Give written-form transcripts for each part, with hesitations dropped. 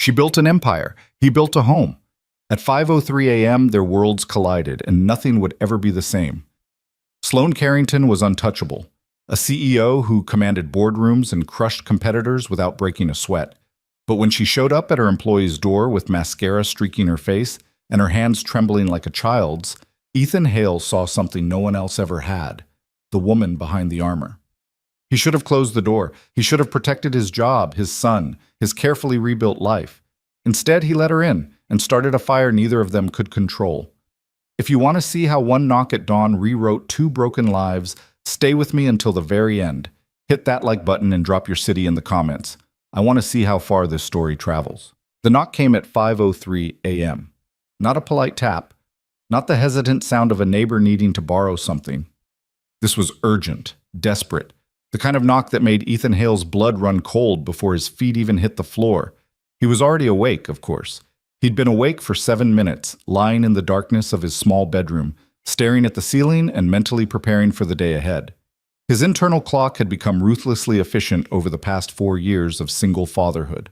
She built an empire. He built a home. At 5:03 a.m., their worlds collided, and nothing would ever be the same. Sloane Carrington was untouchable, a CEO who commanded boardrooms and crushed competitors without breaking a sweat. But when she showed up at her employee's door with mascara streaking her face and her hands trembling like a child's, Ethan Hale saw something no one else ever had: the woman behind the armor. He should have closed the door. He should have protected his job, his son, his carefully rebuilt life. Instead, he let her in and started a fire neither of them could control. If you want to see how one knock at dawn rewrote two broken lives, stay with me until the very end. Hit that like button and drop your city in the comments. I want to see how far this story travels. The knock came at 5:03 a.m. Not a polite tap, not the hesitant sound of a neighbor needing to borrow something. This was urgent, desperate, the kind of knock that made Ethan Hale's blood run cold before his feet even hit the floor. He was already awake, of course. He'd been awake for 7 minutes, lying in the darkness of his small bedroom, staring at the ceiling and mentally preparing for the day ahead. His internal clock had become ruthlessly efficient over the past 4 years of single fatherhood.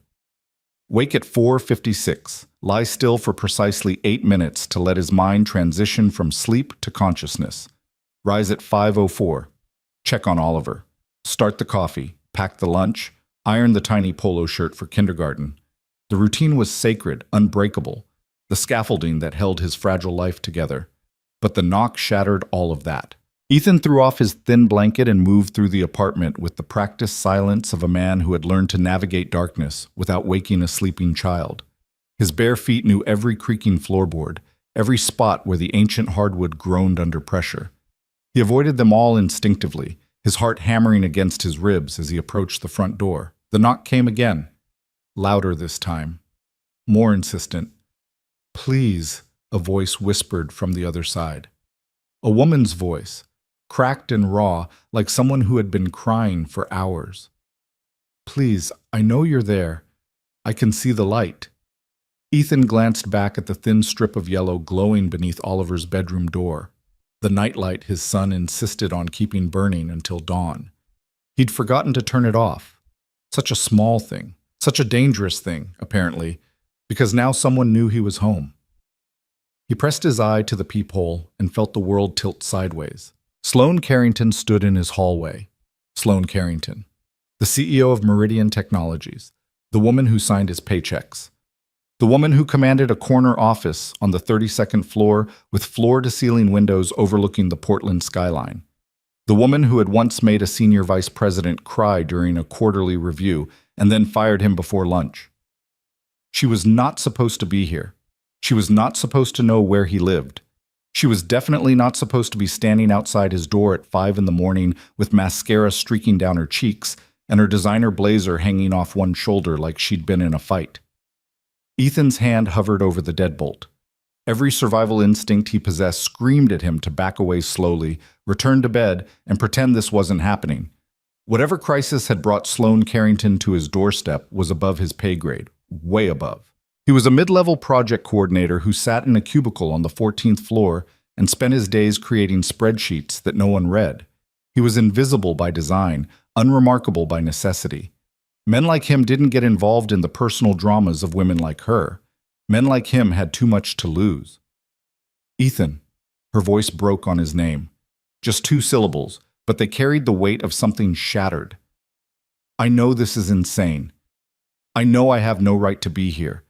Wake at 4:56. Lie still for precisely 8 minutes to let his mind transition from sleep to consciousness. Rise at 5:04. Check on Oliver. Start the coffee, pack the lunch, iron the tiny polo shirt for kindergarten. The routine was sacred, unbreakable, the scaffolding that held his fragile life together. But the knock shattered all of that. Ethan threw off his thin blanket and moved through the apartment with the practiced silence of a man who had learned to navigate darkness without waking a sleeping child. His bare feet knew every creaking floorboard, every spot where the ancient hardwood groaned under pressure. He avoided them all instinctively, his heart hammering against his ribs as he approached the front door. The knock came again, louder this time, more insistent. "Please," a voice whispered from the other side. A woman's voice, cracked and raw, like someone who had been crying for hours. "Please, I know you're there. I can see the light." Ethan glanced back at the thin strip of yellow glowing beneath Oliver's bedroom door, the nightlight his son insisted on keeping burning until dawn. He'd forgotten to turn it off. Such a small thing, such a dangerous thing, apparently, because now someone knew he was home. He pressed his eye to the peephole and felt the world tilt sideways. Sloane Carrington stood in his hallway. Sloane Carrington, the CEO of Meridian Technologies, the woman who signed his paychecks. The woman who commanded a corner office on the 32nd floor with floor-to-ceiling windows overlooking the Portland skyline. The woman who had once made a senior vice president cry during a quarterly review and then fired him before lunch. She was not supposed to be here. She was not supposed to know where he lived. She was definitely not supposed to be standing outside his door at 5 in the morning with mascara streaking down her cheeks and her designer blazer hanging off one shoulder like she'd been in a fight. Ethan's hand hovered over the deadbolt. Every survival instinct he possessed screamed at him to back away slowly, return to bed, and pretend this wasn't happening. Whatever crisis had brought Sloane Carrington to his doorstep was above his pay grade, way above. He was a mid-level project coordinator who sat in a cubicle on the 14th floor and spent his days creating spreadsheets that no one read. He was invisible by design, unremarkable by necessity. Men like him didn't get involved in the personal dramas of women like her. Men like him had too much to lose. "Ethan," her voice broke on his name. Just 2 syllables, but they carried the weight of something shattered. "I know this is insane. I know I have no right to be here,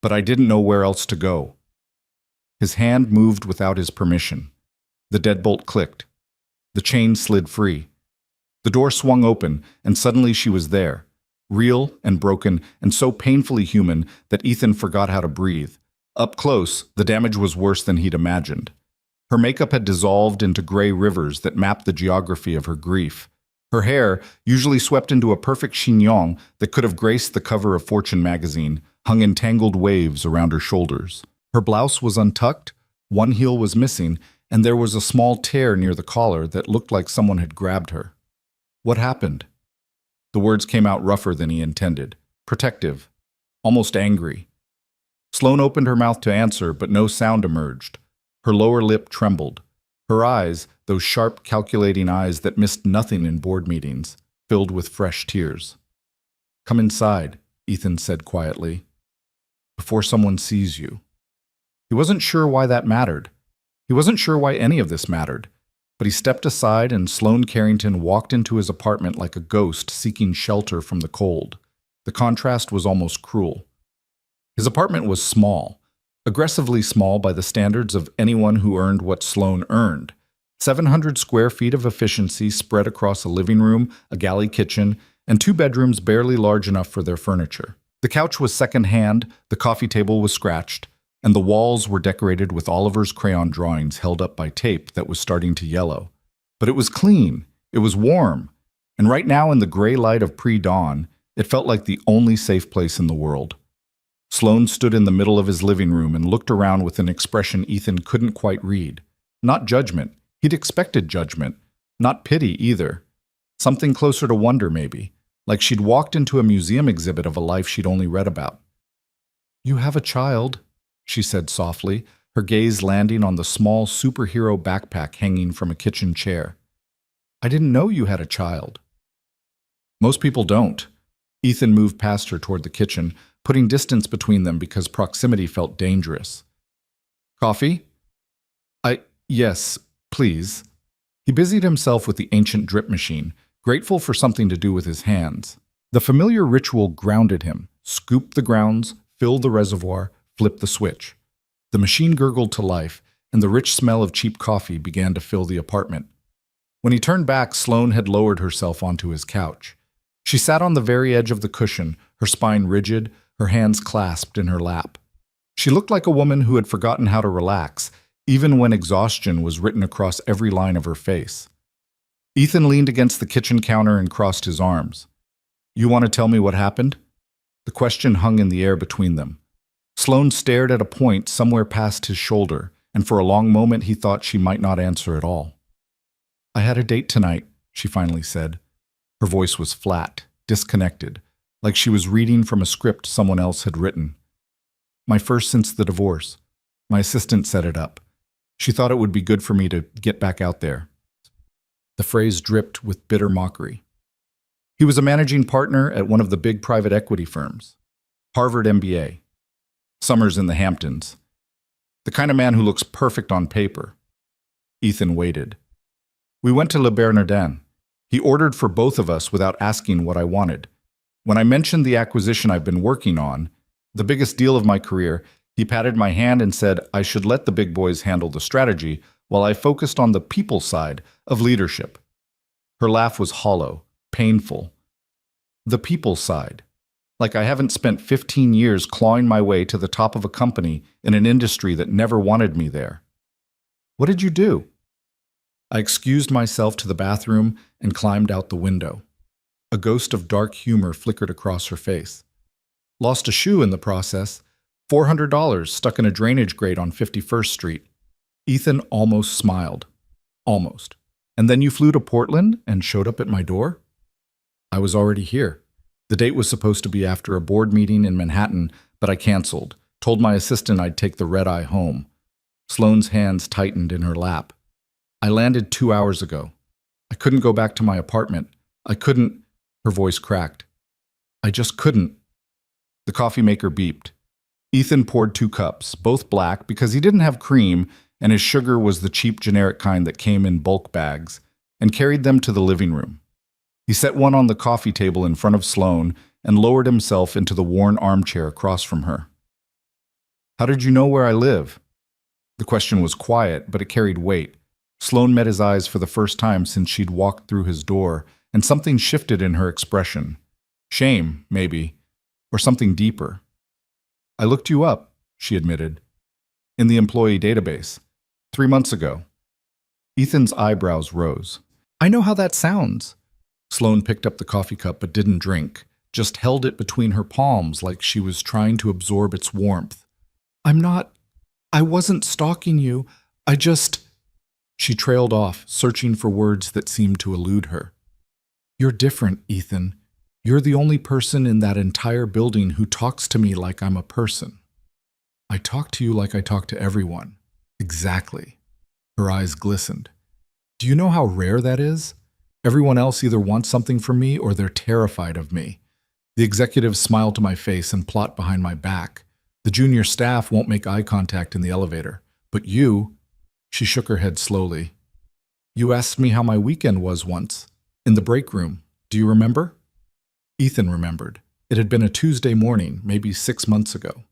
but I didn't know where else to go." His hand moved without his permission. The deadbolt clicked. The chain slid free. The door swung open, and suddenly she was there. Real and broken and so painfully human that Ethan forgot how to breathe. Up close, the damage was worse than he'd imagined. Her makeup had dissolved into gray rivers that mapped the geography of her grief. Her hair, usually swept into a perfect chignon that could have graced the cover of Fortune magazine, hung in tangled waves around her shoulders. Her blouse was untucked, one heel was missing, and there was a small tear near the collar that looked like someone had grabbed her. "What happened?" The words came out rougher than he intended, protective, almost angry. Sloane opened her mouth to answer, but no sound emerged. Her lower lip trembled. Her eyes, those sharp, calculating eyes that missed nothing in board meetings, filled with fresh tears. "Come inside," Ethan said quietly. before someone sees you. He wasn't sure why that mattered. He wasn't sure why any of this mattered. But he stepped aside and Sloane Carrington walked into his apartment like a ghost seeking shelter from the cold. The contrast was almost cruel. His apartment was small, aggressively small by the standards of anyone who earned what Sloane earned. 700 square feet of efficiency spread across a living room, a galley kitchen, and 2 bedrooms barely large enough for their furniture. The couch was second-hand, the coffee table was scratched, and the walls were decorated with Oliver's crayon drawings held up by tape that was starting to yellow. But it was clean, it was warm, and right now in the gray light of pre-dawn, it felt like the only safe place in the world. Sloane stood in the middle of his living room and looked around with an expression Ethan couldn't quite read. Not judgment. He'd expected judgment. Not pity either. Something closer to wonder, maybe. Like she'd walked into a museum exhibit of a life she'd only read about. "You have a child," she said softly, her gaze landing on the small superhero backpack hanging from a kitchen chair. "I didn't know you had a child." "Most people don't." Ethan moved past her toward the kitchen, putting distance between them because proximity felt dangerous. "Coffee?" Yes, please." He busied himself with the ancient drip machine, grateful for something to do with his hands. The familiar ritual grounded him. Scoop the grounds, fill the reservoir, flip the switch. The machine gurgled to life, and the rich smell of cheap coffee began to fill the apartment. When he turned back, Sloane had lowered herself onto his couch. She sat on the very edge of the cushion, her spine rigid, her hands clasped in her lap. She looked like a woman who had forgotten how to relax, even when exhaustion was written across every line of her face. Ethan leaned against the kitchen counter and crossed his arms. "You want to tell me what happened?" The question hung in the air between them. Sloane stared at a point somewhere past his shoulder, and for a long moment he thought she might not answer at all. "I had a date tonight," she finally said. Her voice was flat, disconnected, like she was reading from a script someone else had written. "My first since the divorce. My assistant set it up. She thought it would be good for me to get back out there." The phrase dripped with bitter mockery. He was a managing partner at one of the big private equity firms. Harvard MBA. Summers in the Hamptons. The kind of man who looks perfect on paper. Ethan waited. "We went to Le Bernardin. He ordered for both of us without asking what I wanted. When I mentioned the acquisition I've been working on, the biggest deal of my career, he patted my hand and said I should let the big boys handle the strategy while I focused on the people side of leadership." Her laugh was hollow, painful. The people side. Like I haven't spent 15 years clawing my way to the top of a company in an industry that never wanted me there. "What did you do?" I excused myself to the bathroom and climbed out the window. A ghost of dark humor flickered across her face. "Lost a shoe in the process. $400 stuck in a drainage grate on 51st Street. Ethan almost smiled. Almost. "And then you flew to Portland and showed up at my door?" "I was already here. The date was supposed to be after a board meeting in Manhattan, but I canceled. Told my assistant I'd take the red-eye home." Sloane's hands tightened in her lap. "I landed 2 hours ago. I couldn't go back to my apartment. I couldn't—" Her voice cracked. "I just couldn't." The coffee maker beeped. Ethan poured 2 cups, both black because he didn't have cream and his sugar was the cheap generic kind that came in bulk bags, and carried them to the living room. He set one on the coffee table in front of Sloane and lowered himself into the worn armchair across from her. "How did you know where I live?" The question was quiet, but it carried weight. Sloane met his eyes for the first time since she'd walked through his door, and something shifted in her expression. Shame, maybe, or something deeper. "I looked you up," she admitted. "In the employee database. 3 months ago." Ethan's eyebrows rose. "I know how that sounds." Sloane picked up the coffee cup but didn't drink, just held it between her palms like she was trying to absorb its warmth. I wasn't stalking you. I just—" She trailed off, searching for words that seemed to elude her. "You're different, Ethan. You're the only person in that entire building who talks to me like I'm a person." "I talk to you like I talk to everyone." "Exactly." Her eyes glistened. "Do you know how rare that is? Everyone else either wants something from me or they're terrified of me. The executives smile to my face and plot behind my back. The junior staff won't make eye contact in the elevator. But you, she shook her head slowly. You asked me how my weekend was once. In the break room. Do you remember? Ethan remembered. It had been a Tuesday morning, maybe 6 months ago.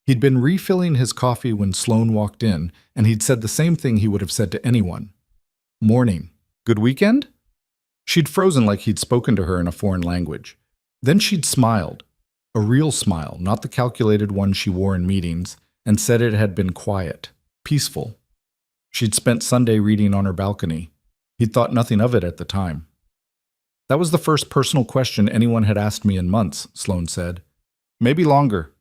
He'd been refilling his coffee when Sloane walked in, and he'd said the same thing he would have said to anyone. Morning. Good weekend? She'd frozen like he'd spoken to her in a foreign language. Then she'd smiled, a real smile, not the calculated one she wore in meetings, and said it had been quiet, peaceful. She'd spent Sunday reading on her balcony. He'd thought nothing of it at the time. That was the first personal question anyone had asked me in months, Sloane said. Maybe longer.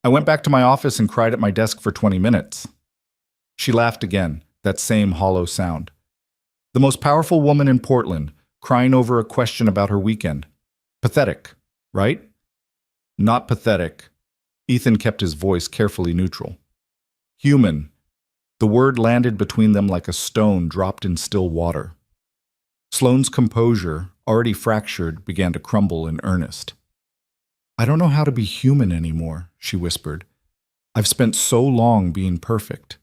I went back to my office and cried at my desk for 20 minutes. She laughed again, that same hollow sound. The most powerful woman in Portland, crying over a question about her weekend. Pathetic, right? Not pathetic. Ethan kept his voice carefully neutral. Human. The word landed between them like a stone dropped in still water. Sloane's composure, already fractured, began to crumble in earnest. I don't know how to be human anymore, she whispered. I've spent so long being perfect,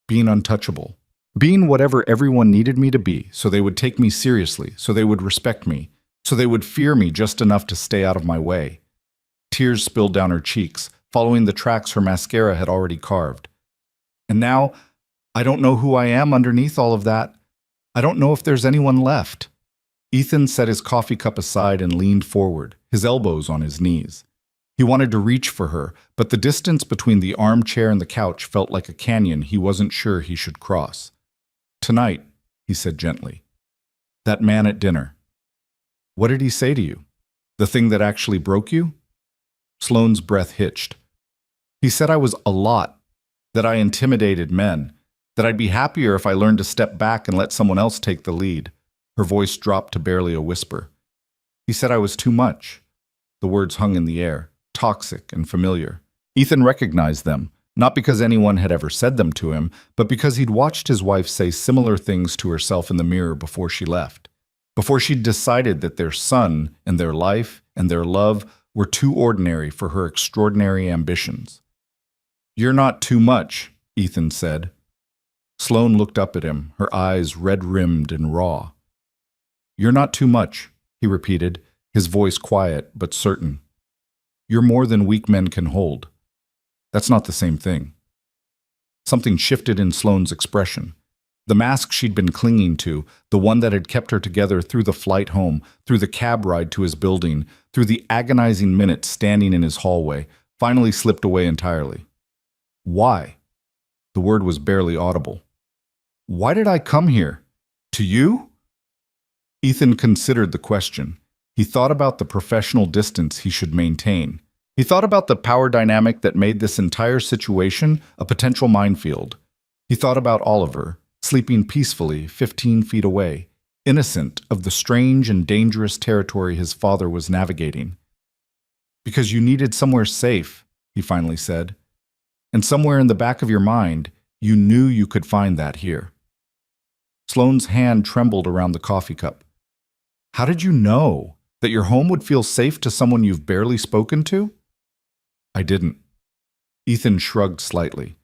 being untouchable, being whatever everyone needed me to be so they would take me seriously, so they would respect me, so they would fear me just enough to stay out of my way. Tears spilled down her cheeks, following the tracks her mascara had already carved. And now, I don't know who I am underneath all of that. I don't know if there's anyone left. Ethan set his coffee cup aside and leaned forward, his elbows on his knees. He wanted to reach for her, but the distance between the armchair and the couch felt like a canyon he wasn't sure he should cross. Tonight, he said gently. That man at dinner. What did he say to you? The thing that actually broke you? Sloane's breath hitched. He said I was a lot, that I intimidated men, that I'd be happier if I learned to step back and let someone else take the lead. Her voice dropped to barely a whisper. He said I was too much. The words hung in the air, toxic and familiar. Ethan recognized them, not because anyone had ever said them to him, but because he'd watched his wife say similar things to herself in the mirror before she left. Before she'd decided that their son and their life and their love were too ordinary for her extraordinary ambitions. You're not too much, Ethan said. Sloane looked up at him, her eyes red-rimmed and raw. You're not too much, he repeated, his voice quiet but certain. You're more than weak men can hold. That's not the same thing. Something shifted in Sloane's expression. The mask she'd been clinging to, the one that had kept her together through the flight home, through the cab ride to his building, through the agonizing minutes standing in his hallway, finally slipped away entirely. Why? The word was barely audible. Why did I come here? To you? Ethan considered the question. He thought about the professional distance he should maintain. He thought about the power dynamic that made this entire situation a potential minefield. He thought about Oliver, sleeping peacefully 15 feet away, innocent of the strange and dangerous territory his father was navigating. Because you needed somewhere safe, he finally said. And somewhere in the back of your mind, you knew you could find that here. Sloane's hand trembled around the coffee cup. How did you know that your home would feel safe to someone you've barely spoken to? I didn't. Ethan shrugged slightly.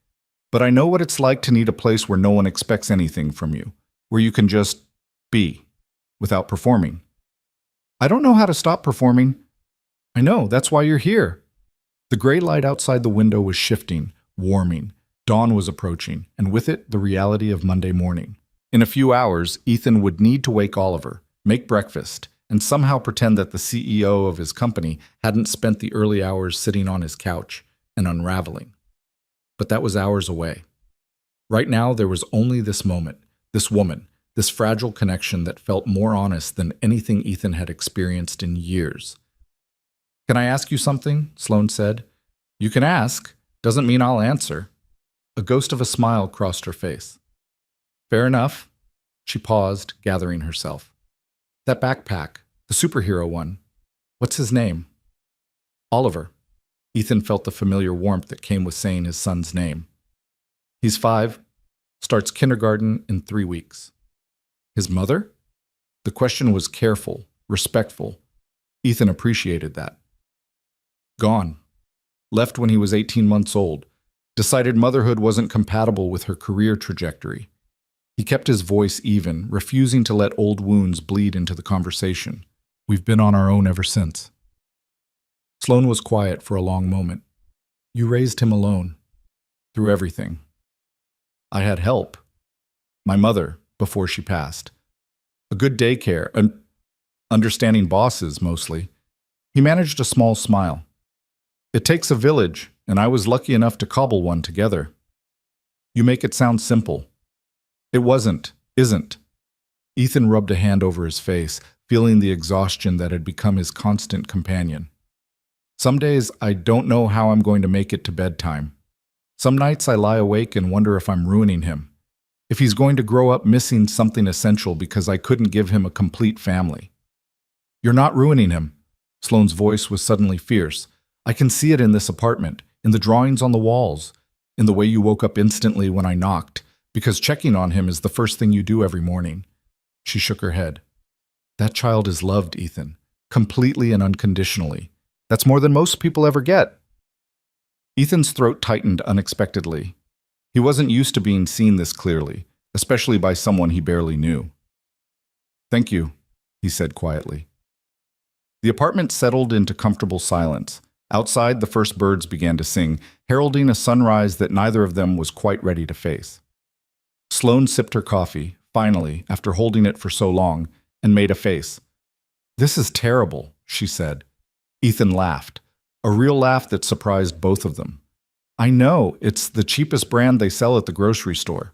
But I know what it's like to need a place where no one expects anything from you, where you can just be, without performing. I don't know how to stop performing. I know, that's why you're here. The gray light outside the window was shifting, warming. Dawn was approaching, and with it, the reality of Monday morning. In a few hours, Ethan would need to wake Oliver, make breakfast, and somehow pretend that the CEO of his company hadn't spent the early hours sitting on his couch and unraveling. But that was hours away. Right now, there was only this moment, this woman, this fragile connection that felt more honest than anything Ethan had experienced in years. Can I ask you something? Sloane said. You can ask. Doesn't mean I'll answer. A ghost of a smile crossed her face. Fair enough. She paused, gathering herself. That backpack, the superhero one. What's his name? Oliver. Ethan felt the familiar warmth that came with saying his son's name. He's 5, starts kindergarten in 3 weeks. His mother? The question was careful, respectful. Ethan appreciated that. Gone. Left when he was 18 months old. Decided motherhood wasn't compatible with her career trajectory. He kept his voice even, refusing to let old wounds bleed into the conversation. We've been on our own ever since. Sloane was quiet for a long moment. You raised him alone. Through everything. I had help. My mother, before she passed. A good daycare, an understanding bosses, mostly. He managed a small smile. It takes a village, and I was lucky enough to cobble one together. You make it sound simple. It isn't. Ethan rubbed a hand over his face, feeling the exhaustion that had become his constant companion. Some days I don't know how I'm going to make it to bedtime. Some nights I lie awake and wonder if I'm ruining him. If he's going to grow up missing something essential because I couldn't give him a complete family. You're not ruining him. Sloane's voice was suddenly fierce. I can see it in this apartment, in the drawings on the walls, in the way you woke up instantly when I knocked, because checking on him is the first thing you do every morning. She shook her head. That child is loved, Ethan, completely and unconditionally. That's more than most people ever get. Ethan's throat tightened unexpectedly. He wasn't used to being seen this clearly, especially by someone he barely knew. Thank you, he said quietly. The apartment settled into comfortable silence. Outside, the first birds began to sing, heralding a sunrise that neither of them was quite ready to face. Sloane sipped her coffee, finally, after holding it for so long, and made a face. This is terrible, she said. Ethan laughed, a real laugh that surprised both of them. I know, it's the cheapest brand they sell at the grocery store.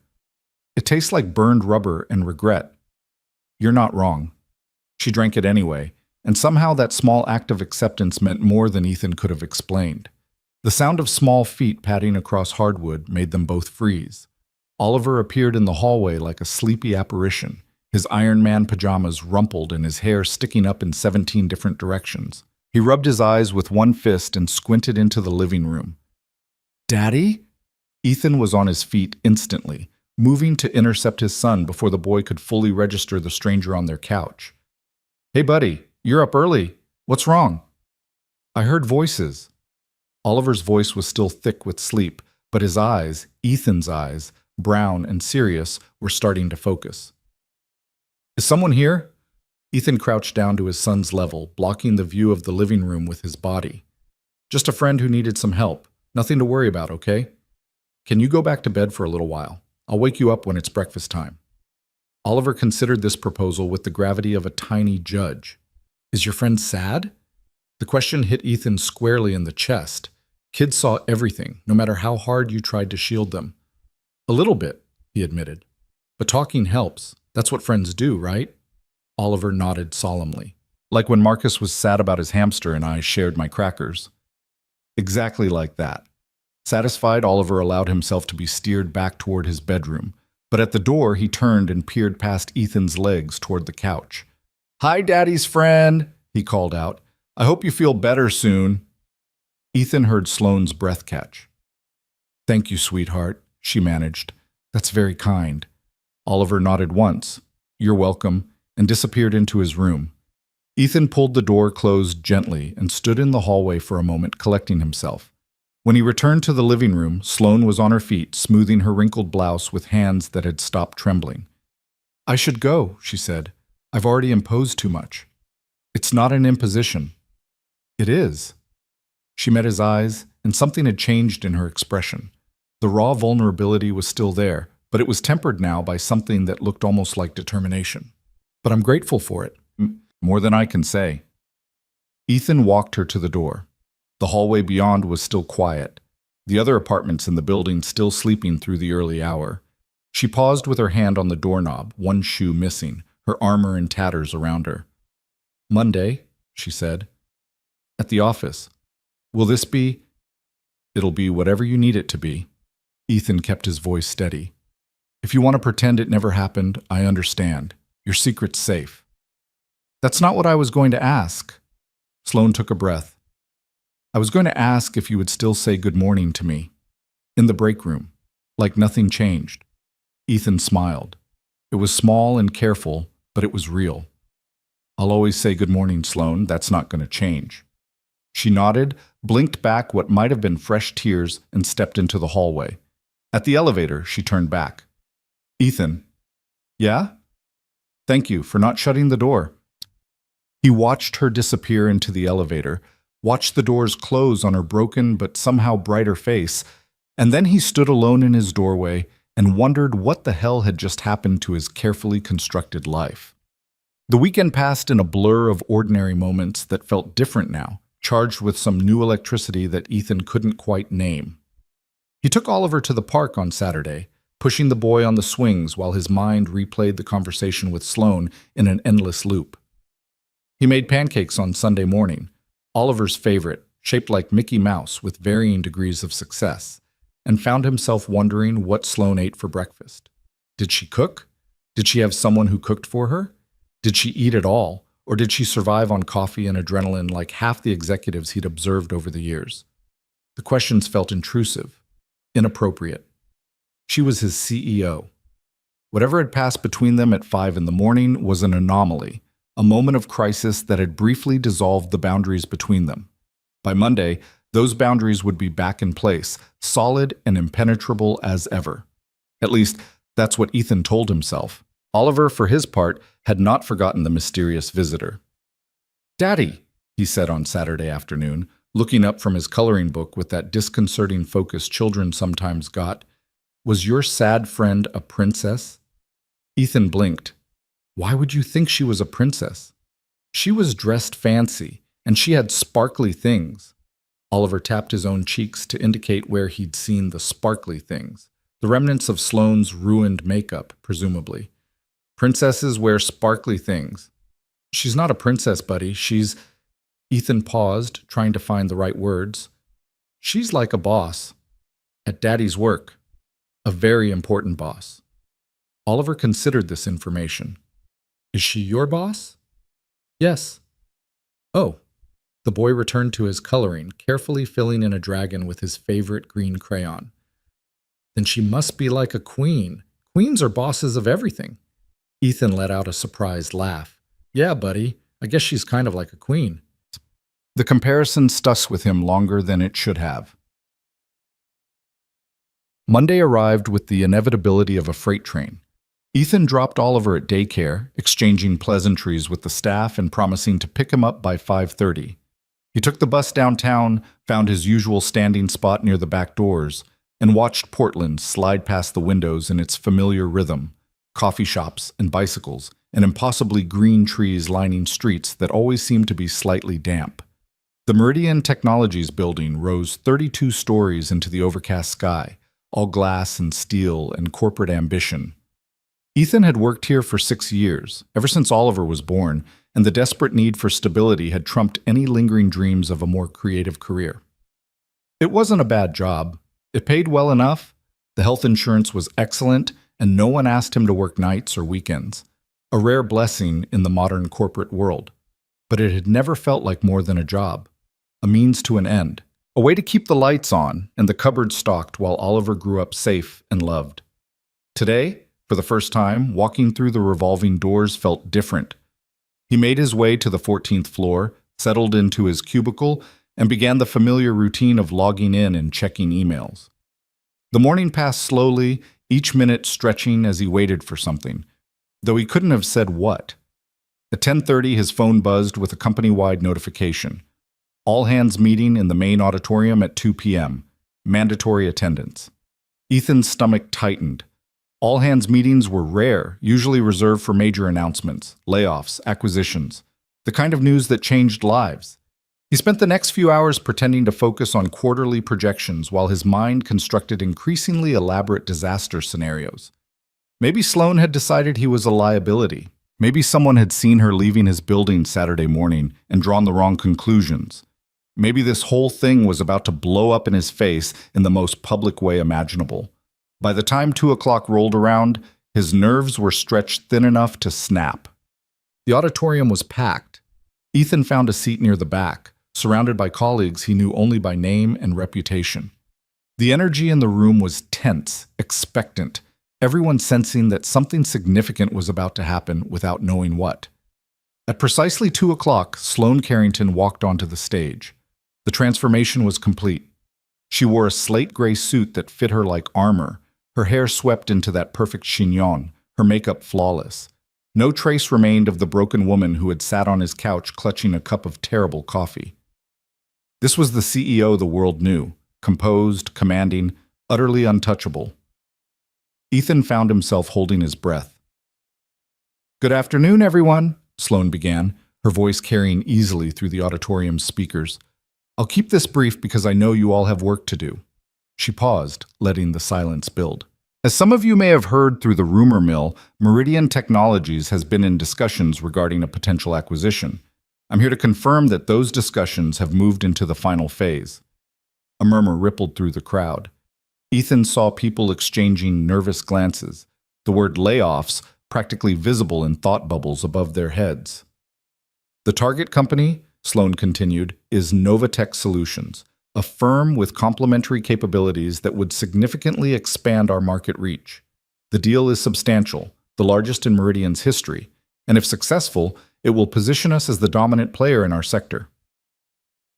It tastes like burned rubber and regret. You're not wrong. She drank it anyway, and somehow that small act of acceptance meant more than Ethan could have explained. The sound of small feet padding across hardwood made them both freeze. Oliver appeared in the hallway like a sleepy apparition, his Iron Man pajamas rumpled and his hair sticking up in 17 different directions. He rubbed his eyes with one fist and squinted into the living room. Daddy? Ethan was on his feet instantly, moving to intercept his son before the boy could fully register the stranger on their couch. Hey buddy, you're up early. What's wrong? I heard voices. Oliver's voice was still thick with sleep, but his eyes, Ethan's eyes, brown and serious, were starting to focus. Is someone here? Ethan crouched down to his son's level, blocking the view of the living room with his body. Just a friend who needed some help. Nothing to worry about, okay? Can you go back to bed for a little while? I'll wake you up when it's breakfast time. Oliver considered this proposal with the gravity of a tiny judge. Is your friend sad? The question hit Ethan squarely in the chest. Kids saw everything, no matter how hard you tried to shield them. A little bit, he admitted. But talking helps. That's what friends do, right? Oliver nodded solemnly, like when Marcus was sad about his hamster and I shared my crackers. Exactly like that. Satisfied, Oliver allowed himself to be steered back toward his bedroom, but at the door he turned and peered past Ethan's legs toward the couch. Hi, Daddy's friend, he called out. I hope you feel better soon. Ethan heard Sloane's breath catch. Thank you, sweetheart, she managed. That's very kind. Oliver nodded once. You're welcome, and disappeared into his room. Ethan pulled the door closed gently and stood in the hallway for a moment, collecting himself. When he returned to the living room, Sloane was on her feet, smoothing her wrinkled blouse with hands that had stopped trembling. I should go, she said. I've already imposed too much. It's not an imposition. It is. She met his eyes, and something had changed in her expression. The raw vulnerability was still there, but it was tempered now by something that looked almost like determination. But I'm grateful for it. More than I can say. Ethan walked her to the door. The hallway beyond was still quiet, the other apartments in the building still sleeping through the early hour. She paused with her hand on the doorknob, one shoe missing, her armor in tatters around her. Monday, she said. At the office. Will this be? It'll be whatever you need it to be. Ethan kept his voice steady. If you want to pretend it never happened, I understand. Your secret's safe. That's not what I was going to ask. Sloane took a breath. I was going to ask if you would still say good morning to me. In the break room, like nothing changed. Ethan smiled. It was small and careful, but it was real. I'll always say good morning, Sloane. That's not going to change. She nodded, blinked back what might have been fresh tears, and stepped into the hallway. At the elevator, she turned back. Ethan. Yeah? Thank you for not shutting the door. He watched her disappear into the elevator, watched the doors close on her broken but somehow brighter face, and then he stood alone in his doorway and wondered what the hell had just happened to his carefully constructed life. The weekend passed in a blur of ordinary moments that felt different now, charged with some new electricity that Ethan couldn't quite name. He took Oliver to the park on Saturday, pushing the boy on the swings while his mind replayed the conversation with Sloane in an endless loop. He made pancakes on Sunday morning, Oliver's favorite, shaped like Mickey Mouse with varying degrees of success, and found himself wondering what Sloane ate for breakfast. Did she cook? Did she have someone who cooked for her? Did she eat at all, or did she survive on coffee and adrenaline like half the executives he'd observed over the years? The questions felt intrusive, inappropriate. She was his CEO. Whatever had passed between them at 5 in the morning was an anomaly, a moment of crisis that had briefly dissolved the boundaries between them. By Monday, those boundaries would be back in place, solid and impenetrable as ever. At least, that's what Ethan told himself. Oliver, for his part, had not forgotten the mysterious visitor. "Daddy," he said on Saturday afternoon, looking up from his coloring book with that disconcerting focus children sometimes got, "was your sad friend a princess?" Ethan blinked. Why would you think she was a princess? She was dressed fancy, and she had sparkly things. Oliver tapped his own cheeks to indicate where he'd seen the sparkly things, the remnants of Sloane's ruined makeup, presumably. Princesses wear sparkly things. She's not a princess, buddy. She's... Ethan paused, trying to find the right words. She's like a boss. At Daddy's work. A very important boss. Oliver considered this information. Is she your boss? Yes. Oh. The boy returned to his coloring, carefully filling in a dragon with his favorite green crayon. Then she must be like a queen. Queens are bosses of everything. Ethan let out a surprised laugh. Yeah, buddy, I guess she's kind of like a queen. The comparison stuck with him longer than it should have. Monday arrived with the inevitability of a freight train. Ethan dropped Oliver at daycare, exchanging pleasantries with the staff and promising to pick him up by 5:30. He took the bus downtown, found his usual standing spot near the back doors, and watched Portland slide past the windows in its familiar rhythm, coffee shops and bicycles, and impossibly green trees lining streets that always seemed to be slightly damp. The Meridian Technologies building rose 32 stories into the overcast sky, all glass and steel and corporate ambition. Ethan had worked here for 6 years, ever since Oliver was born, and the desperate need for stability had trumped any lingering dreams of a more creative career. It wasn't a bad job. It paid well enough, the health insurance was excellent, and no one asked him to work nights or weekends, a rare blessing in the modern corporate world. But it had never felt like more than a job, a means to an end, a way to keep the lights on and the cupboard stocked while Oliver grew up safe and loved. Today, for the first time, walking through the revolving doors felt different. He made his way to the 14th floor, settled into his cubicle, and began the familiar routine of logging in and checking emails. The morning passed slowly, each minute stretching as he waited for something, though he couldn't have said what. At 10:30, his phone buzzed with a company-wide notification. All hands meeting in the main auditorium at 2 p.m. Mandatory attendance. Ethan's stomach tightened. All hands meetings were rare, usually reserved for major announcements, layoffs, acquisitions, the kind of news that changed lives. He spent the next few hours pretending to focus on quarterly projections while his mind constructed increasingly elaborate disaster scenarios. Maybe Sloane had decided he was a liability. Maybe someone had seen her leaving his building Saturday morning and drawn the wrong conclusions. Maybe this whole thing was about to blow up in his face in the most public way imaginable. By the time 2 o'clock rolled around, his nerves were stretched thin enough to snap. The auditorium was packed. Ethan found a seat near the back, surrounded by colleagues he knew only by name and reputation. The energy in the room was tense, expectant, everyone sensing that something significant was about to happen without knowing what. At precisely 2 o'clock, Sloane Carrington walked onto the stage. The transformation was complete. She wore a slate gray suit that fit her like armor, her hair swept into that perfect chignon, her makeup flawless. No trace remained of the broken woman who had sat on his couch clutching a cup of terrible coffee. This was the CEO the world knew, composed, commanding, utterly untouchable. Ethan found himself holding his breath. "Good afternoon, everyone," Sloane began, her voice carrying easily through the auditorium's speakers. "I'll keep this brief because I know you all have work to do." She paused, letting the silence build. As some of you may have heard through the rumor mill, Meridian Technologies has been in discussions regarding a potential acquisition. I'm here to confirm that those discussions have moved into the final phase. A murmur rippled through the crowd. Ethan saw people exchanging nervous glances, the word layoffs practically visible in thought bubbles above their heads. "The target company," Sloane continued, "is Novatech Solutions, a firm with complementary capabilities that would significantly expand our market reach. The deal is substantial, the largest in Meridian's history, and if successful, it will position us as the dominant player in our sector."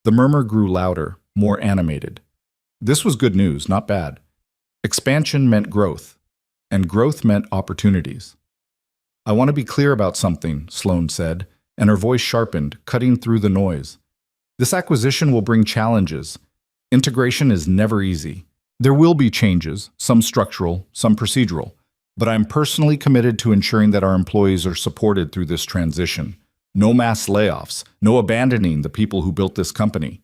The murmur grew louder, more animated. This was good news, not bad. Expansion meant growth, and growth meant opportunities. "I want to be clear about something," Sloane said, and her voice sharpened, cutting through the noise. "This acquisition will bring challenges. Integration is never easy. There will be changes, some structural, some procedural, but I'm personally committed to ensuring that our employees are supported through this transition. No mass layoffs, no abandoning the people who built this company."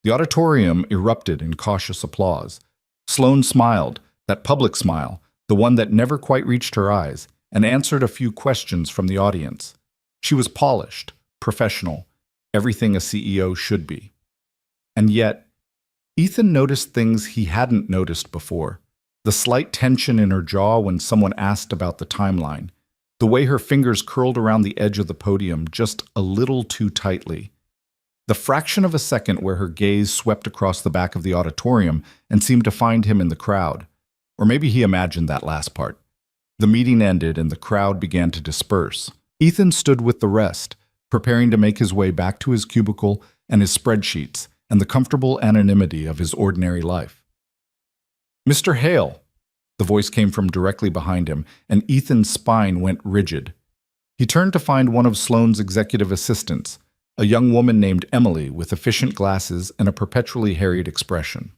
The auditorium erupted in cautious applause. Sloane smiled, that public smile, the one that never quite reached her eyes, and answered a few questions from the audience. She was polished, professional, everything a CEO should be. And yet, Ethan noticed things he hadn't noticed before. The slight tension in her jaw when someone asked about the timeline. The way her fingers curled around the edge of the podium just a little too tightly. The fraction of a second where her gaze swept across the back of the auditorium and seemed to find him in the crowd. Or maybe he imagined that last part. The meeting ended and the crowd began to disperse. Ethan stood with the rest, preparing to make his way back to his cubicle and his spreadsheets and the comfortable anonymity of his ordinary life. "Mr. Hale," the voice came from directly behind him, and Ethan's spine went rigid. He turned to find one of Sloane's executive assistants, a young woman named Emily with efficient glasses and a perpetually harried expression.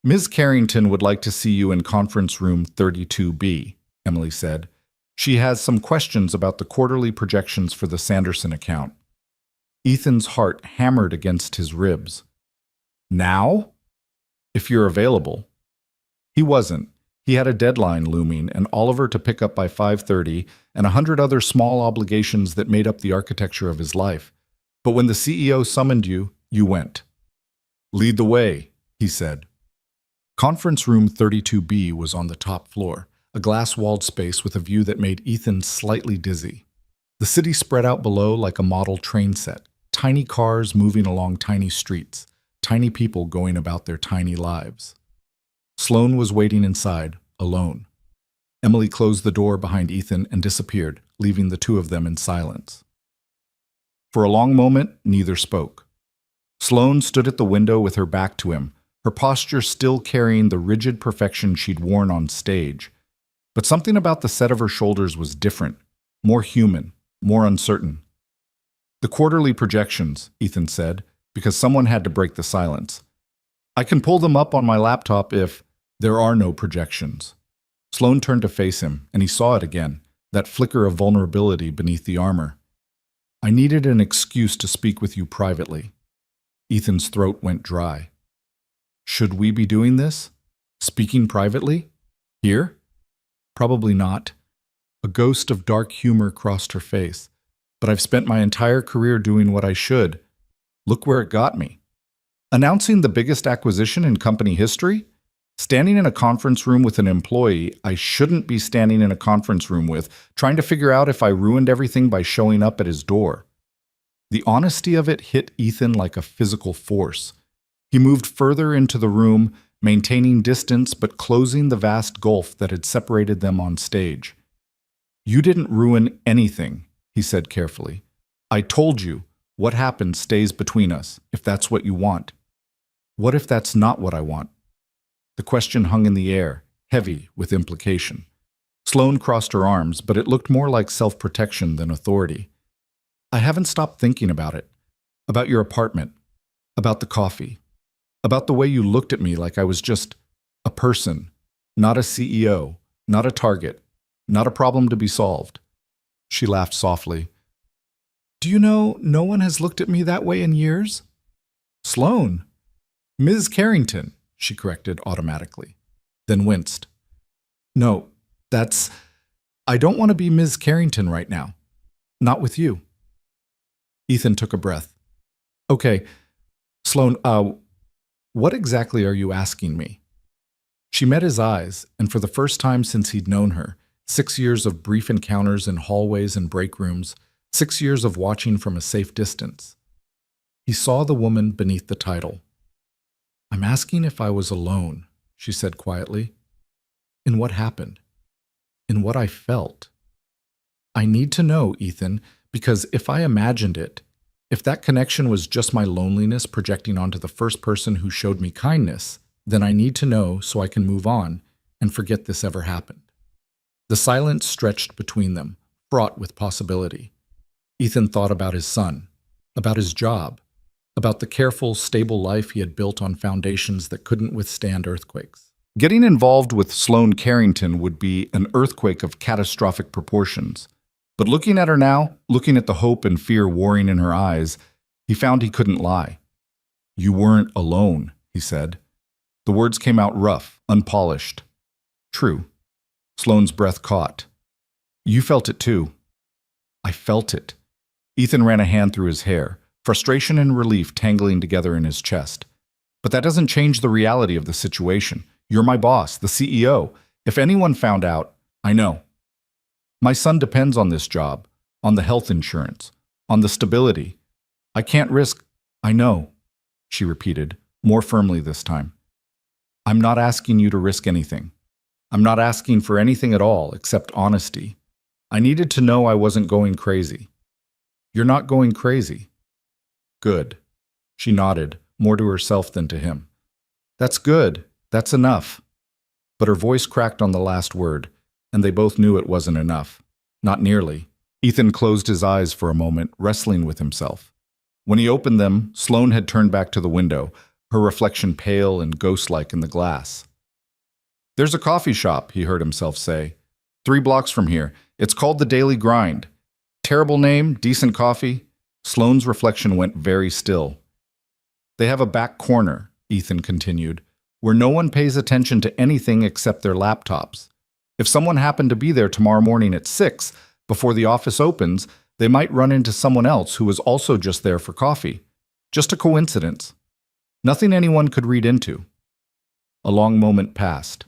"Ms. Carrington would like to see you in conference room 32B, Emily said. "She has some questions about the quarterly projections for the Sanderson account." Ethan's heart hammered against his ribs. "Now? If you're available." He wasn't. He had a deadline looming and Oliver to pick up by 5:30 and 100 other small obligations that made up the architecture of his life. But when the CEO summoned you, you went. "Lead the way," he said. Conference room 32B was on the top floor, a glass-walled space with a view that made Ethan slightly dizzy. The city spread out below like a model train set, tiny cars moving along tiny streets, tiny people going about their tiny lives. Sloane was waiting inside, alone. Emily closed the door behind Ethan and disappeared, leaving the two of them in silence. For a long moment, neither spoke. Sloane stood at the window with her back to him, her posture still carrying the rigid perfection she'd worn on stage. But something about the set of her shoulders was different, more human, more uncertain. "The quarterly projections," Ethan said, because someone had to break the silence. "I can pull them up on my laptop if there are no projections." Sloane turned to face him, and he saw it again, that flicker of vulnerability beneath the armor. "I needed an excuse to speak with you privately." Ethan's throat went dry. "Should we be doing this? Speaking privately? Here?" "Probably not." A ghost of dark humor crossed her face. "But I've spent my entire career doing what I should. Look where it got me. Announcing the biggest acquisition in company history? Standing in a conference room with an employee I shouldn't be standing in a conference room with, trying to figure out if I ruined everything by showing up at his door." The honesty of it hit Ethan like a physical force. He moved further into the room, maintaining distance but closing the vast gulf that had separated them on stage. "You didn't ruin anything," he said carefully. "I told you, What happened stays between us, if that's what you want. What if that's not what I want? The question hung in the air, heavy with implication. Sloane crossed her arms, but it looked more like self-protection than authority. I haven't stopped thinking about it. About your apartment. About the coffee. About the way you looked at me like I was just a person, not a CEO, not a target, not a problem to be solved. She laughed softly. Do you know, no one has looked at me that way in years? Sloane. Ms. Carrington, she corrected automatically, then winced. No, I don't want to be Ms. Carrington right now. Not with you. Ethan took a breath. Okay, Sloane, what exactly are you asking me? She met his eyes, and for the first time since he'd known her, 6 years of brief encounters in hallways and break rooms, 6 years of watching from a safe distance. He saw the woman beneath the title. I'm asking if I was alone, she said quietly. In what happened? In what I felt. I need to know, Ethan, because if I imagined it, if that connection was just my loneliness projecting onto the first person who showed me kindness, then I need to know so I can move on and forget this ever happened. The silence stretched between them, fraught with possibility. Ethan thought about his son, about his job, about the careful, stable life he had built on foundations that couldn't withstand earthquakes. Getting involved with Sloane Carrington would be an earthquake of catastrophic proportions. But looking at her now, looking at the hope and fear warring in her eyes, he found he couldn't lie. You weren't alone, he said. The words came out rough, unpolished. True. Sloane's breath caught. You felt it too. I felt it. Ethan ran a hand through his hair, frustration and relief tangling together in his chest. But that doesn't change the reality of the situation. You're my boss, the CEO. If anyone found out, I know. My son depends on this job, on the health insurance, on the stability. I can't risk. I know, she repeated, more firmly this time. I'm not asking you to risk anything. I'm not asking for anything at all except honesty. I needed to know I wasn't going crazy. You're not going crazy. Good. She nodded, more to herself than to him. That's good. That's enough. But her voice cracked on the last word, and they both knew it wasn't enough. Not nearly. Ethan closed his eyes for a moment, wrestling with himself. When he opened them, Sloane had turned back to the window, her reflection pale and ghost-like in the glass. There's a coffee shop, he heard himself say. 3 blocks from here. It's called the Daily Grind. Terrible name, decent coffee. Sloane's reflection went very still. They have a back corner, Ethan continued, where no one pays attention to anything except their laptops. If someone happened to be there tomorrow morning at 6, before the office opens, they might run into someone else who was also just there for coffee. Just a coincidence. Nothing anyone could read into. A long moment passed.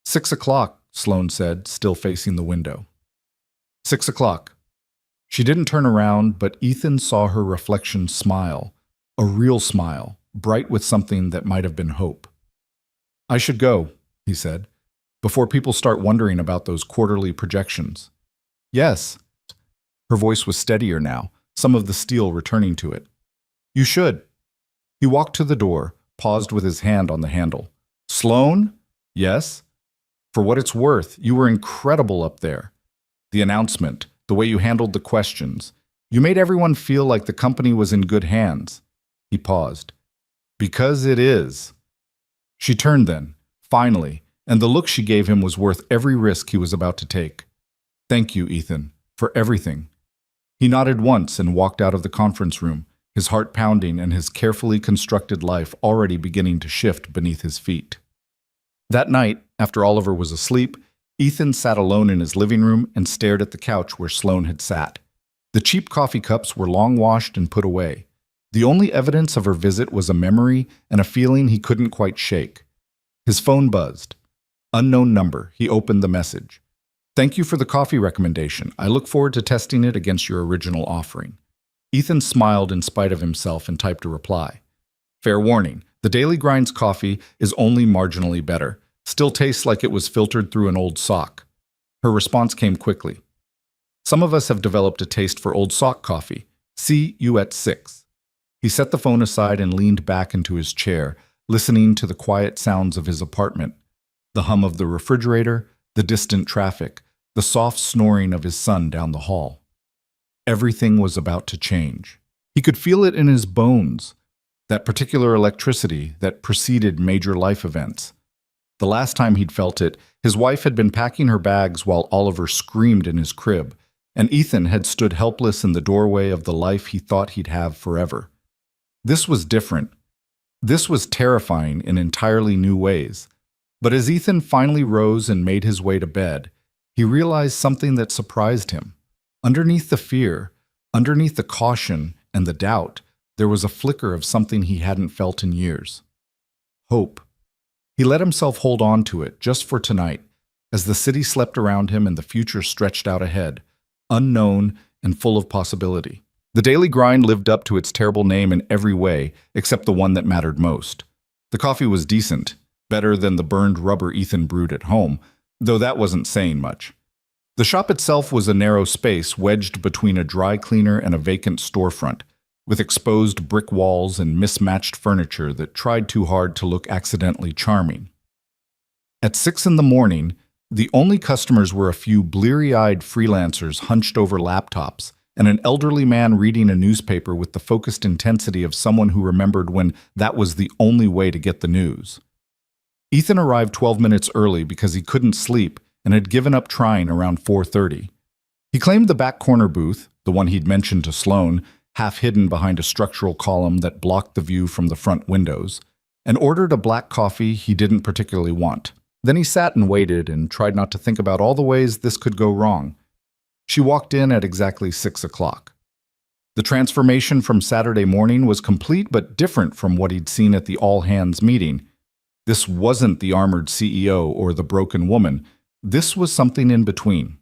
6 o'clock, Sloane said, still facing the window. 6 o'clock. She didn't turn around, but Ethan saw her reflection smile, a real smile, bright with something that might have been hope. I should go, he said, before people start wondering about those quarterly projections. Yes. Her voice was steadier now, some of the steel returning to it. You should. He walked to the door, paused with his hand on the handle. Sloane? Yes? For what it's worth, you were incredible up there. The announcement, the way you handled the questions. You made everyone feel like the company was in good hands. He paused. Because it is. She turned then, finally, and the look she gave him was worth every risk he was about to take. Thank you, Ethan, for everything. He nodded once and walked out of the conference room, his heart pounding and his carefully constructed life already beginning to shift beneath his feet. That night, after Oliver was asleep, Ethan sat alone in his living room and stared at the couch where Sloane had sat. The cheap coffee cups were long washed and put away. The only evidence of her visit was a memory and a feeling he couldn't quite shake. His phone buzzed. Unknown number. He opened the message. Thank you for the coffee recommendation. I look forward to testing it against your original offering. Ethan smiled in spite of himself and typed a reply. Fair warning, the Daily Grind's coffee is only marginally better. Still tastes like it was filtered through an old sock. Her response came quickly. Some of us have developed a taste for old sock coffee. See you at 6. He set the phone aside and leaned back into his chair, listening to the quiet sounds of his apartment. The hum of the refrigerator, the distant traffic, the soft snoring of his son down the hall. Everything was about to change. He could feel it in his bones, that particular electricity that preceded major life events. The last time he'd felt it, his wife had been packing her bags while Oliver screamed in his crib, and Ethan had stood helpless in the doorway of the life he thought he'd have forever. This was different. This was terrifying in entirely new ways. But as Ethan finally rose and made his way to bed, he realized something that surprised him. Underneath the fear, underneath the caution and the doubt, there was a flicker of something he hadn't felt in years. Hope. He let himself hold on to it just for tonight, as the city slept around him and the future stretched out ahead, unknown and full of possibility. The daily grind lived up to its terrible name in every way, except the one that mattered most. The coffee was decent, better than the burned rubber Ethan brewed at home, though that wasn't saying much. The shop itself was a narrow space wedged between a dry cleaner and a vacant storefront, with exposed brick walls and mismatched furniture that tried too hard to look accidentally charming. At 6 in the morning, the only customers were a few bleary-eyed freelancers hunched over laptops and an elderly man reading a newspaper with the focused intensity of someone who remembered when that was the only way to get the news. Ethan arrived 12 minutes early because he couldn't sleep and had given up trying around 4:30. He claimed the back corner booth, the one he'd mentioned to Sloane, half hidden behind a structural column that blocked the view from the front windows, and ordered a black coffee he didn't particularly want. Then he sat and waited and tried not to think about all the ways this could go wrong. She walked in at exactly 6 o'clock. The transformation from Saturday morning was complete but different from what he'd seen at the all-hands meeting. This wasn't the armored CEO or the broken woman. This was something in between.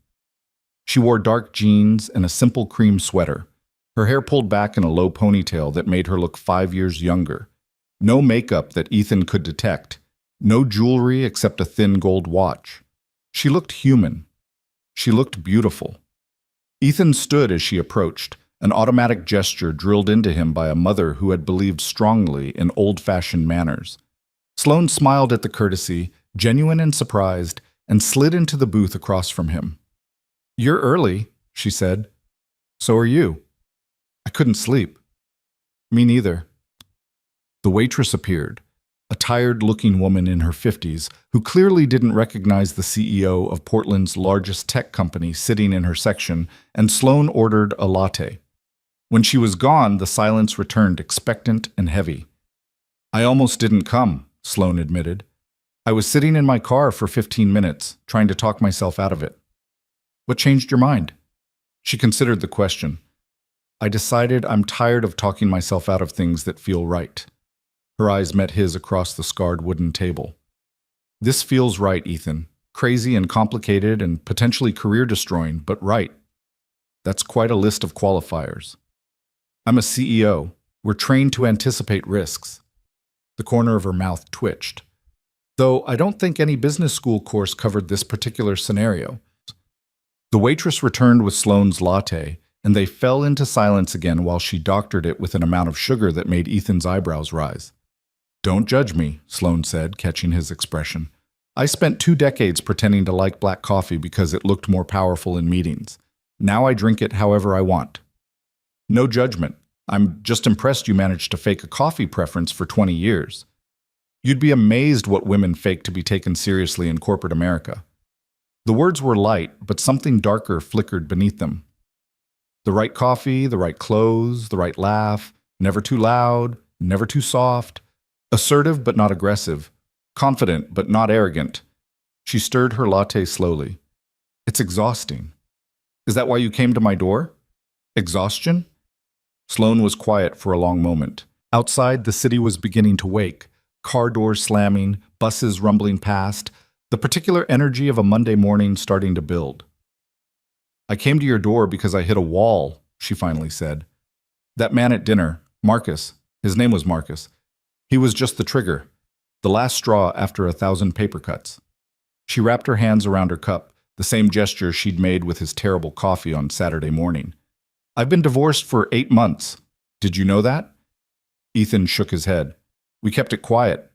She wore dark jeans and a simple cream sweater, her hair pulled back in a low ponytail that made her look 5 years younger. No makeup that Ethan could detect. No jewelry except a thin gold watch. She looked human. She looked beautiful. Ethan stood as she approached, an automatic gesture drilled into him by a mother who had believed strongly in old-fashioned manners. Sloane smiled at the courtesy, genuine and surprised, and slid into the booth across from him. "You're early," she said. "So are you." "I couldn't sleep." "Me neither." The waitress appeared, a tired-looking woman in her 50s who clearly didn't recognize the CEO of Portland's largest tech company sitting in her section, and Sloane ordered a latte. When she was gone, the silence returned expectant and heavy. "I almost didn't come," Sloane admitted. "I was sitting in my car for 15 minutes, trying to talk myself out of it." "What changed your mind?" She considered the question. "I decided I'm tired of talking myself out of things that feel right." Her eyes met his across the scarred wooden table. "This feels right, Ethan. Crazy and complicated and potentially career-destroying, but right. That's quite a list of qualifiers. I'm a CEO. We're trained to anticipate risks." The corner of her mouth twitched. "Though I don't think any business school course covered this particular scenario." The waitress returned with Sloane's latte, and they fell into silence again while she doctored it with an amount of sugar that made Ethan's eyebrows rise. "Don't judge me," Sloane said, catching his expression. "I spent 2 decades pretending to like black coffee because it looked more powerful in meetings. Now I drink it however I want." "No judgment. I'm just impressed you managed to fake a coffee preference for 20 years. You'd be amazed what women fake to be taken seriously in corporate America." The words were light, but something darker flickered beneath them. The right coffee, the right clothes, the right laugh, never too loud, never too soft, assertive but not aggressive, confident but not arrogant. She stirred her latte slowly. "It's exhausting." "Is that why you came to my door? Exhaustion?" Sloane was quiet for a long moment. Outside, the city was beginning to wake, car doors slamming, buses rumbling past, the particular energy of a Monday morning starting to build. "I came to your door because I hit a wall," she finally said. "That man at dinner, Marcus, his name was Marcus, he was just the trigger, the last straw after 1,000 paper cuts." She wrapped her hands around her cup, the same gesture she'd made with his terrible coffee on Saturday morning. I've been divorced for 8 months. Did you know that? Ethan shook his head. We kept it quiet.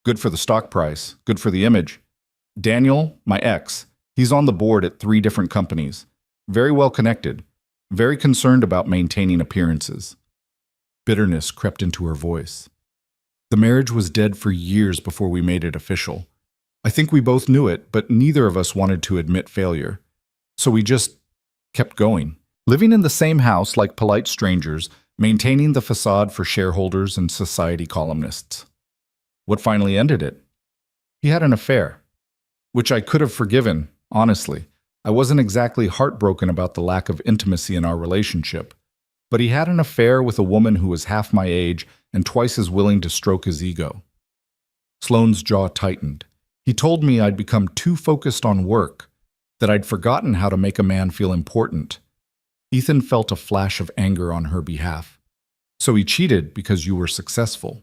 Good for the stock price, good for the image. Daniel, my ex, he's on the board at 3 different companies. Very well connected. Very concerned about maintaining appearances. Bitterness crept into her voice. The marriage was dead for years before we made it official. I think we both knew it, but neither of us wanted to admit failure. So we just kept going. Living in the same house like polite strangers, maintaining the facade for shareholders and society columnists. What finally ended it? He had an affair, which I could have forgiven, honestly. I wasn't exactly heartbroken about the lack of intimacy in our relationship. But he had an affair with a woman who was half my age and twice as willing to stroke his ego. Sloane's jaw tightened. He told me I'd become too focused on work, that I'd forgotten how to make a man feel important. Ethan felt a flash of anger on her behalf. So he cheated because you were successful.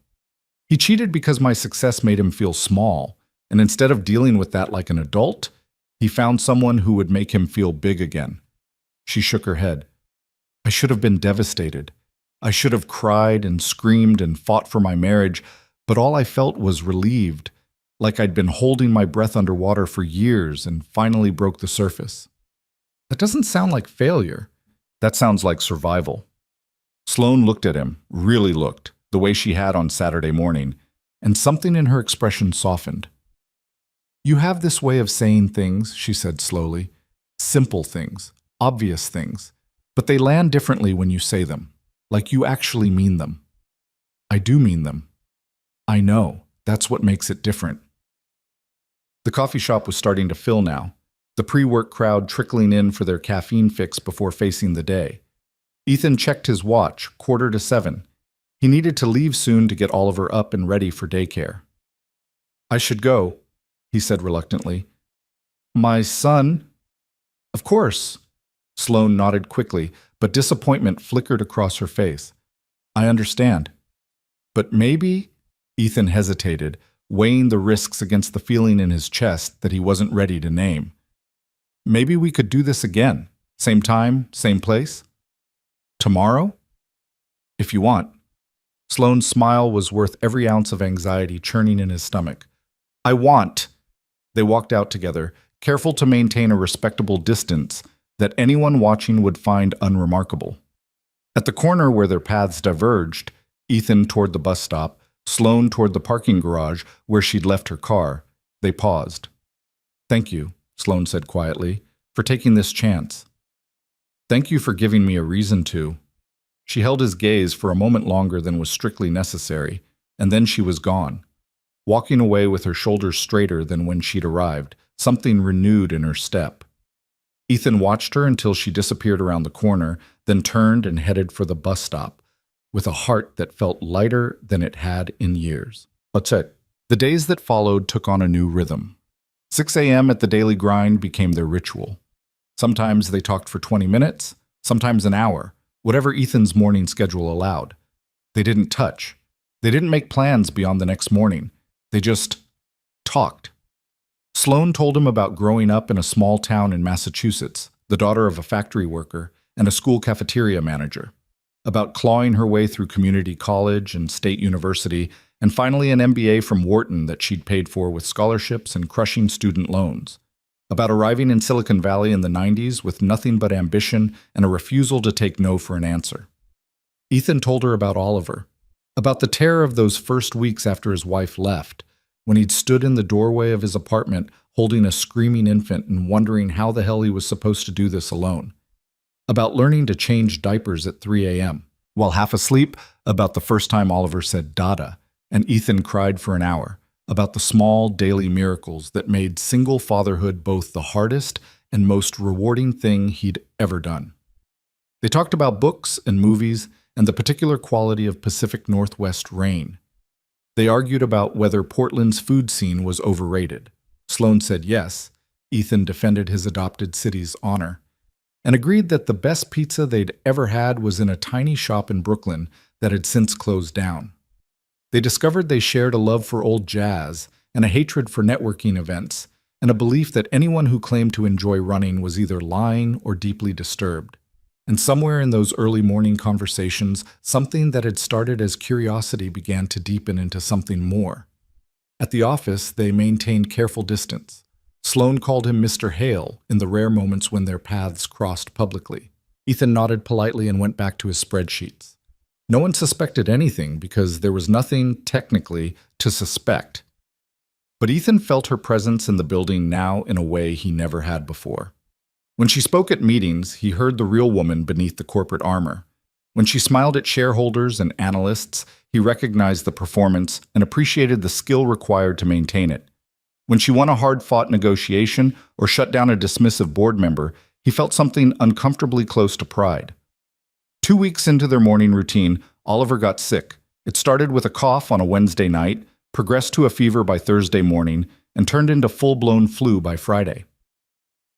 He cheated because my success made him feel small, and instead of dealing with that like an adult, he found someone who would make him feel big again. She shook her head. I should have been devastated. I should have cried and screamed and fought for my marriage, but all I felt was relieved, like I'd been holding my breath underwater for years and finally broke the surface. That doesn't sound like failure. That sounds like survival. Sloane looked at him, really looked, the way she had on Saturday morning, and something in her expression softened. You have this way of saying things, she said slowly. Simple things, obvious things, but they land differently when you say them, like you actually mean them. I do mean them. I know, that's what makes it different. The coffee shop was starting to fill now, the pre-work crowd trickling in for their caffeine fix before facing the day. Ethan checked his watch, 7:15. He needed to leave soon to get Oliver up and ready for daycare. I should go, he said reluctantly. My son? Of course. Sloane nodded quickly, but disappointment flickered across her face. I understand. But maybe, Ethan hesitated, weighing the risks against the feeling in his chest that he wasn't ready to name. Maybe we could do this again. Same time, same place? Tomorrow? If you want. Sloane's smile was worth every ounce of anxiety churning in his stomach. I want. They walked out together, careful to maintain a respectable distance that anyone watching would find unremarkable. At the corner where their paths diverged, Ethan toward the bus stop, Sloane toward the parking garage where she'd left her car, they paused. Thank you, Sloane said quietly, for taking this chance. Thank you for giving me a reason to. She held his gaze for a moment longer than was strictly necessary, and then she was gone, walking away with her shoulders straighter than when she'd arrived, something renewed in her step. Ethan watched her until she disappeared around the corner, then turned and headed for the bus stop, with a heart that felt lighter than it had in years. That's it. The days that followed took on a new rhythm. 6 a.m. at the daily grind became their ritual. Sometimes they talked for 20 minutes, sometimes an hour, whatever Ethan's morning schedule allowed. They didn't touch. They didn't make plans beyond the next morning. They just talked. Sloane told him about growing up in a small town in Massachusetts, the daughter of a factory worker and a school cafeteria manager, about clawing her way through community college and state university, and finally an MBA from Wharton that she'd paid for with scholarships and crushing student loans, about arriving in Silicon Valley in the 90s with nothing but ambition and a refusal to take no for an answer. Ethan told her about Oliver, about the terror of those first weeks after his wife left, when he'd stood in the doorway of his apartment holding a screaming infant and wondering how the hell he was supposed to do this alone. About learning to change diapers at 3 a.m. While half asleep, about the first time Oliver said Dada, and Ethan cried for an hour, about the small daily miracles that made single fatherhood both the hardest and most rewarding thing he'd ever done. They talked about books and movies and the particular quality of Pacific Northwest rain. They argued about whether Portland's food scene was overrated. Sloane said yes. Ethan defended his adopted city's honor, and agreed that the best pizza they'd ever had was in a tiny shop in Brooklyn that had since closed down. They discovered they shared a love for old jazz and a hatred for networking events, and a belief that anyone who claimed to enjoy running was either lying or deeply disturbed. And somewhere in those early morning conversations, something that had started as curiosity began to deepen into something more. At the office, they maintained careful distance. Sloane called him Mr. Hale in the rare moments when their paths crossed publicly. Ethan nodded politely and went back to his spreadsheets. No one suspected anything because there was nothing, technically, to suspect. But Ethan felt her presence in the building now in a way he never had before. When she spoke at meetings, he heard the real woman beneath the corporate armor. When she smiled at shareholders and analysts, he recognized the performance and appreciated the skill required to maintain it. When she won a hard-fought negotiation or shut down a dismissive board member, he felt something uncomfortably close to pride. 2 weeks into their morning routine, Oliver got sick. It started with a cough on a Wednesday night, progressed to a fever by Thursday morning, and turned into full-blown flu by Friday.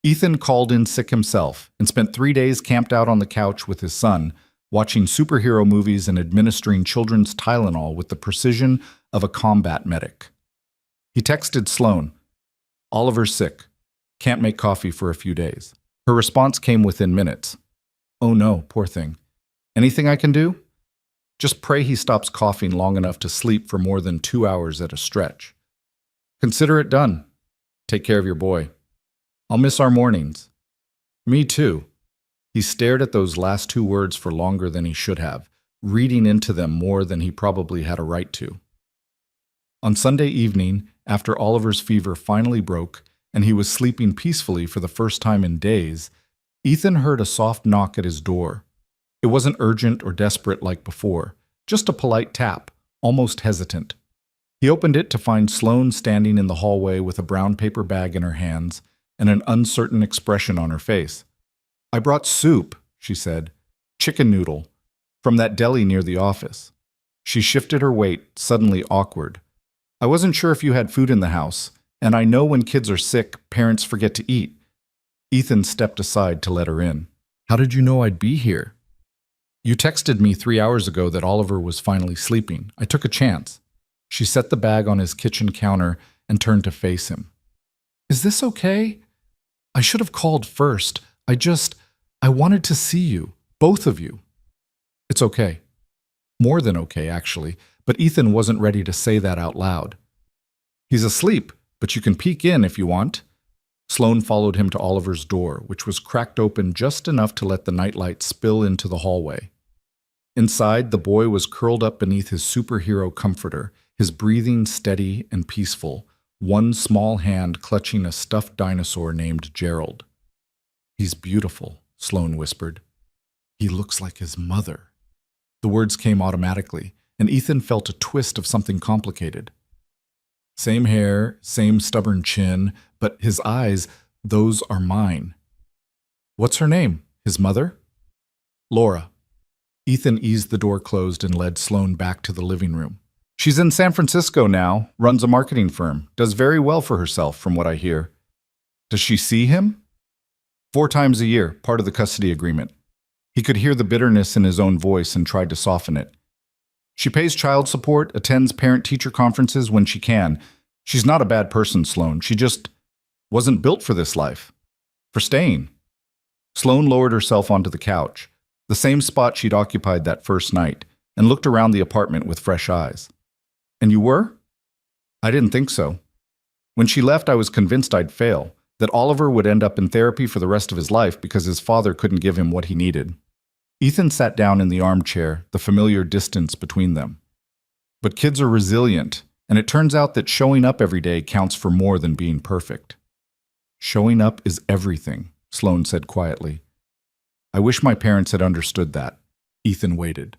Ethan called in sick himself and spent 3 days camped out on the couch with his son, watching superhero movies and administering children's Tylenol with the precision of a combat medic. He texted Sloane, "Oliver's sick. Can't make coffee for a few days." Her response came within minutes. "Oh no, poor thing. Anything I can do? Just pray he stops coughing long enough to sleep for more than 2 hours at a stretch. Consider it done. Take care of your boy. I'll miss our mornings." "Me too." He stared at those last 2 words for longer than he should have, reading into them more than he probably had a right to. On Sunday evening, after Oliver's fever finally broke and he was sleeping peacefully for the first time in days, Ethan heard a soft knock at his door. It wasn't urgent or desperate like before, just a polite tap, almost hesitant. He opened it to find Sloane standing in the hallway with a brown paper bag in her hands and an uncertain expression on her face. "I brought soup," she said. "Chicken noodle. From that deli near the office." She shifted her weight, suddenly awkward. "I wasn't sure if you had food in the house, and I know when kids are sick, parents forget to eat." Ethan stepped aside to let her in. "How did you know I'd be here?" "You texted me 3 hours ago that Oliver was finally sleeping. I took a chance." She set the bag on his kitchen counter and turned to face him. "Is this okay? I should have called first. I wanted to see you, both of you." "It's okay." More than okay, actually, but Ethan wasn't ready to say that out loud. "He's asleep, but you can peek in if you want." Sloane followed him to Oliver's door, which was cracked open just enough to let the nightlight spill into the hallway. Inside, the boy was curled up beneath his superhero comforter, his breathing steady and peaceful, one small hand clutching a stuffed dinosaur named Gerald. "He's beautiful," Sloane whispered. "He looks like his mother." The words came automatically, and Ethan felt a twist of something complicated. Same hair, same stubborn chin, but his eyes, those are mine. "What's her name? His mother?" "Laura." Ethan eased the door closed and led Sloane back to the living room. "She's in San Francisco now, runs a marketing firm, does very well for herself, from what I hear." "Does she see him?" 4 times a year, part of the custody agreement." He could hear the bitterness in his own voice and tried to soften it. "She pays child support, attends parent-teacher conferences when she can. She's not a bad person, Sloane. She just wasn't built for this life. For staying." Sloane lowered herself onto the couch, the same spot she'd occupied that first night, and looked around the apartment with fresh eyes. "And you were?" "I didn't think so. When she left, I was convinced I'd fail, that Oliver would end up in therapy for the rest of his life because his father couldn't give him what he needed." Ethan sat down in the armchair, the familiar distance between them. "But kids are resilient, and it turns out that showing up every day counts for more than being perfect." "Showing up is everything," Sloane said quietly. "I wish my parents had understood that." Ethan waited.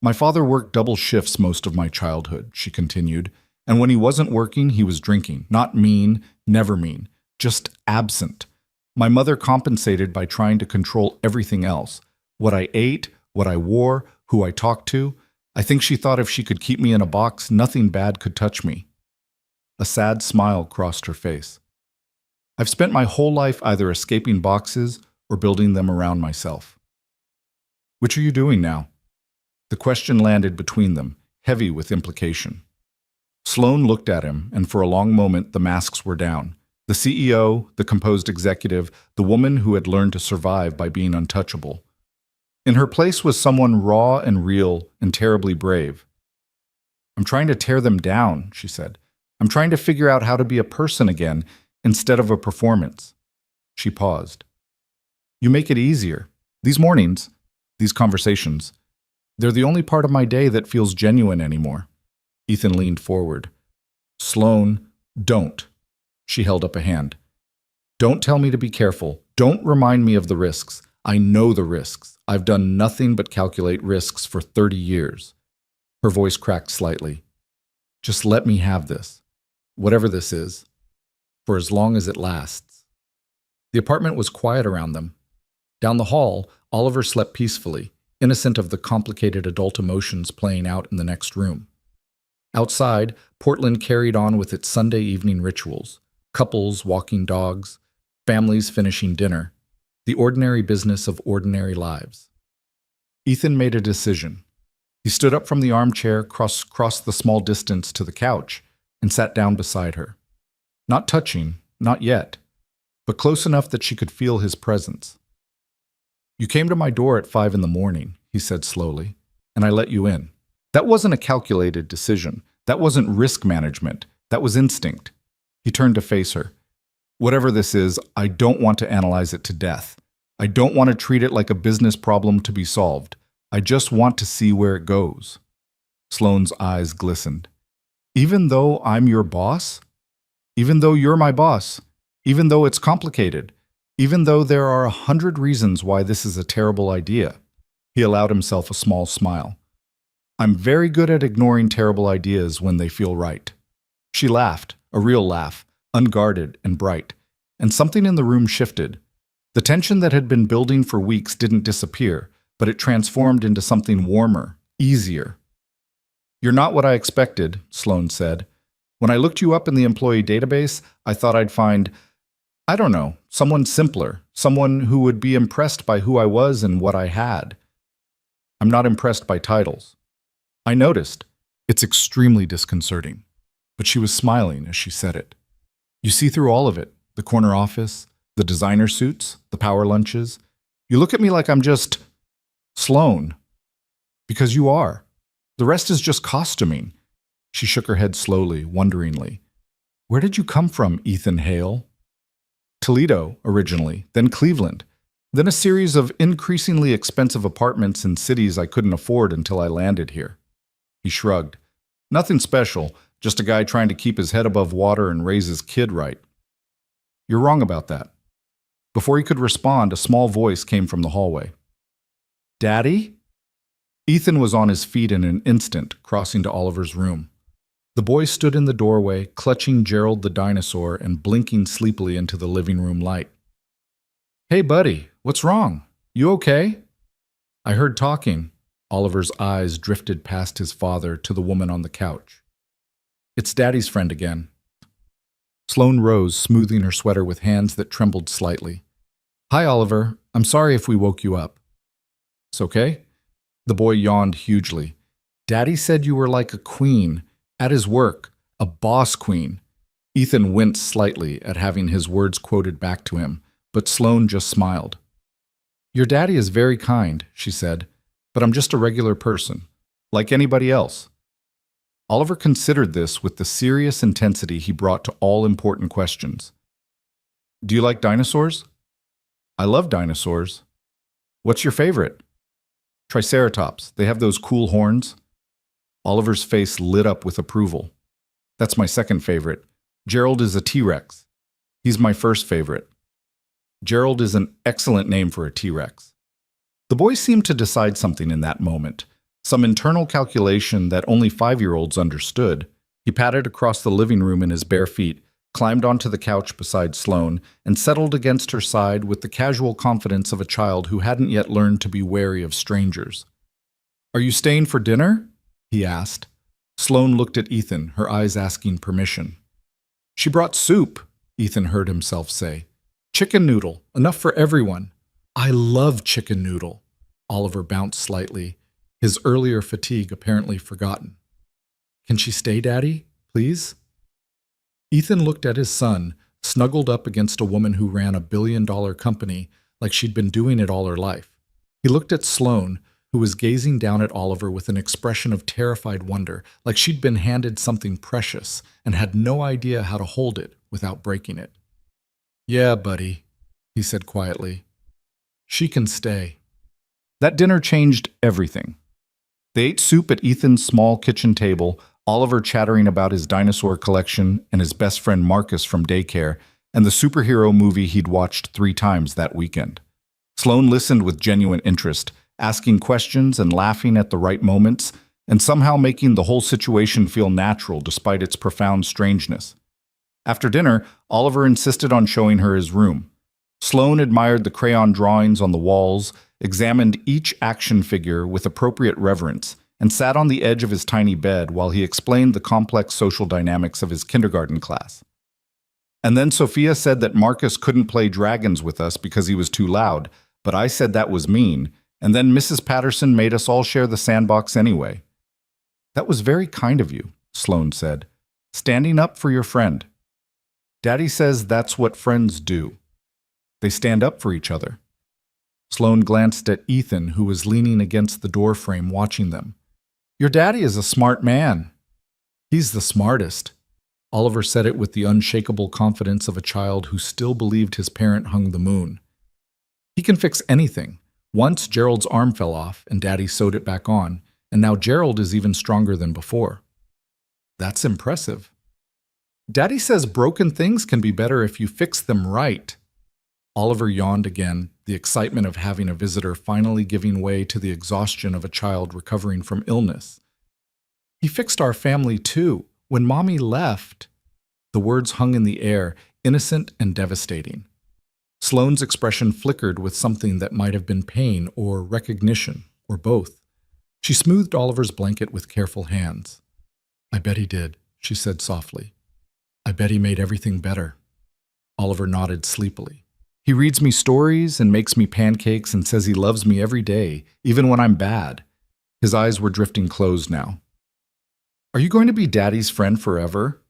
"My father worked double shifts most of my childhood," she continued, "and when he wasn't working, he was drinking. Not mean, never mean, just absent. My mother compensated by trying to control everything else. What I ate, what I wore, who I talked to. I think she thought if she could keep me in a box, nothing bad could touch me." A sad smile crossed her face. "I've spent my whole life either escaping boxes or building them around myself." "Which are you doing now?" The question landed between them, heavy with implication. Sloane looked at him, and for a long moment the masks were down. The CEO, the composed executive, the woman who had learned to survive by being untouchable. In her place was someone raw and real and terribly brave. I'm trying to tear them down, she said. I'm trying to figure out how to be a person again instead of a performance. She paused. You make it easier. These mornings, these conversations, they're the only part of my day that feels genuine anymore. Ethan leaned forward. Sloane, don't. She held up a hand. Don't tell me to be careful. Don't remind me of the risks. I know the risks. I've done nothing but calculate risks for 30 years. Her voice cracked slightly. Just let me have this, whatever this is, for as long as it lasts. The apartment was quiet around them. Down the hall, Oliver slept peacefully, innocent of the complicated adult emotions playing out in the next room. Outside, Portland carried on with its Sunday evening rituals, couples walking dogs, families finishing dinner, the ordinary business of ordinary lives. Ethan made a decision. He stood up from the armchair, crossed the small distance to the couch, and sat down beside her. Not touching, not yet, but close enough that she could feel his presence. You came to my door at 5 a.m, he said slowly, and I let you in. That wasn't a calculated decision. That wasn't risk management. That was instinct. He turned to face her. Whatever this is, I don't want to analyze it to death. I don't want to treat it like a business problem to be solved. I just want to see where it goes. Sloane's eyes glistened. Even though I'm your boss? Even though you're my boss? Even though it's complicated? Even though there are 100 reasons why this is a terrible idea? He allowed himself a small smile. I'm very good at ignoring terrible ideas when they feel right. She laughed, a real laugh, unguarded and bright, and something in the room shifted. The tension that had been building for weeks didn't disappear, but it transformed into something warmer, easier. You're not what I expected, Sloane said. When I looked you up in the employee database, I thought I'd find, I don't know, someone simpler, someone who would be impressed by who I was and what I had. I'm not impressed by titles. I noticed. It's extremely disconcerting. But she was smiling as she said it. You see through all of it, the corner office, the designer suits, the power lunches. You look at me like I'm just Sloane. Because you are. The rest is just costuming. She shook her head slowly, wonderingly. Where did you come from, Ethan Hale? Toledo, originally, then Cleveland, then a series of increasingly expensive apartments in cities I couldn't afford until I landed here. He shrugged. Nothing special, just a guy trying to keep his head above water and raise his kid right. You're wrong about that. Before he could respond, a small voice came from the hallway. Daddy? Ethan was on his feet in an instant, crossing to Oliver's room. The boy stood in the doorway, clutching Gerald the dinosaur and blinking sleepily into the living room light. Hey, buddy, what's wrong? You okay? I heard talking. Oliver's eyes drifted past his father to the woman on the couch. It's Daddy's friend again. Sloane rose, smoothing her sweater with hands that trembled slightly. Hi, Oliver. I'm sorry if we woke you up. It's okay. The boy yawned hugely. Daddy said you were like a queen, at his work, a boss queen. Ethan winced slightly at having his words quoted back to him, but Sloane just smiled. Your daddy is very kind, she said, but I'm just a regular person, like anybody else. Oliver considered this with the serious intensity he brought to all important questions. Do you like dinosaurs? I love dinosaurs. What's your favorite? Triceratops. They have those cool horns. Oliver's face lit up with approval. That's my second favorite. Gerald is a T-Rex. He's my first favorite. Gerald is an excellent name for a T-Rex. The boy seemed to decide something in that moment, some internal calculation that only 5-year-olds understood. He padded across the living room in his bare feet, climbed onto the couch beside Sloane, and settled against her side with the casual confidence of a child who hadn't yet learned to be wary of strangers. Are you staying for dinner? He asked. Sloane looked at Ethan, her eyes asking permission. She brought soup, Ethan heard himself say. Chicken noodle, enough for everyone. I love chicken noodle. Oliver bounced slightly, his earlier fatigue apparently forgotten. Can she stay, Daddy, please? Ethan looked at his son, snuggled up against a woman who ran a billion-dollar company like she'd been doing it all her life. He looked at Sloane, who was gazing down at Oliver with an expression of terrified wonder, like she'd been handed something precious and had no idea how to hold it without breaking it. "Yeah, buddy," he said quietly. "She can stay." That dinner changed everything. They ate soup at Ethan's small kitchen table, Oliver chattering about his dinosaur collection and his best friend Marcus from daycare, and the superhero movie he'd watched 3 times that weekend. Sloane listened with genuine interest, asking questions and laughing at the right moments, and somehow making the whole situation feel natural despite its profound strangeness. After dinner, Oliver insisted on showing her his room. Sloane admired the crayon drawings on the walls, examined each action figure with appropriate reverence, and sat on the edge of his tiny bed while he explained the complex social dynamics of his kindergarten class. And then Sophia said that Marcus couldn't play dragons with us because he was too loud, but I said that was mean, and then Mrs. Patterson made us all share the sandbox anyway. "That was very kind of you," Sloane said, "standing up for your friend. Daddy says that's what friends do. They stand up for each other." Sloane glanced at Ethan, who was leaning against the doorframe watching them. "Your daddy is a smart man." "He's the smartest." Oliver said it with the unshakable confidence of a child who still believed his parent hung the moon. "He can fix anything. Once Gerald's arm fell off and Daddy sewed it back on, and now Gerald is even stronger than before." "That's impressive." "Daddy says broken things can be better if you fix them right." Oliver yawned again, the excitement of having a visitor finally giving way to the exhaustion of a child recovering from illness. "He fixed our family too. When Mommy left..." The words hung in the air, innocent and devastating. Sloane's expression flickered with something that might have been pain or recognition, or both. She smoothed Oliver's blanket with careful hands. "I bet he did," she said softly. "I bet he made everything better." Oliver nodded sleepily. "He reads me stories and makes me pancakes and says he loves me every day, even when I'm bad." His eyes were drifting closed now. "Are you going to be Daddy's friend forever?"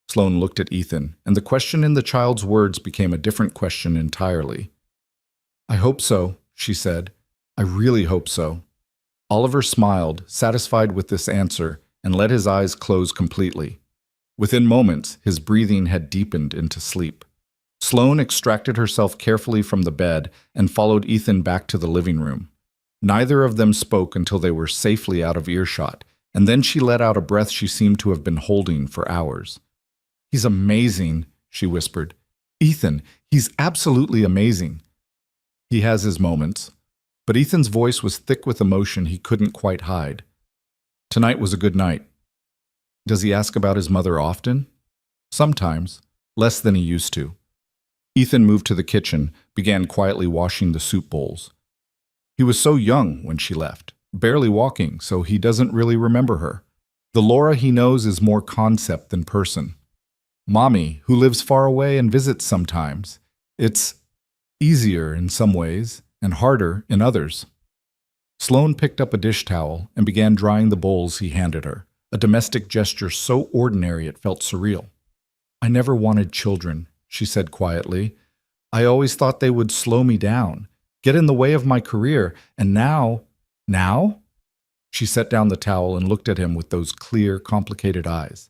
Sloane looked at Ethan, and the question in the child's words became a different question entirely. "I hope so," she said. "I really hope so." Oliver smiled, satisfied with this answer, and let his eyes close completely. Within moments, his breathing had deepened into sleep. Sloane extracted herself carefully from the bed and followed Ethan back to the living room. Neither of them spoke until they were safely out of earshot, and then she let out a breath she seemed to have been holding for hours. "He's amazing," she whispered. "Ethan, he's absolutely amazing." "He has his moments." But Ethan's voice was thick with emotion he couldn't quite hide. "Tonight was a good night." "Does he ask about his mother often?" "Sometimes. Less than he used to." Ethan moved to the kitchen, began quietly washing the soup bowls. "He was so young when she left, barely walking, so he doesn't really remember her. The Laura he knows is more concept than person. Mommy, who lives far away and visits sometimes. It's easier in some ways and harder in others." Sloane picked up a dish towel and began drying the bowls he handed her, a domestic gesture so ordinary it felt surreal. "I never wanted children," she said quietly. "I always thought they would slow me down, get in the way of my career, and now..." "Now?" She set down the towel and looked at him with those clear, complicated eyes.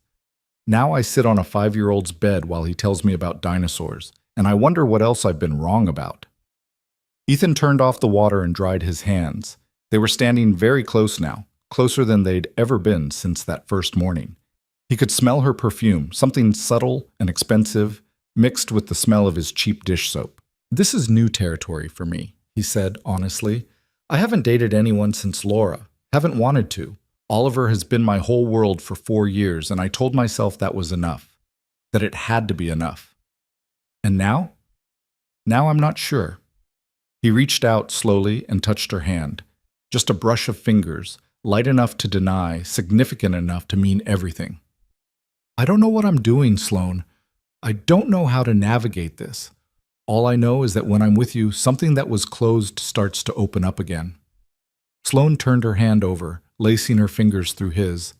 "Now I sit on a 5-year-old's bed while he tells me about dinosaurs, and I wonder what else I've been wrong about." Ethan turned off the water and dried his hands. They were standing very close now, closer than they'd ever been since that first morning. He could smell her perfume, something subtle and expensive, mixed with the smell of his cheap dish soap. "This is new territory for me," he said honestly. "I haven't dated anyone since Laura, haven't wanted to. Oliver has been my whole world for 4 years, and I told myself that was enough, that it had to be enough. And now? Now I'm not sure." He reached out slowly and touched her hand. Just a brush of fingers, light enough to deny, significant enough to mean everything. "I don't know what I'm doing, Sloane. I don't know how to navigate this. All I know is that when I'm with you, something that was closed starts to open up again." Sloane turned her hand over, lacing her fingers through his.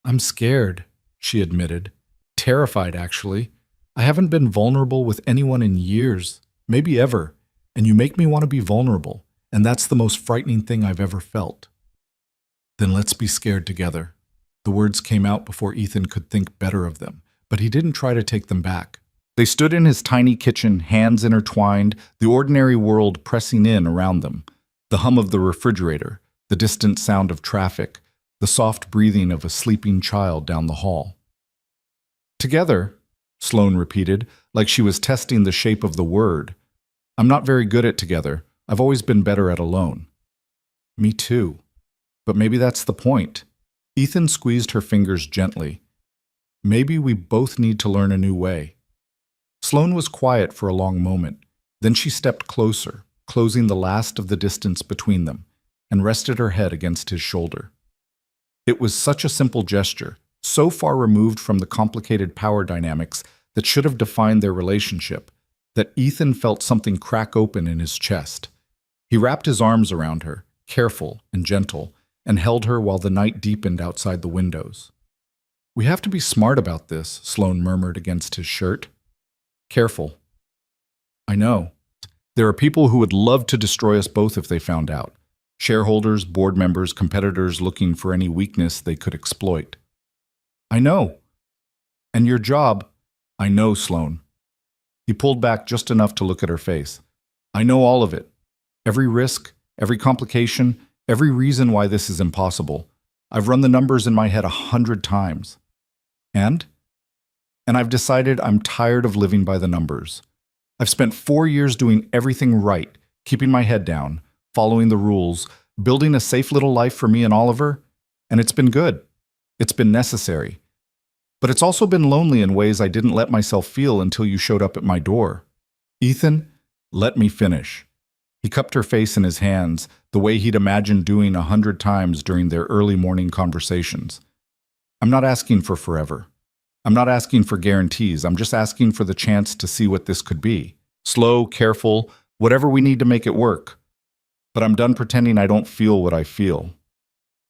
"I'm scared," she admitted. "Terrified, actually. I haven't been vulnerable with anyone in years, maybe ever, and you make me want to be vulnerable. And that's the most frightening thing I've ever felt. Then let's be scared together. The words came out before Ethan could think better of them, but he didn't try to take them back. They stood in his tiny kitchen, hands intertwined, the ordinary world pressing in around them. The hum of the refrigerator, the distant sound of traffic, the soft breathing of a sleeping child down the hall. Together, Sloane repeated, like she was testing the shape of the word. I'm not very good at together. I've always been better at alone. Me too. But maybe that's the point. Ethan squeezed her fingers gently. Maybe we both need to learn a new way. Sloane was quiet for a long moment. Then she stepped closer, closing the last of the distance between them, and rested her head against his shoulder. It was such a simple gesture, so far removed from the complicated power dynamics that should have defined their relationship, that Ethan felt something crack open in his chest. He wrapped his arms around her, careful and gentle, and held her while the night deepened outside the windows. We have to be smart about this, Sloane murmured against his shirt. Careful. I know. There are people who would love to destroy us both if they found out. Shareholders, board members, competitors looking for any weakness they could exploit. I know. And your job, I know, Sloane. He pulled back just enough to look at her face. I know all of it. Every risk, every complication, every reason why this is impossible. I've run the numbers in my head 100 times. And I've decided I'm tired of living by the numbers. I've spent 4 years doing everything right, keeping my head down, following the rules, building a safe little life for me and Oliver, and it's been good. It's been necessary. But it's also been lonely in ways I didn't let myself feel until you showed up at my door. Ethan, let me finish. He cupped her face in his hands, the way he'd imagined doing 100 times during their early morning conversations. I'm not asking for forever. I'm not asking for guarantees. I'm just asking for the chance to see what this could be. Slow, careful, whatever we need to make it work. But I'm done pretending I don't feel what I feel.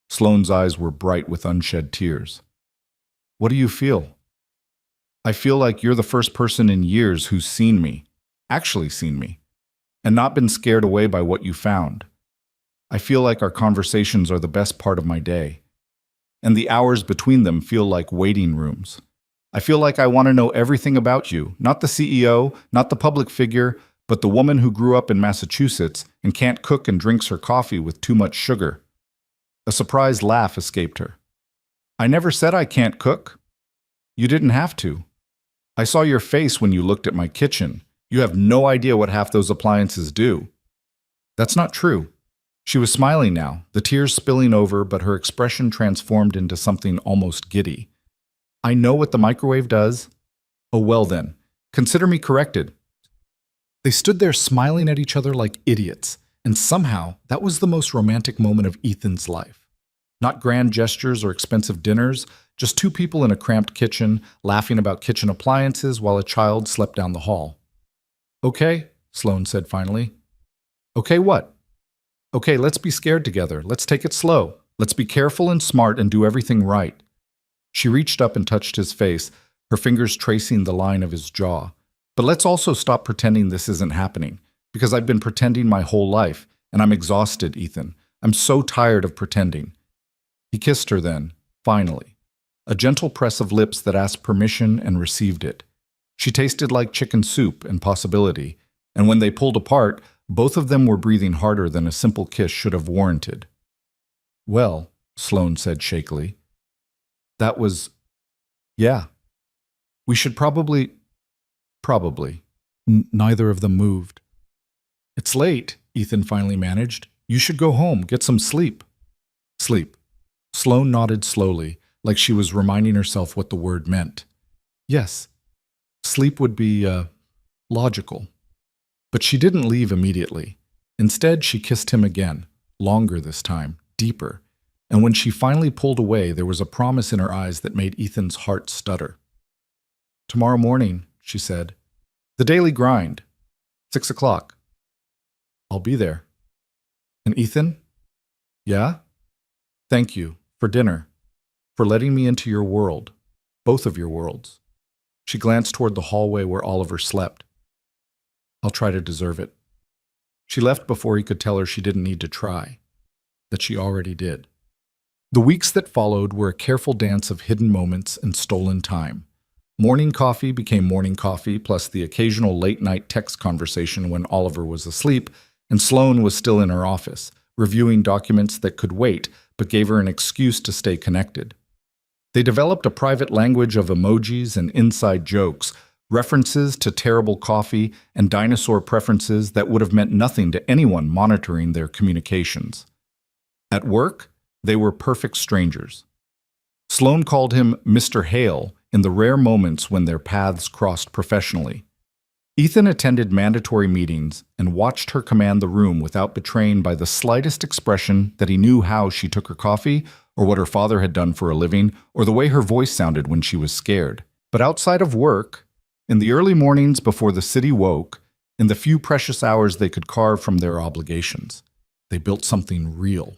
Sloane's eyes were bright with unshed tears. What do you feel? I feel like you're the first person in years who's seen me, actually seen me, and not been scared away by what you found. I feel like our conversations are the best part of my day, and the hours between them feel like waiting rooms. I feel like I want to know everything about you, not the CEO, not the public figure, but the woman who grew up in Massachusetts and can't cook and drinks her coffee with too much sugar. A surprised laugh escaped her. I never said I can't cook. You didn't have to. I saw your face when you looked at my kitchen. You have no idea what half those appliances do. That's not true. She was smiling now, the tears spilling over, but her expression transformed into something almost giddy. I know what the microwave does. Oh, well then, consider me corrected. They stood there smiling at each other like idiots, and somehow that was the most romantic moment of Ethan's life. Not grand gestures or expensive dinners, just two people in a cramped kitchen, laughing about kitchen appliances while a child slept down the hall. Okay, Sloane said finally. Okay, what? Okay, let's be scared together. Let's take it slow. Let's be careful and smart and do everything right. She reached up and touched his face, her fingers tracing the line of his jaw. But let's also stop pretending this isn't happening, because I've been pretending my whole life, and I'm exhausted, Ethan. I'm so tired of pretending. He kissed her then, finally. A gentle press of lips that asked permission and received it. She tasted like chicken soup and possibility, and when they pulled apart, both of them were breathing harder than a simple kiss should have warranted. Well, Sloane said shakily, that was... yeah. We should probably... Neither of them moved. It's late, Ethan finally managed. You should go home, get some sleep. Sleep. Sloane nodded slowly, like she was reminding herself what the word meant. Yes, sleep would be, logical. But she didn't leave immediately. Instead, she kissed him again, longer this time, deeper. And when she finally pulled away, there was a promise in her eyes that made Ethan's heart stutter. Tomorrow morning, she said. The daily grind. 6 o'clock. I'll be there. And Ethan? Yeah? Thank you for dinner, for letting me into your world, both of your worlds. She glanced toward the hallway where Oliver slept. I'll try to deserve it. She left before he could tell her she didn't need to try, that she already did. The weeks that followed were a careful dance of hidden moments and stolen time. Morning coffee became morning coffee, plus the occasional late-night text conversation when Oliver was asleep and Sloane was still in her office, reviewing documents that could wait but gave her an excuse to stay connected. They developed a private language of emojis and inside jokes, references to terrible coffee, and dinosaur preferences that would have meant nothing to anyone monitoring their communications. At work, they were perfect strangers. Sloane called him Mr. Hale in the rare moments when their paths crossed professionally. Ethan attended mandatory meetings and watched her command the room without betraying by the slightest expression that he knew how she took her coffee, or what her father had done for a living, or the way her voice sounded when she was scared. But outside of work, in the early mornings before the city woke, in the few precious hours they could carve from their obligations, they built something real.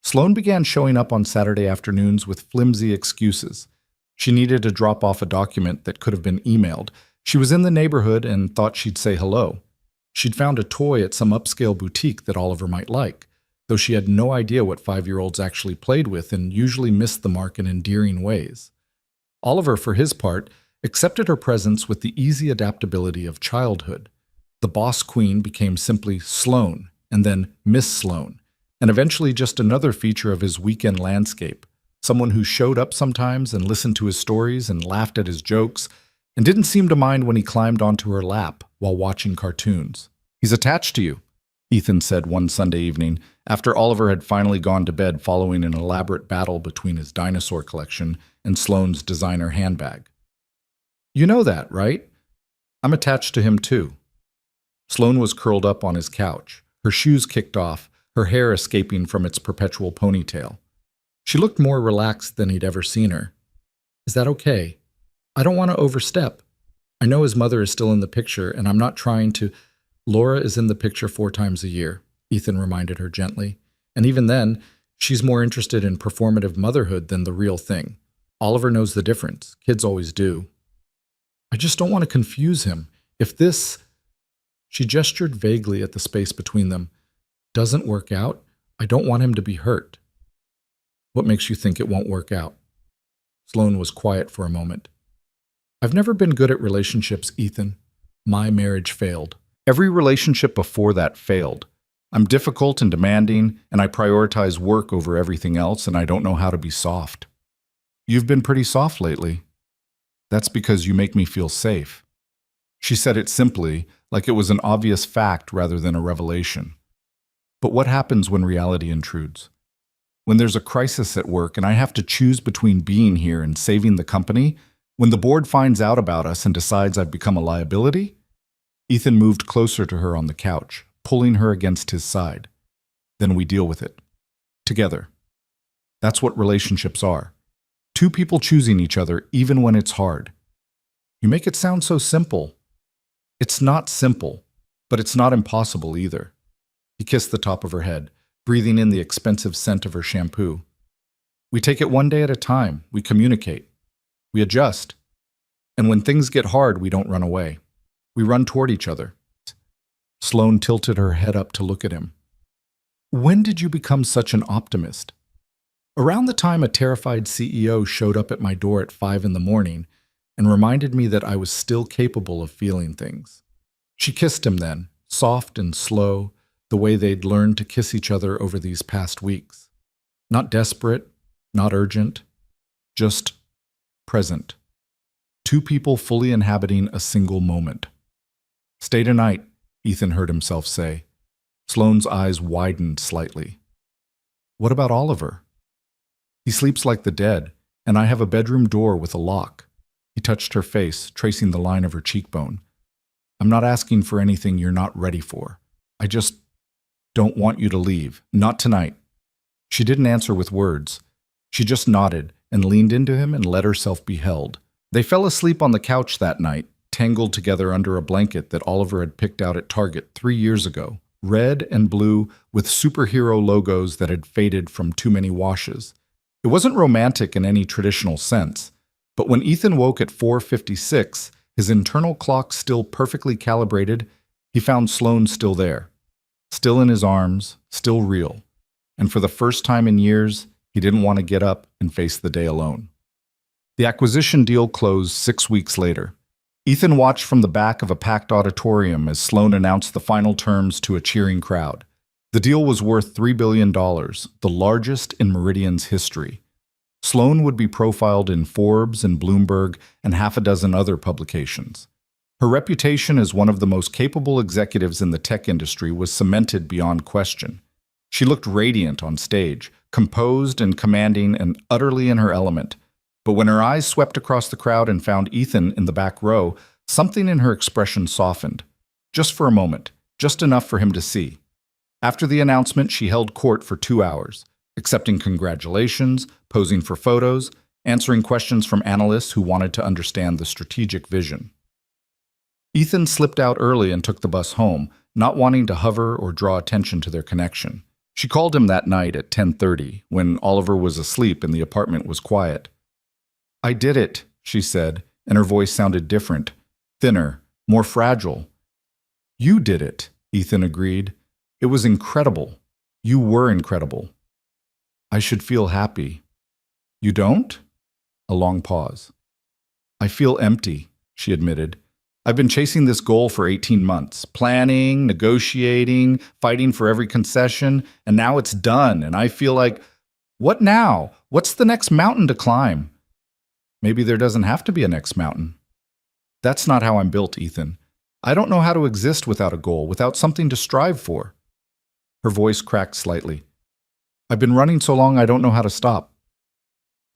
Sloane began showing up on Saturday afternoons with flimsy excuses. She needed to drop off a document that could have been emailed. She was in the neighborhood and thought she'd say hello. She'd found a toy at some upscale boutique that Oliver might like, though she had no idea what 5-year-olds actually played with and usually missed the mark in endearing ways. Oliver, for his part, accepted her presence with the easy adaptability of childhood. The boss queen became simply Sloane, and then Miss Sloane, and eventually just another feature of his weekend landscape, someone who showed up sometimes and listened to his stories and laughed at his jokes, and didn't seem to mind when he climbed onto her lap while watching cartoons. "He's attached to you," Ethan said one Sunday evening, after Oliver had finally gone to bed following an elaborate battle between his dinosaur collection and Sloane's designer handbag. "You know that, right? I'm attached to him too." Sloane was curled up on his couch, her shoes kicked off, her hair escaping from its perpetual ponytail. She looked more relaxed than he'd ever seen her. "Is that okay? I don't want to overstep. I know his mother is still in the picture, and I'm not trying to—" "Laura is in the picture 4 times a year," Ethan reminded her gently. "And even then, she's more interested in performative motherhood than the real thing. Oliver knows the difference. Kids always do. I just don't want to confuse him. If this—" She gestured vaguely at the space between them. "Doesn't work out, I don't want him to be hurt." "What makes you think it won't work out?" Sloane was quiet for a moment. "I've never been good at relationships, Ethan. My marriage failed. Every relationship before that failed. I'm difficult and demanding, and I prioritize work over everything else, and I don't know how to be soft." "You've been pretty soft lately." "That's because you make me feel safe." She said it simply, like it was an obvious fact rather than a revelation. But what happens when reality intrudes? When there's a crisis at work and I have to choose between being here and saving the company? When the board finds out about us and decides I've become a liability? Ethan moved closer to her on the couch, pulling her against his side. Then we deal with it. Together. That's what relationships are. 2 people choosing each other even when it's hard. You make it sound so simple. It's not simple, but it's not impossible either. He kissed the top of her head, breathing in the expensive scent of her shampoo. We take it one day at a time. We communicate. We adjust. And when things get hard, we don't run away. We run toward each other. Sloane tilted her head up to look at him. "When did you become such an optimist?" "Around the time a terrified CEO showed up at my door at 5 in the morning and reminded me that I was still capable of feeling things." She kissed him then, soft and slow, the way they'd learned to kiss each other over these past weeks. Not desperate, not urgent, just present. 2 people fully inhabiting a single moment. "Stay tonight," Ethan heard himself say. Sloane's eyes widened slightly. "What about Oliver?" "He sleeps like the dead, and I have a bedroom door with a lock." He touched her face, tracing the line of her cheekbone. "I'm not asking for anything you're not ready for. I just don't want you to leave. Not tonight." She didn't answer with words. She just nodded and leaned into him and let herself be held. They fell asleep on the couch that night, tangled together under a blanket that Oliver had picked out at Target 3 years ago, red and blue with superhero logos that had faded from too many washes. It wasn't romantic in any traditional sense, but when Ethan woke at 4:56, his internal clock still perfectly calibrated, he found Sloane still there. still in his arms, still real. And for the first time in years, he didn't want to get up and face the day alone. The acquisition deal closed 6 weeks later. Ethan watched from the back of a packed auditorium as Sloan announced the final terms to a cheering crowd. The deal was worth $3 billion, the largest in Meridian's history. Sloan would be profiled in Forbes and Bloomberg and half a dozen other publications. Her reputation as one of the most capable executives in the tech industry was cemented beyond question. She looked radiant on stage, composed and commanding and utterly in her element. But when her eyes swept across the crowd and found Ethan in the back row, something in her expression softened. Just for a moment, just enough for him to see. After the announcement, she held court for 2 hours, accepting congratulations, posing for photos, answering questions from analysts who wanted to understand the strategic vision. Ethan slipped out early and took the bus home, not wanting to hover or draw attention to their connection. She called him that night at 10:30, when Oliver was asleep and the apartment was quiet. "I did it," she said, and her voice sounded different, thinner, more fragile. "You did it," Ethan agreed. "It was incredible. You were incredible. I should feel happy." "You don't?" A long pause. "I feel empty," she admitted. "I've been chasing this goal for 18 months, planning, negotiating, fighting for every concession, and now it's done, and I feel like, what now? What's the next mountain to climb?" "Maybe there doesn't have to be a next mountain." "That's not how I'm built, Ethan. I don't know how to exist without a goal, without something to strive for." Her voice cracked slightly. "I've been running so long I don't know how to stop."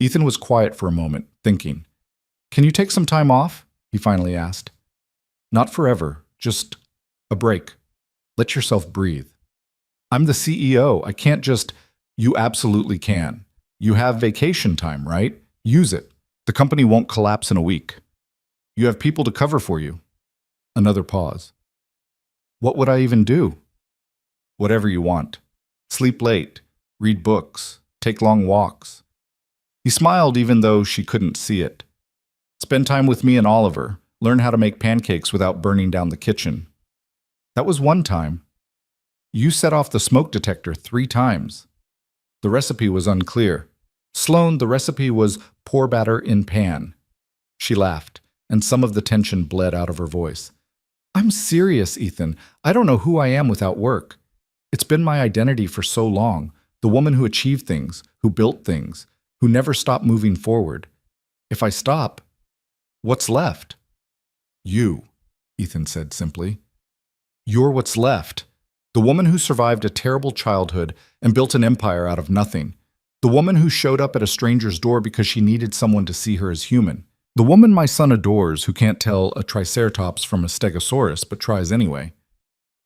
Ethan was quiet for a moment, thinking. "Can you take some time off?" he finally asked. "Not forever, just a break. Let yourself breathe." "I'm the CEO. I can't just—" "You absolutely can. You have vacation time, right? Use it. The company won't collapse in a week. You have people to cover for you." Another pause. "What would I even do?" "Whatever you want. Sleep late, read books, take long walks." He smiled even though she couldn't see it. "Spend time with me and Oliver. Learn how to make pancakes without burning down the kitchen." "That was one time." "You set off the smoke detector 3 times." The recipe was unclear. "Sloan, the recipe was pour batter in pan." She laughed, and some of the tension bled out of her voice. "I'm serious, Ethan. I don't know who I am without work. It's been my identity for so long, the woman who achieved things, who built things, who never stopped moving forward. If I stop, what's left?" "You," Ethan said simply. "You're what's left. The woman who survived a terrible childhood and built an empire out of nothing. The woman who showed up at a stranger's door because she needed someone to see her as human. The woman my son adores who can't tell a triceratops from a stegosaurus but tries anyway.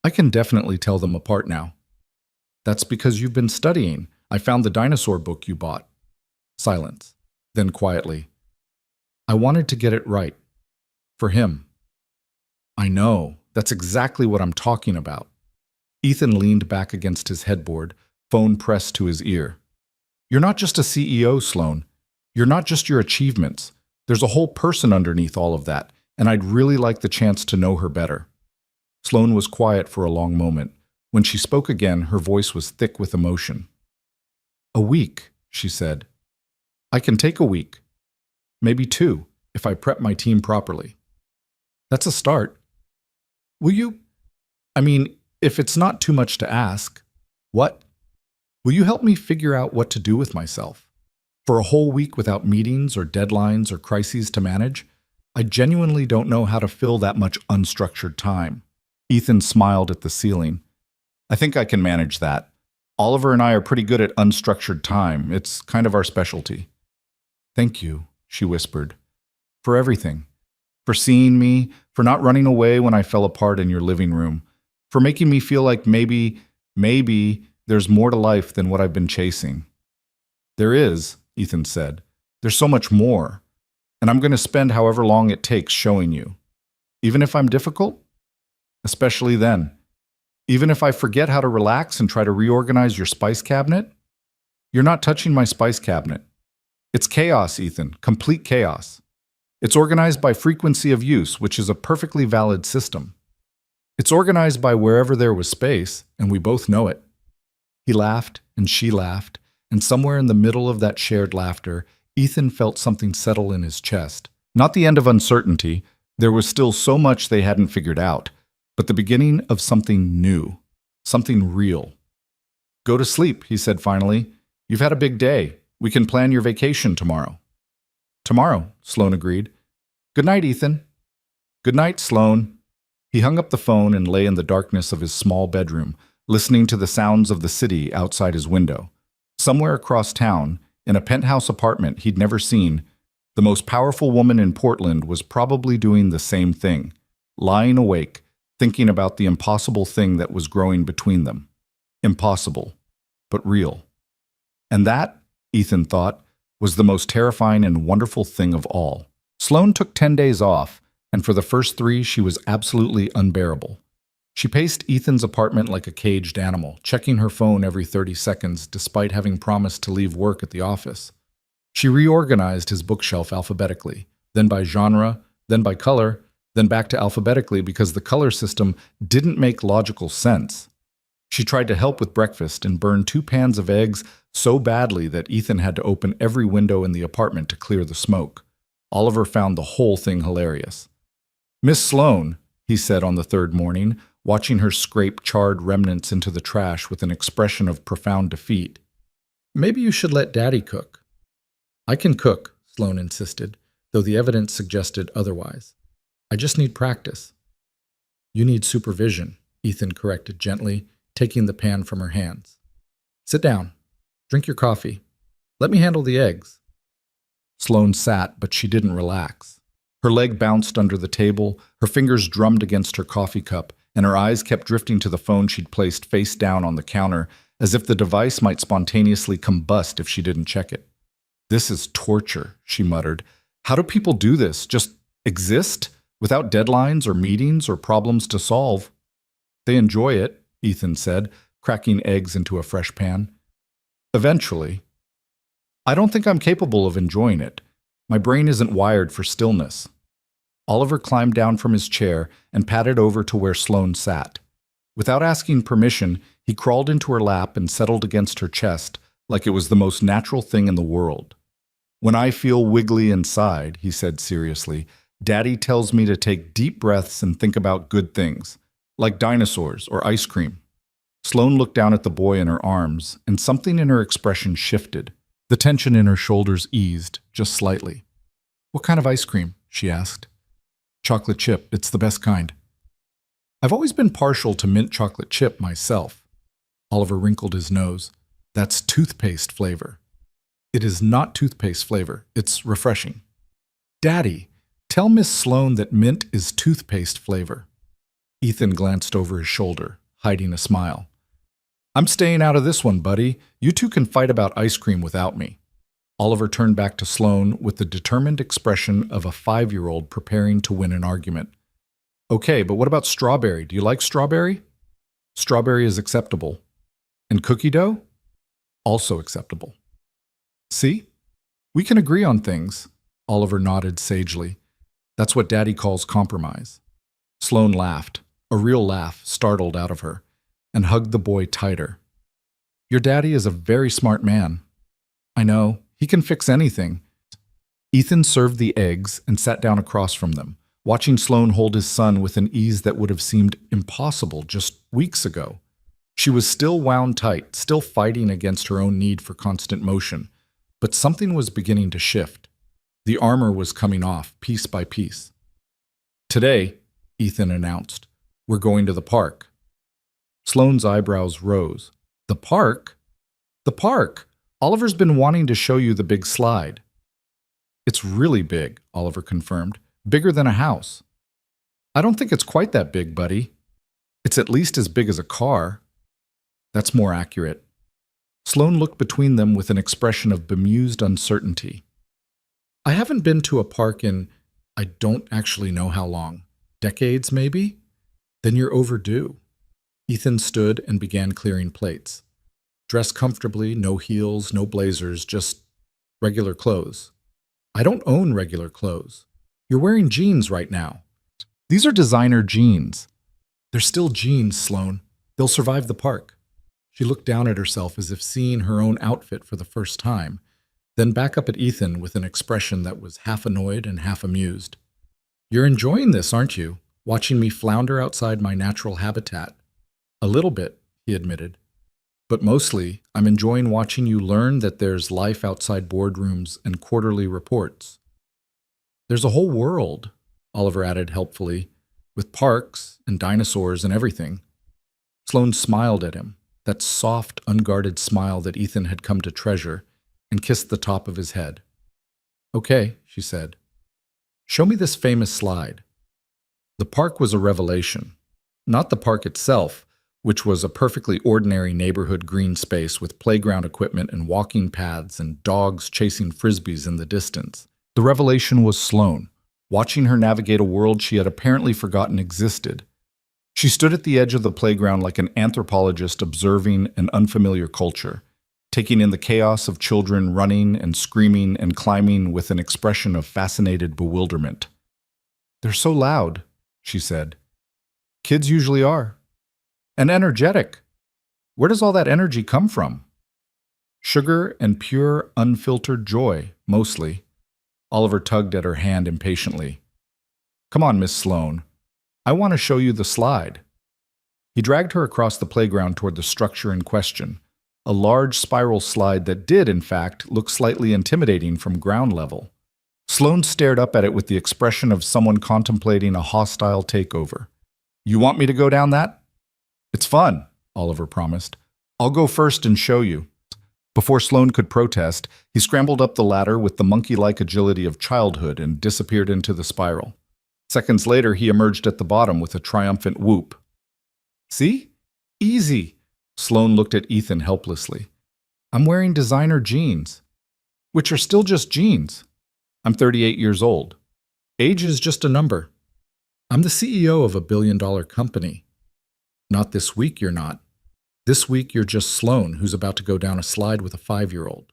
I can definitely tell them apart now." "That's because you've been studying. I found the dinosaur book you bought." Silence. Then quietly. "I wanted to get it right. For him." "I know. That's exactly what I'm talking about." Ethan leaned back against his headboard, phone pressed to his ear. "You're not just a CEO, Sloan. You're not just your achievements. There's a whole person underneath all of that, and I'd really like the chance to know her better." Sloan was quiet for a long moment. When she spoke again, her voice was thick with emotion. "A week," she said. "I can take a week. Maybe 2, if I prep my team properly." "That's a start." "Will you? I mean, if it's not too much to ask." "What?" "Will you help me figure out what to do with myself? For a whole week without meetings or deadlines or crises to manage? I genuinely don't know how to fill that much unstructured time." Ethan smiled at the ceiling. "I think I can manage that. Oliver and I are pretty good at unstructured time. It's kind of our specialty." "Thank you," she whispered. "For everything. For seeing me, for not running away when I fell apart in your living room, for making me feel like maybe there's more to life than what I've been chasing." "There is," Ethan said. "There's so much more. And I'm going to spend however long it takes showing you. Even if I'm difficult? Especially then. Even if I forget how to relax and try to reorganize your spice cabinet? You're not touching my spice cabinet. It's chaos, Ethan, complete chaos. It's organized by frequency of use, which is a perfectly valid system." It's organized by wherever there was space, and we both know it. He laughed, and she laughed, and somewhere in the middle of that shared laughter, Ethan felt something settle in his chest. Not the end of uncertainty. There was still so much they hadn't figured out, but the beginning of something new, something real. Go to sleep, he said finally. You've had a big day. We can plan your vacation tomorrow. Tomorrow, Sloane agreed. Good night, Ethan. Good night, Sloane. He hung up the phone and lay in the darkness of his small bedroom, listening to the sounds of the city outside his window. Somewhere across town, in a penthouse apartment he'd never seen, the most powerful woman in Portland was probably doing the same thing, lying awake, thinking about the impossible thing that was growing between them. Impossible, but real. And that, Ethan thought, was the most terrifying and wonderful thing of all. Sloane took 10 days off, and for the first 3 she was absolutely unbearable. She paced Ethan's apartment like a caged animal, checking her phone every 30 seconds despite having promised to leave work at the office. She reorganized his bookshelf alphabetically, then by genre, then by color, then back to alphabetically because the color system didn't make logical sense. She tried to help with breakfast and burned 2 pans of eggs so badly that Ethan had to open every window in the apartment to clear the smoke. Oliver found the whole thing hilarious. Miss Sloane, he said on the 3rd morning, watching her scrape charred remnants into the trash with an expression of profound defeat. Maybe you should let Daddy cook. I can cook, Sloane insisted, though the evidence suggested otherwise. I just need practice. You need supervision, Ethan corrected gently, taking the pan from her hands. Sit down. Drink your coffee. Let me handle the eggs. Sloane sat, but she didn't relax. Her leg bounced under the table, her fingers drummed against her coffee cup, and her eyes kept drifting to the phone she'd placed face down on the counter, as if the device might spontaneously combust if she didn't check it. This is torture, she muttered. How do people do this? Just exist? Without deadlines or meetings or problems to solve? They enjoy it, Ethan said, cracking eggs into a fresh pan. Eventually. I don't think I'm capable of enjoying it. My brain isn't wired for stillness. Oliver climbed down from his chair and padded over to where Sloane sat. Without asking permission, he crawled into her lap and settled against her chest like it was the most natural thing in the world. When I feel wiggly inside, he said seriously, Daddy tells me to take deep breaths and think about good things, like dinosaurs or ice cream. Sloane looked down at the boy in her arms, and something in her expression shifted. The tension in her shoulders eased, just slightly. What kind of ice cream? She asked. Chocolate chip, it's the best kind. I've always been partial to mint chocolate chip myself. Oliver wrinkled his nose. That's toothpaste flavor. It is not toothpaste flavor. It's refreshing. Daddy, tell Miss Sloane that mint is toothpaste flavor. Ethan glanced over his shoulder, hiding a smile. I'm staying out of this one, buddy. You two can fight about ice cream without me. Oliver turned back to Sloane with the determined expression of a 5-year-old preparing to win an argument. Okay, but what about strawberry? Do you like strawberry? Strawberry is acceptable. And cookie dough? Also acceptable. See? We can agree on things, Oliver nodded sagely. That's what Daddy calls compromise. Sloane laughed, a real laugh startled out of her, and hugged the boy tighter. Your daddy is a very smart man. I know, he can fix anything. Ethan served the eggs and sat down across from them, watching Sloane hold his son with an ease that would have seemed impossible just weeks ago. She was still wound tight, still fighting against her own need for constant motion, but something was beginning to shift. The armor was coming off, piece by piece. Today, Ethan announced, we're going to the park. Sloane's eyebrows rose. The park? The park! Oliver's been wanting to show you the big slide. It's really big, Oliver confirmed. Bigger than a house. I don't think it's quite that big, buddy. It's at least as big as a car. That's more accurate. Sloane looked between them with an expression of bemused uncertainty. I haven't been to a park in, I don't actually know how long. Decades, maybe? Then you're overdue. Ethan stood and began clearing plates. Dressed comfortably, no heels, no blazers, just regular clothes. I don't own regular clothes. You're wearing jeans right now. These are designer jeans. They're still jeans, Sloane. They'll survive the park. She looked down at herself as if seeing her own outfit for the first time, then back up at Ethan with an expression that was half annoyed and half amused. You're enjoying this, aren't you? Watching me flounder outside my natural habitat. A little bit, he admitted. But mostly, I'm enjoying watching you learn that there's life outside boardrooms and quarterly reports. There's a whole world, Oliver added helpfully, with parks and dinosaurs and everything. Sloane smiled at him, that soft, unguarded smile that Ethan had come to treasure, and kissed the top of his head. Okay, she said. Show me this famous slide. The park was a revelation. Not the park itself, which was a perfectly ordinary neighborhood green space with playground equipment and walking paths and dogs chasing frisbees in the distance. The revelation was Sloane, watching her navigate a world she had apparently forgotten existed. She stood at the edge of the playground like an anthropologist observing an unfamiliar culture, taking in the chaos of children running and screaming and climbing with an expression of fascinated bewilderment. They're so loud, she said. Kids usually are. And energetic. Where does all that energy come from? Sugar and pure, unfiltered joy, mostly. Oliver tugged at her hand impatiently. Come on, Miss Sloane. I want to show you the slide. He dragged her across the playground toward the structure in question, a large spiral slide that did, in fact, look slightly intimidating from ground level. Sloane stared up at it with the expression of someone contemplating a hostile takeover. You want me to go down that? It's fun, Oliver promised. I'll go first and show you. Before Sloane could protest, he scrambled up the ladder with the monkey-like agility of childhood and disappeared into the spiral. Seconds later, he emerged at the bottom with a triumphant whoop. See? Easy. Sloane looked at Ethan helplessly. I'm wearing designer jeans, which are still just jeans. I'm 38 years old. Age is just a number. I'm the CEO of a billion-dollar company. Not this week, you're not. This week, you're just Sloane, who's about to go down a slide with a 5-year-old.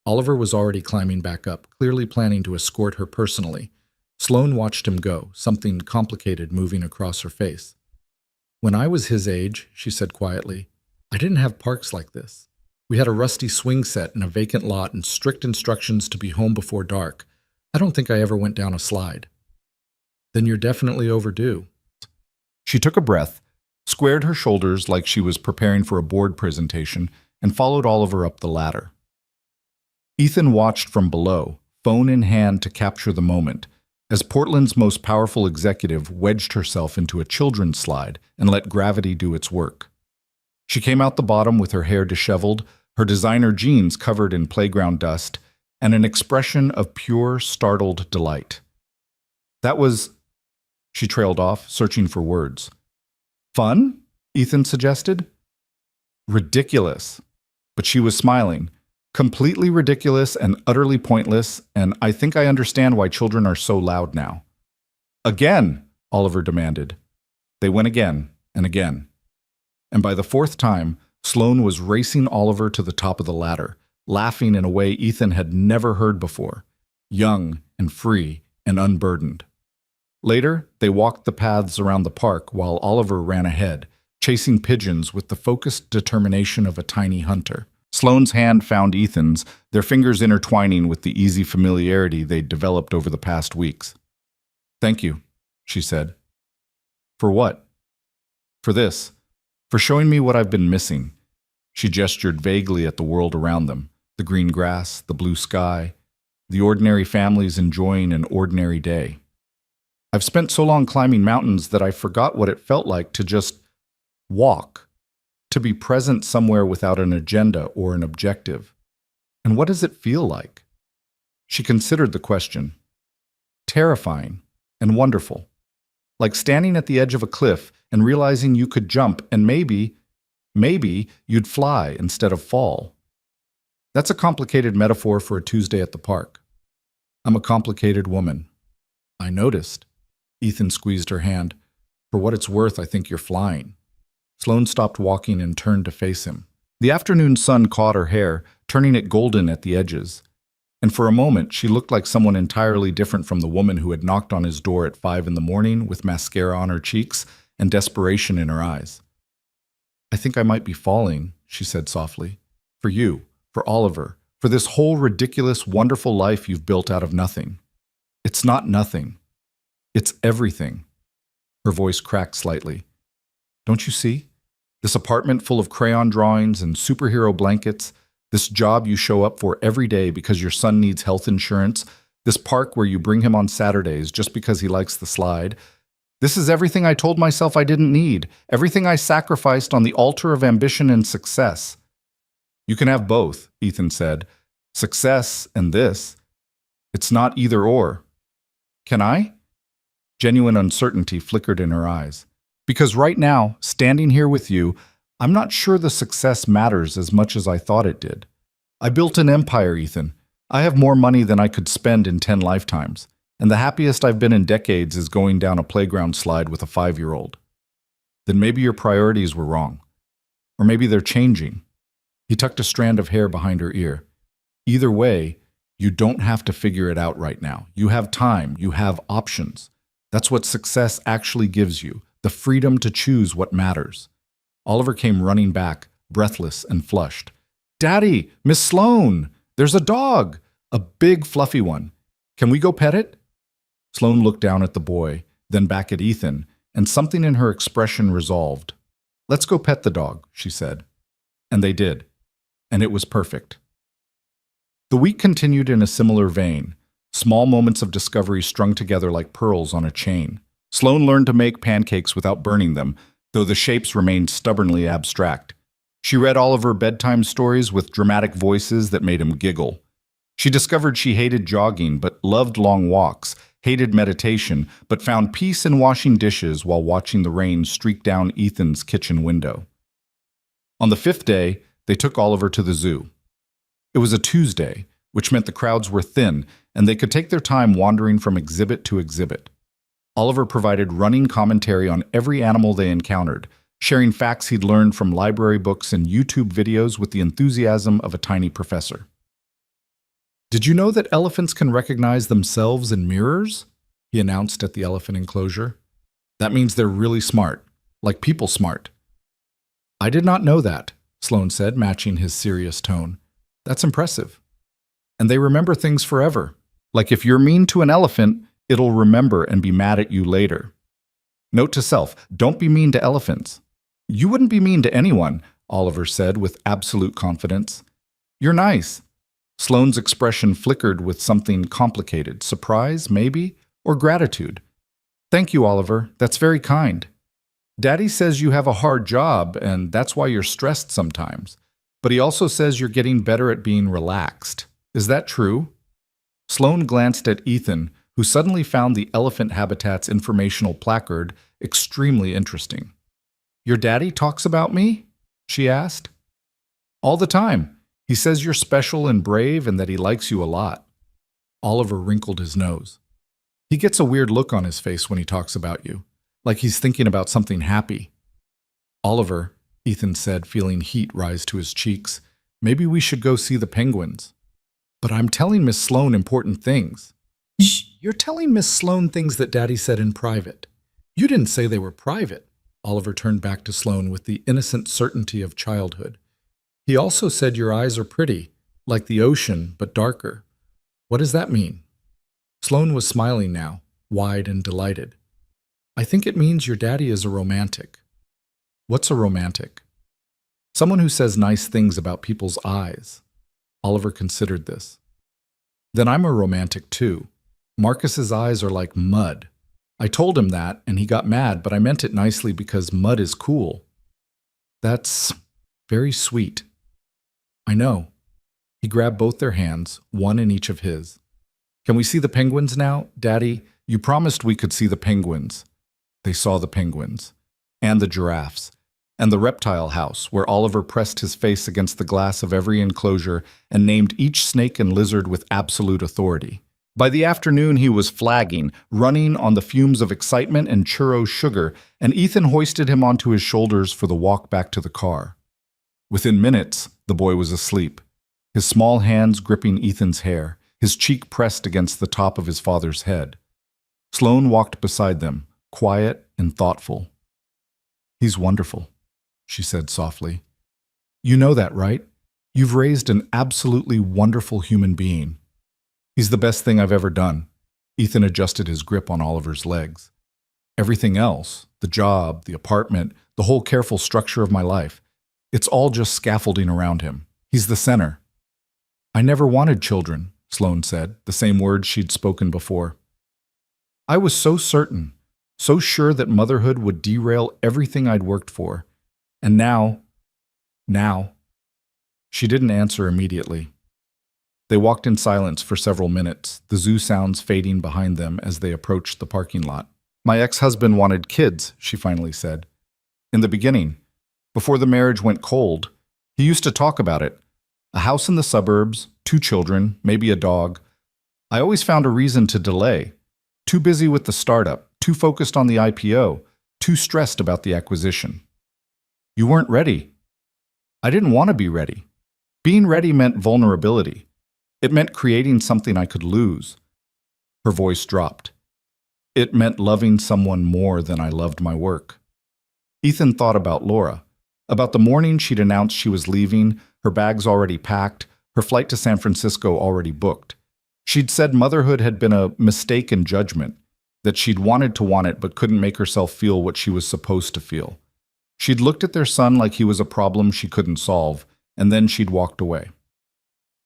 Oliver was already climbing back up, clearly planning to escort her personally. Sloane watched him go, something complicated moving across her face. When I was his age, she said quietly, I didn't have parks like this. We had a rusty swing set in a vacant lot and strict instructions to be home before dark. I don't think I ever went down a slide. Then you're definitely overdue. She took a breath, squared her shoulders like she was preparing for a board presentation, and followed Oliver up the ladder. Ethan watched from below, phone in hand to capture the moment, as Portland's most powerful executive wedged herself into a children's slide and let gravity do its work. She came out the bottom with her hair disheveled, her designer jeans covered in playground dust, and an expression of pure, startled delight. That was... She trailed off, searching for words. Fun? Ethan suggested. Ridiculous. But she was smiling. Completely ridiculous and utterly pointless, and I think I understand why children are so loud now. Again, Oliver demanded. They went again and again. And by the 4th time, Sloane was racing Oliver to the top of the ladder, laughing in a way Ethan had never heard before, young and free and unburdened. Later, they walked the paths around the park while Oliver ran ahead, chasing pigeons with the focused determination of a tiny hunter. Sloane's hand found Ethan's, their fingers intertwining with the easy familiarity they'd developed over the past weeks. Thank you, she said. For what? For this. For showing me what I've been missing. She gestured vaguely at the world around them, the green grass, the blue sky, the ordinary families enjoying an ordinary day. I've spent so long climbing mountains that I forgot what it felt like to just walk, to be present somewhere without an agenda or an objective. And what does it feel like? She considered the question. Terrifying and wonderful. Like standing at the edge of a cliff and realizing you could jump and maybe you'd fly instead of fall. That's a complicated metaphor for a Tuesday at the park. I'm a complicated woman. I noticed. Ethan squeezed her hand. For what it's worth, I think you're flying. Sloane stopped walking and turned to face him. The afternoon sun caught her hair, turning it golden at the edges. And for a moment, she looked like someone entirely different from the woman who had knocked on his door at 5 in the morning with mascara on her cheeks and desperation in her eyes. "I think I might be falling," she said softly. "For you, for Oliver, for this whole ridiculous, wonderful life you've built out of nothing." "It's not nothing. It's everything." Her voice cracked slightly. "Don't you see? This apartment full of crayon drawings and superhero blankets, this job you show up for every day because your son needs health insurance, this park where you bring him on Saturdays just because he likes the slide. This is everything I told myself I didn't need, everything I sacrificed on the altar of ambition and success." "You can have both," Ethan said. "Success and this. It's not either or." "Can I?" Genuine uncertainty flickered in her eyes. "Because right now, standing here with you, I'm not sure the success matters as much as I thought it did. I built an empire, Ethan. I have more money than I could spend in 10 lifetimes, and the happiest I've been in decades is going down a playground slide with a 5-year-old. Then maybe your priorities were wrong. Or maybe they're changing." He tucked a strand of hair behind her ear. "Either way, you don't have to figure it out right now. You have time. You have options. That's what success actually gives you, the freedom to choose what matters." Oliver came running back, breathless and flushed. "Daddy, Miss Sloane, there's a dog, a big fluffy one. Can we go pet it?" Sloane looked down at the boy, then back at Ethan, and something in her expression resolved. "Let's go pet the dog," she said. And they did. And it was perfect. The week continued in a similar vein, small moments of discovery strung together like pearls on a chain. Sloane learned to make pancakes without burning them, though the shapes remained stubbornly abstract. She read Oliver bedtime stories with dramatic voices that made him giggle. She discovered she hated jogging but loved long walks, hated meditation but found peace in washing dishes while watching the rain streak down Ethan's kitchen window. On the 5th day, they took Oliver to the zoo. It was a Tuesday, which meant the crowds were thin and they could take their time wandering from exhibit to exhibit. Oliver provided running commentary on every animal they encountered, sharing facts he'd learned from library books and YouTube videos with the enthusiasm of a tiny professor. "Did you know that elephants can recognize themselves in mirrors?" he announced at the elephant enclosure. "That means they're really smart, like people smart." "I did not know that," Sloane said, matching his serious tone. "That's impressive. And they remember things forever. Like if you're mean to an elephant, it'll remember and be mad at you later. Note to self, don't be mean to elephants." "You wouldn't be mean to anyone," Oliver said with absolute confidence. "You're nice." Sloane's expression flickered with something complicated, surprise, maybe, or gratitude. "Thank you, Oliver. That's very kind. Daddy says you have a hard job, and that's why you're stressed sometimes. But he also says you're getting better at being relaxed. Is that true?" Sloane glanced at Ethan, who suddenly found the elephant habitat's informational placard extremely interesting. "Your daddy talks about me?" she asked. "All the time. He says you're special and brave and that he likes you a lot." Oliver wrinkled his nose. "He gets a weird look on his face when he talks about you, like he's thinking about something happy." "Oliver," Ethan said, feeling heat rise to his cheeks, "maybe we should go see the penguins." "But I'm telling Miss Sloane important things." "Shh, you're telling Miss Sloane things that Daddy said in private. You didn't say they were private." Oliver turned back to Sloane with the innocent certainty of childhood. "He also said your eyes are pretty, like the ocean, but darker. What does that mean?" Sloane was smiling now, wide and delighted. "I think it means your daddy is a romantic." "What's a romantic?" "Someone who says nice things about people's eyes." Oliver considered this. "Then I'm a romantic too. Marcus's eyes are like mud. I told him that, and he got mad, but I meant it nicely because mud is cool." "That's very sweet." "I know." He grabbed both their hands, one in each of his. "Can we see the penguins now, Daddy? You promised we could see the penguins." They saw the penguins, and the giraffes, and the reptile house, where Oliver pressed his face against the glass of every enclosure and named each snake and lizard with absolute authority. By the afternoon, he was flagging, running on the fumes of excitement and churro sugar, and Ethan hoisted him onto his shoulders for the walk back to the car. Within minutes, the boy was asleep, his small hands gripping Ethan's hair, his cheek pressed against the top of his father's head. Sloane walked beside them, quiet and thoughtful. He's wonderful, she said softly. You know that, right? You've raised an absolutely wonderful human being. He's the best thing I've ever done. Ethan adjusted his grip on Oliver's legs. Everything else, the job, the apartment, the whole careful structure of my life, it's all just scaffolding around him. He's the center. I never wanted children, Sloane said, the same words she'd spoken before. I was so certain, so sure that motherhood would derail everything I'd worked for. And now. She didn't answer immediately. They walked in silence for several minutes, the zoo sounds fading behind them as they approached the parking lot. My ex-husband wanted kids, she finally said. In the beginning, before the marriage went cold, he used to talk about it. A house in the suburbs, 2 children, maybe a dog. I always found a reason to delay. Too busy with the startup, too focused on the IPO, too stressed about the acquisition. You weren't ready. I didn't want to be ready. Being ready meant vulnerability. It meant creating something I could lose. Her voice dropped. It meant loving someone more than I loved my work. Ethan thought about Laura, about the morning she'd announced she was leaving, her bags already packed, her flight to San Francisco already booked. She'd said motherhood had been a mistake in judgment, that she'd wanted to want it but couldn't make herself feel what she was supposed to feel. She'd looked at their son like he was a problem she couldn't solve, and then she'd walked away.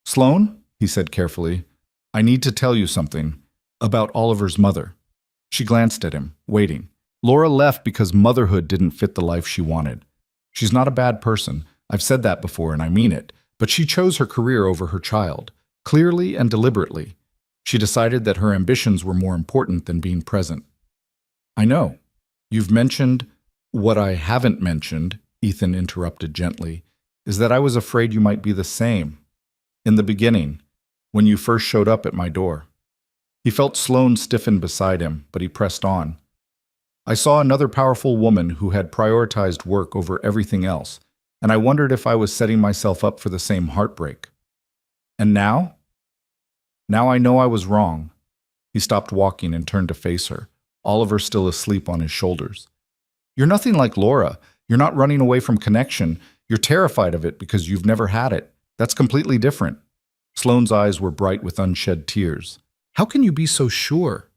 Sloane, he said carefully, I need to tell you something about Oliver's mother. She glanced at him, waiting. Laura left because motherhood didn't fit the life she wanted. She's not a bad person. I've said that before, and I mean it. But she chose her career over her child, clearly and deliberately. She decided that her ambitions were more important than being present. I know. You've mentioned. What I haven't mentioned, Ethan interrupted gently, is that I was afraid you might be the same. In the beginning, when you first showed up at my door. He felt Sloane stiffen beside him, but he pressed on. I saw another powerful woman who had prioritized work over everything else, and I wondered if I was setting myself up for the same heartbreak. And now? Now I know I was wrong. He stopped walking and turned to face her, Oliver still asleep on his shoulders. You're nothing like Laura. You're not running away from connection. You're terrified of it because you've never had it. That's completely different. Sloane's eyes were bright with unshed tears. How can you be so sure?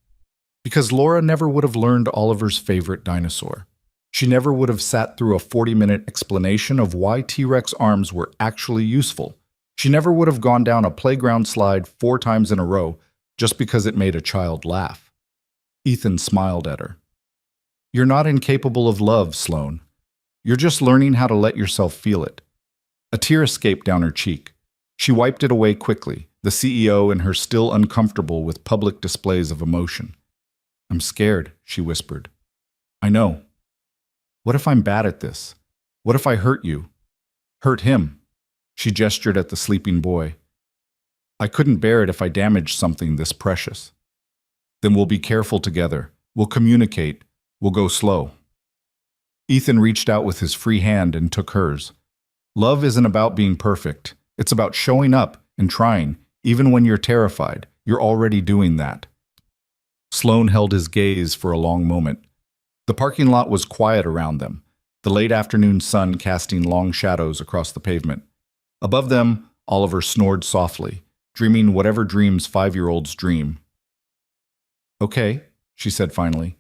Because Laura never would have learned Oliver's favorite dinosaur. She never would have sat through a 40-minute explanation of why T-Rex arms were actually useful. She never would have gone down a playground slide 4 times in a row just because it made a child laugh. Ethan smiled at her. You're not incapable of love, Sloane. You're just learning how to let yourself feel it. A tear escaped down her cheek. She wiped it away quickly, the CEO and her still uncomfortable with public displays of emotion. I'm scared, she whispered. I know. What if I'm bad at this? What if I hurt you? Hurt him. She gestured at the sleeping boy. I couldn't bear it if I damaged something this precious. Then we'll be careful together. We'll communicate. We'll go slow. Ethan reached out with his free hand and took hers. Love isn't about being perfect. It's about showing up and trying, even when you're terrified. You're already doing that. Sloane held his gaze for a long moment. The parking lot was quiet around them, the late afternoon sun casting long shadows across the pavement. Above them, Oliver snored softly, dreaming whatever dreams 5-year-olds dream. Okay, she said finally.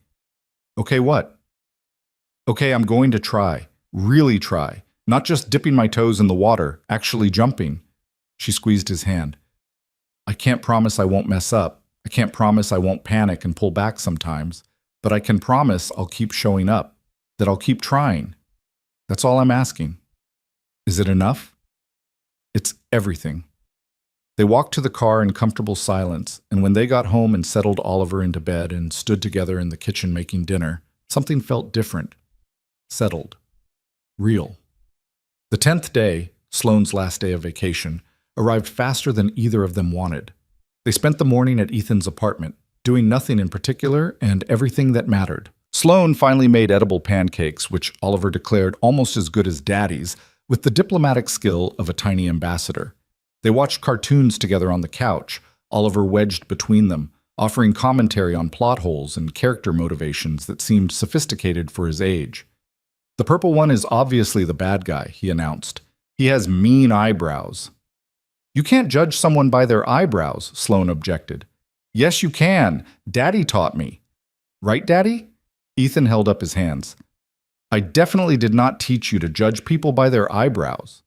Okay, what? Okay, I'm going to try, really try, not just dipping my toes in the water, actually jumping. She squeezed his hand. I can't promise I won't mess up. I can't promise I won't panic and pull back sometimes, but I can promise I'll keep showing up, that I'll keep trying. That's all I'm asking. Is it enough? It's everything. They walked to the car in comfortable silence, and when they got home and settled Oliver into bed and stood together in the kitchen making dinner, something felt different. Settled. Real. The 10th day, Sloane's last day of vacation, arrived faster than either of them wanted. They spent the morning at Ethan's apartment, doing nothing in particular and everything that mattered. Sloane finally made edible pancakes, which Oliver declared almost as good as Daddy's, with the diplomatic skill of a tiny ambassador. They watched cartoons together on the couch, Oliver wedged between them, offering commentary on plot holes and character motivations that seemed sophisticated for his age. The purple one is obviously the bad guy, he announced. He has mean eyebrows. You can't judge someone by their eyebrows, Sloane objected. Yes, you can. Daddy taught me. Right, Daddy? Ethan held up his hands. I definitely did not teach you to judge people by their eyebrows.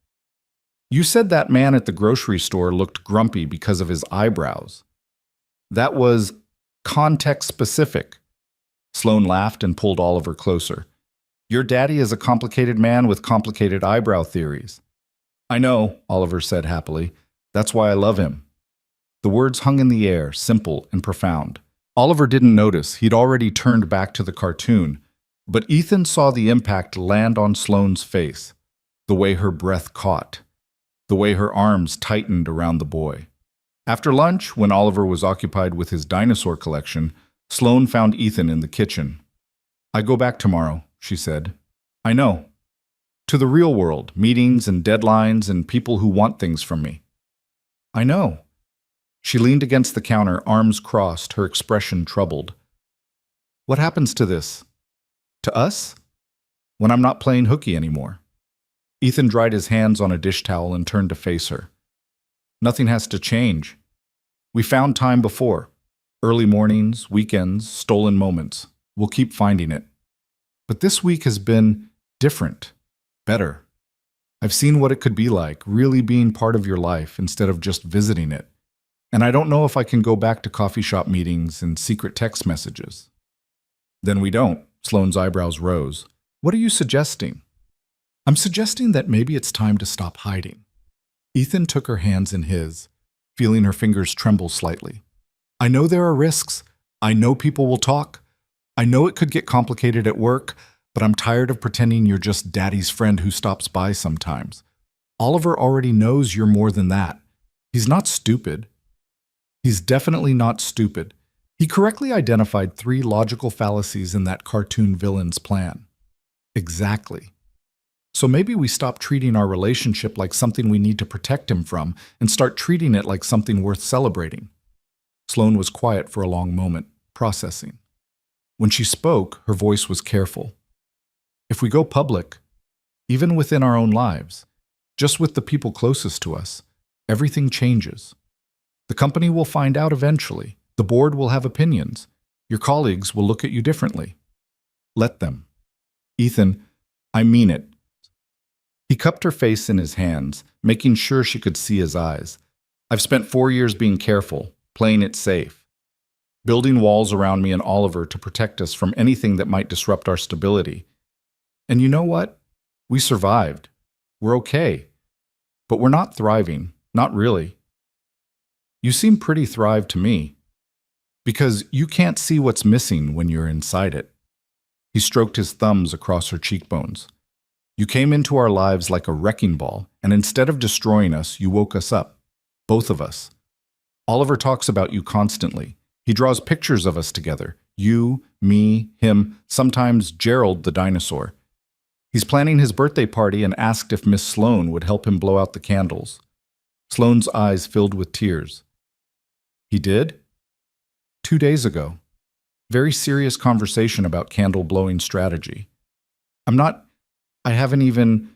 You said that man at the grocery store looked grumpy because of his eyebrows. That was context specific. Sloane laughed and pulled Oliver closer. Your daddy is a complicated man with complicated eyebrow theories. I know, Oliver said happily. That's why I love him. The words hung in the air, simple and profound. Oliver didn't notice. He'd already turned back to the cartoon. But Ethan saw the impact land on Sloane's face, the way her breath caught, the way her arms tightened around the boy. After lunch, when Oliver was occupied with his dinosaur collection, Sloane found Ethan in the kitchen. I go back tomorrow, she said. I know. To the real world, meetings and deadlines and people who want things from me. I know. She leaned against the counter, arms crossed, her expression troubled. What happens to this? To us? When I'm not playing hooky anymore. Ethan dried his hands on a dish towel and turned to face her. Nothing has to change. We found time before. Early mornings, weekends, stolen moments. We'll keep finding it. But this week has been different, better. I've seen what it could be like, really being part of your life instead of just visiting it. And I don't know if I can go back to coffee shop meetings and secret text messages. Then we don't. Sloane's eyebrows rose. What are you suggesting? I'm suggesting that maybe it's time to stop hiding. Ethan took her hands in his, feeling her fingers tremble slightly. I know there are risks. I know people will talk. I know it could get complicated at work, but I'm tired of pretending you're just Daddy's friend who stops by sometimes. Oliver already knows you're more than that. He's not stupid. He's definitely not stupid. He correctly identified 3 logical fallacies in that cartoon villain's plan. Exactly. So maybe we stop treating our relationship like something we need to protect him from and start treating it like something worth celebrating. Sloane was quiet for a long moment, processing. When she spoke, her voice was careful. If we go public, even within our own lives, just with the people closest to us, everything changes. The company will find out eventually. The board will have opinions. Your colleagues will look at you differently. Let them. Ethan, I mean it. He cupped her face in his hands, making sure she could see his eyes. I've spent 4 years being careful, playing it safe, building walls around me and Oliver to protect us from anything that might disrupt our stability. And you know what? We survived. We're okay. But we're not thriving. Not really. You seem pretty thrived to me. Because you can't see what's missing when you're inside it. He stroked his thumbs across her cheekbones. You came into our lives like a wrecking ball, and instead of destroying us, you woke us up. Both of us. Oliver talks about you constantly. He draws pictures of us together. You, me, him, sometimes Gerald the dinosaur. He's planning his birthday party and asked if Miss Sloane would help him blow out the candles. Sloane's eyes filled with tears. He did? 2 days ago. Very serious conversation about candle-blowing strategy. I haven't even...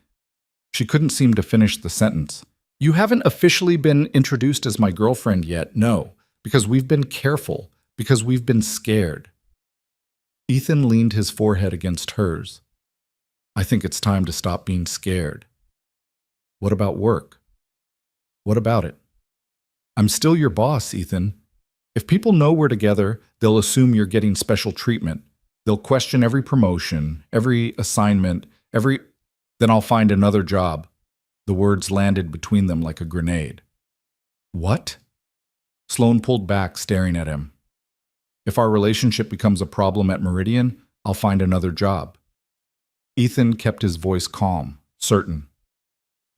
She couldn't seem to finish the sentence. You haven't officially been introduced as my girlfriend yet, no, because we've been careful, because we've been scared. Ethan leaned his forehead against hers. I think it's time to stop being scared. What about work? What about it? I'm still your boss, Ethan. If people know we're together, they'll assume you're getting special treatment. They'll question every promotion, every assignment, Then I'll find another job. The words landed between them like a grenade. What? Sloane pulled back, staring at him. If our relationship becomes a problem at Meridian, I'll find another job. Ethan kept his voice calm, certain.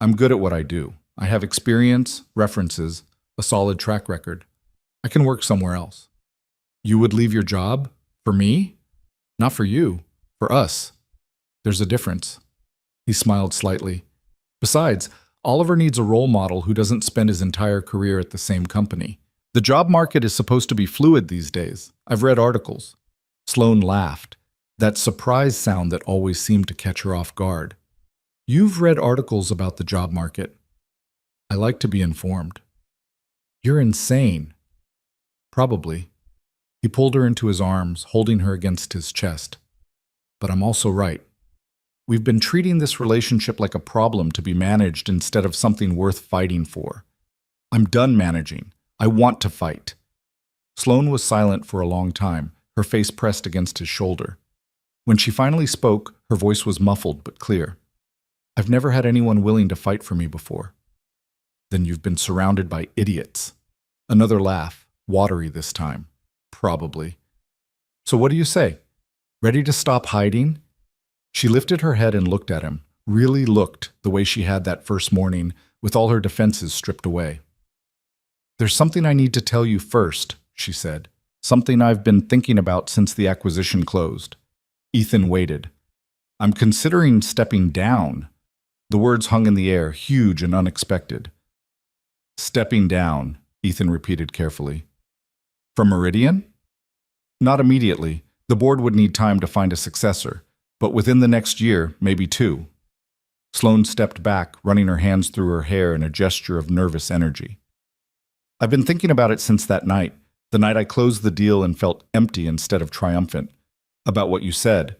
I'm good at what I do. I have experience, references, a solid track record. I can work somewhere else. You would leave your job? For me? Not for you. For us. There's a difference. He smiled slightly. Besides, Oliver needs a role model who doesn't spend his entire career at the same company. The job market is supposed to be fluid these days. I've read articles. Sloane laughed. that surprise sound that always seemed to catch her off guard. You've read articles about the job market. I like to be informed. You're insane. Probably. He pulled her into his arms, holding her against his chest. But I'm also right. We've been treating this relationship like a problem to be managed instead of something worth fighting for. I'm done managing. I want to fight. Sloane was silent for a long time, her face pressed against his shoulder. When she finally spoke, her voice was muffled but clear. I've never had anyone willing to fight for me before. Then you've been surrounded by idiots. Another laugh, watery this time. Probably. So what do you say? Ready to stop hiding? She lifted her head and looked at him, really looked the way she had that first morning, with all her defenses stripped away. There's something I need to tell you first, she said. Something I've been thinking about since the acquisition closed. Ethan waited. I'm considering stepping down. The words hung in the air, huge and unexpected. Stepping down, Ethan repeated carefully. From Meridian? Not immediately. The board would need time to find a successor, but within the next year, maybe 2. Sloane stepped back, running her hands through her hair in a gesture of nervous energy. I've been thinking about it since that night, the night I closed the deal and felt empty instead of triumphant, about what you said,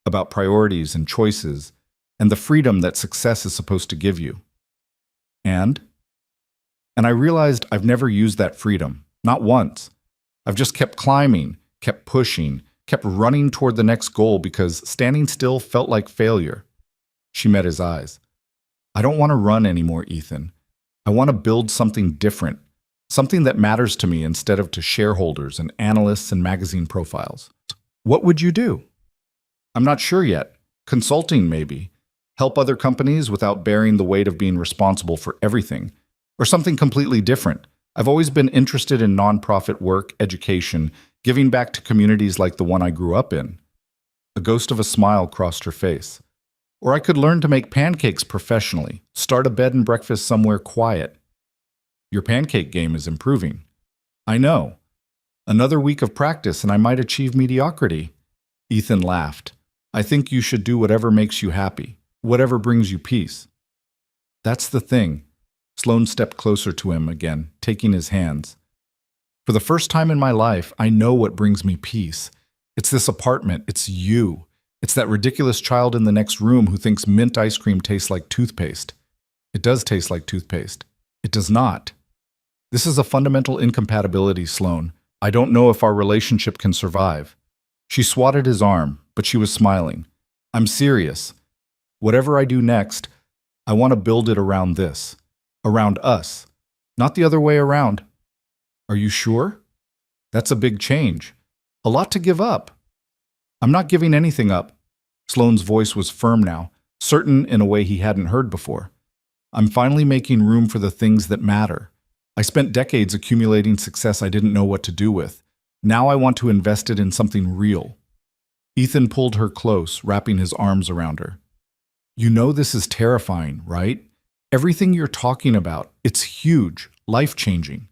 about priorities and choices, and the freedom that success is supposed to give you. And I realized I've never used that freedom, not once. I've just kept climbing, kept pushing, kept running toward the next goal because standing still felt like failure. She met his eyes. I don't want to run anymore, Ethan. I want to build something different, something that matters to me instead of to shareholders and analysts and magazine profiles. What would you do? I'm not sure yet. Consulting, maybe. Help other companies without bearing the weight of being responsible for everything. Or something completely different. I've always been interested in nonprofit work, education, giving back to communities like the one I grew up in. A ghost of a smile crossed her face. Or I could learn to make pancakes professionally, start a bed and breakfast somewhere quiet. Your pancake game is improving. I know. Another week of practice and I might achieve mediocrity. Ethan laughed. I think you should do whatever makes you happy, whatever brings you peace. That's the thing. Sloane stepped closer to him again, taking his hands. For the first time in my life, I know what brings me peace. It's this apartment. It's you. It's that ridiculous child in the next room who thinks mint ice cream tastes like toothpaste. It does taste like toothpaste. It does not. This is a fundamental incompatibility, Sloane. I don't know if our relationship can survive. She swatted his arm, but she was smiling. I'm serious. Whatever I do next, I want to build it around this. Around us. Not the other way around. Are you sure? That's a big change. A lot to give up. I'm not giving anything up. Sloane's voice was firm now, certain in a way he hadn't heard before. I'm finally making room for the things that matter. I spent decades accumulating success I didn't know what to do with. Now I want to invest it in something real. Ethan pulled her close, wrapping his arms around her. You know this is terrifying, right? Everything you're talking about, it's huge, life-changing.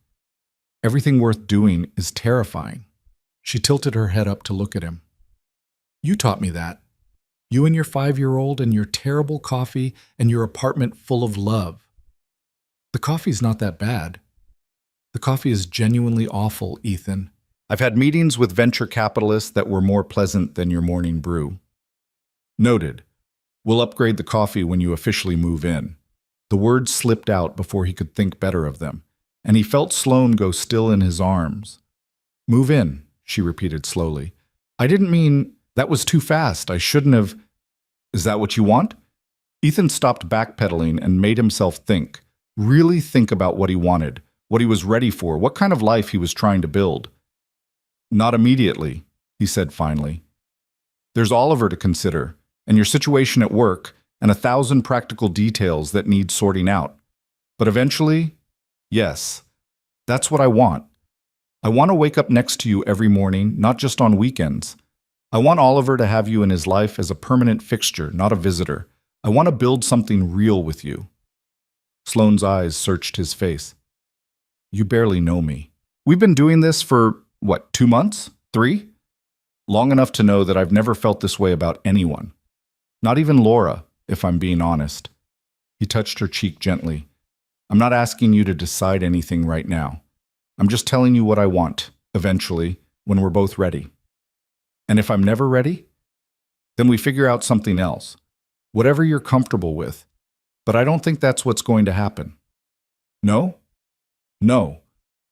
Everything worth doing is terrifying. She tilted her head up to look at him. You taught me that. You and your 5-year-old and your terrible coffee and your apartment full of love. The coffee's not that bad. The coffee is genuinely awful, Ethan. I've had meetings with venture capitalists that were more pleasant than your morning brew. Noted. We'll upgrade the coffee when you officially move in. The words slipped out before he could think better of them, and he felt Sloane go still in his arms. Move in, she repeated slowly. I didn't mean that was too fast. I shouldn't have. Is that what you want? Ethan stopped backpedaling and made himself think, really think about what he wanted, what he was ready for, what kind of life he was trying to build. Not immediately, he said finally. There's Oliver to consider, and your situation at work, and 1,000 practical details that need sorting out. But eventually, yes, that's what I want. I want to wake up next to you every morning, not just on weekends. I want Oliver to have you in his life as a permanent fixture, not a visitor. I want to build something real with you. Sloane's eyes searched his face. You barely know me. We've been doing this for, 2 months? 3? long enough to know that I've never felt this way about anyone. Not even Laura, if I'm being honest. He touched her cheek gently. I'm not asking you to decide anything right now. I'm just telling you what I want, eventually, when we're both ready. And if I'm never ready, then we figure out something else. Whatever you're comfortable with. But I don't think that's what's going to happen. No? No.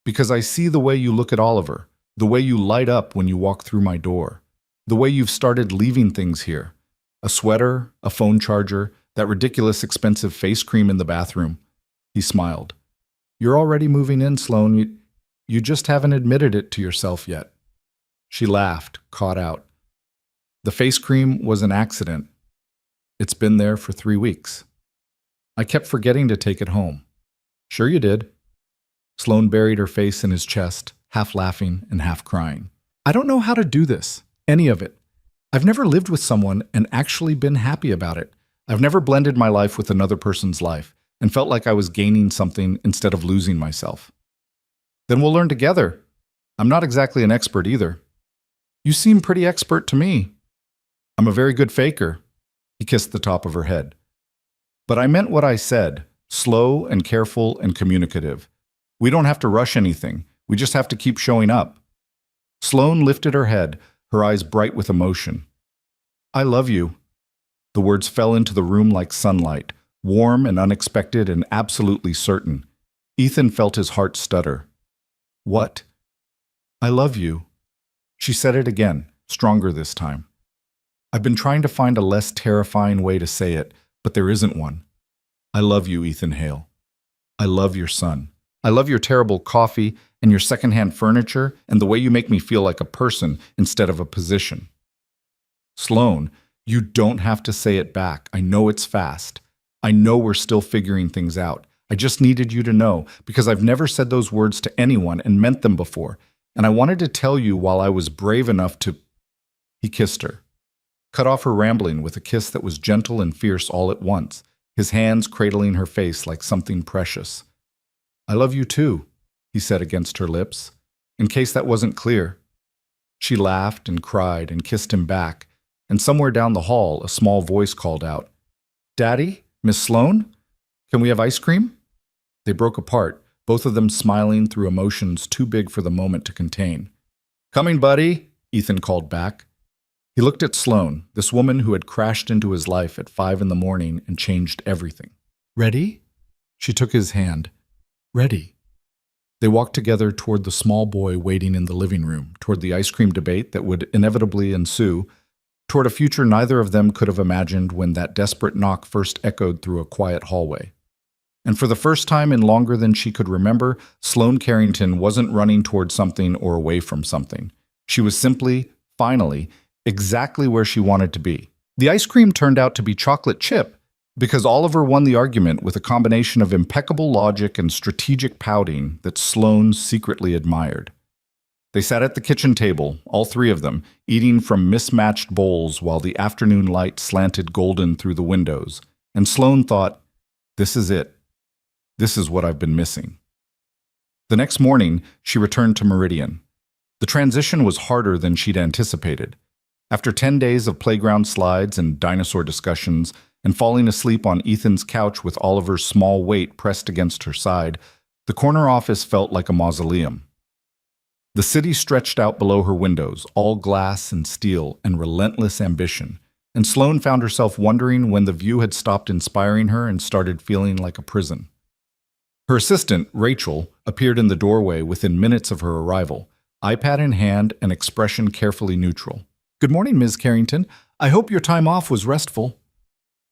Because I see the way you look at Oliver, the way you light up when you walk through my door, the way you've started leaving things here. A sweater, a phone charger, that ridiculous expensive face cream in the bathroom. He smiled. You're already moving in, Sloan. You just haven't admitted it to yourself yet. She laughed, caught out. The face cream was an accident. It's been there for 3 weeks. I kept forgetting to take it home. Sure you did. Sloan buried her face in his chest, half laughing and half crying. I don't know how to do this, any of it. I've never lived with someone and actually been happy about it. I've never blended my life with another person's life and felt like I was gaining something instead of losing myself. Then we'll learn together. I'm not exactly an expert either. You seem pretty expert to me. I'm a very good faker. He kissed the top of her head. But I meant what I said, slow and careful and communicative. We don't have to rush anything. We just have to keep showing up. Sloan lifted her head, her eyes bright with emotion. I love you. The words fell into the room like sunlight, warm and unexpected and absolutely certain. Ethan felt his heart stutter. What? I love you. She said it again, stronger this time. I've been trying to find a less terrifying way to say it, but there isn't one. I love you, Ethan Hale. I love your son. I love your terrible coffee and your secondhand furniture and the way you make me feel like a person instead of a position. Sloan, you don't have to say it back. I know it's fast. I know we're still figuring things out. I just needed you to know because I've never said those words to anyone and meant them before, and I wanted to tell you while I was brave enough to... He kissed her, cut off her rambling with a kiss that was gentle and fierce all at once, his hands cradling her face like something precious. I love you too, he said against her lips, in case that wasn't clear. She laughed and cried and kissed him back, and somewhere down the hall a small voice called out, Daddy? Miss Sloan? Can we have ice cream? They broke apart, both of them smiling through emotions too big for the moment to contain. Coming, buddy, Ethan called back. He looked at Sloan, this woman who had crashed into his life at 5 a.m. and changed everything. Ready? She took his hand. Ready. They walked together toward the small boy waiting in the living room, toward the ice cream debate that would inevitably ensue, toward a future neither of them could have imagined when that desperate knock first echoed through a quiet hallway. And for the first time in longer than she could remember, Sloan Carrington wasn't running toward something or away from something. She was simply, finally, exactly where she wanted to be. The ice cream turned out to be chocolate chip, because Oliver won the argument with a combination of impeccable logic and strategic pouting that Sloan secretly admired. They sat at the kitchen table, all three of them, eating from mismatched bowls while the afternoon light slanted golden through the windows, and Sloan thought, this is it. This is what I've been missing. The next morning, she returned to Meridian. The transition was harder than she'd anticipated. After 10 days of playground slides and dinosaur discussions, and falling asleep on Ethan's couch with Oliver's small weight pressed against her side, the corner office felt like a mausoleum. The city stretched out below her windows, all glass and steel and relentless ambition, and Sloan found herself wondering when the view had stopped inspiring her and started feeling like a prison. Her assistant, Rachel, appeared in the doorway within minutes of her arrival, iPad in hand and expression carefully neutral. Good morning, Ms. Carrington. I hope your time off was restful.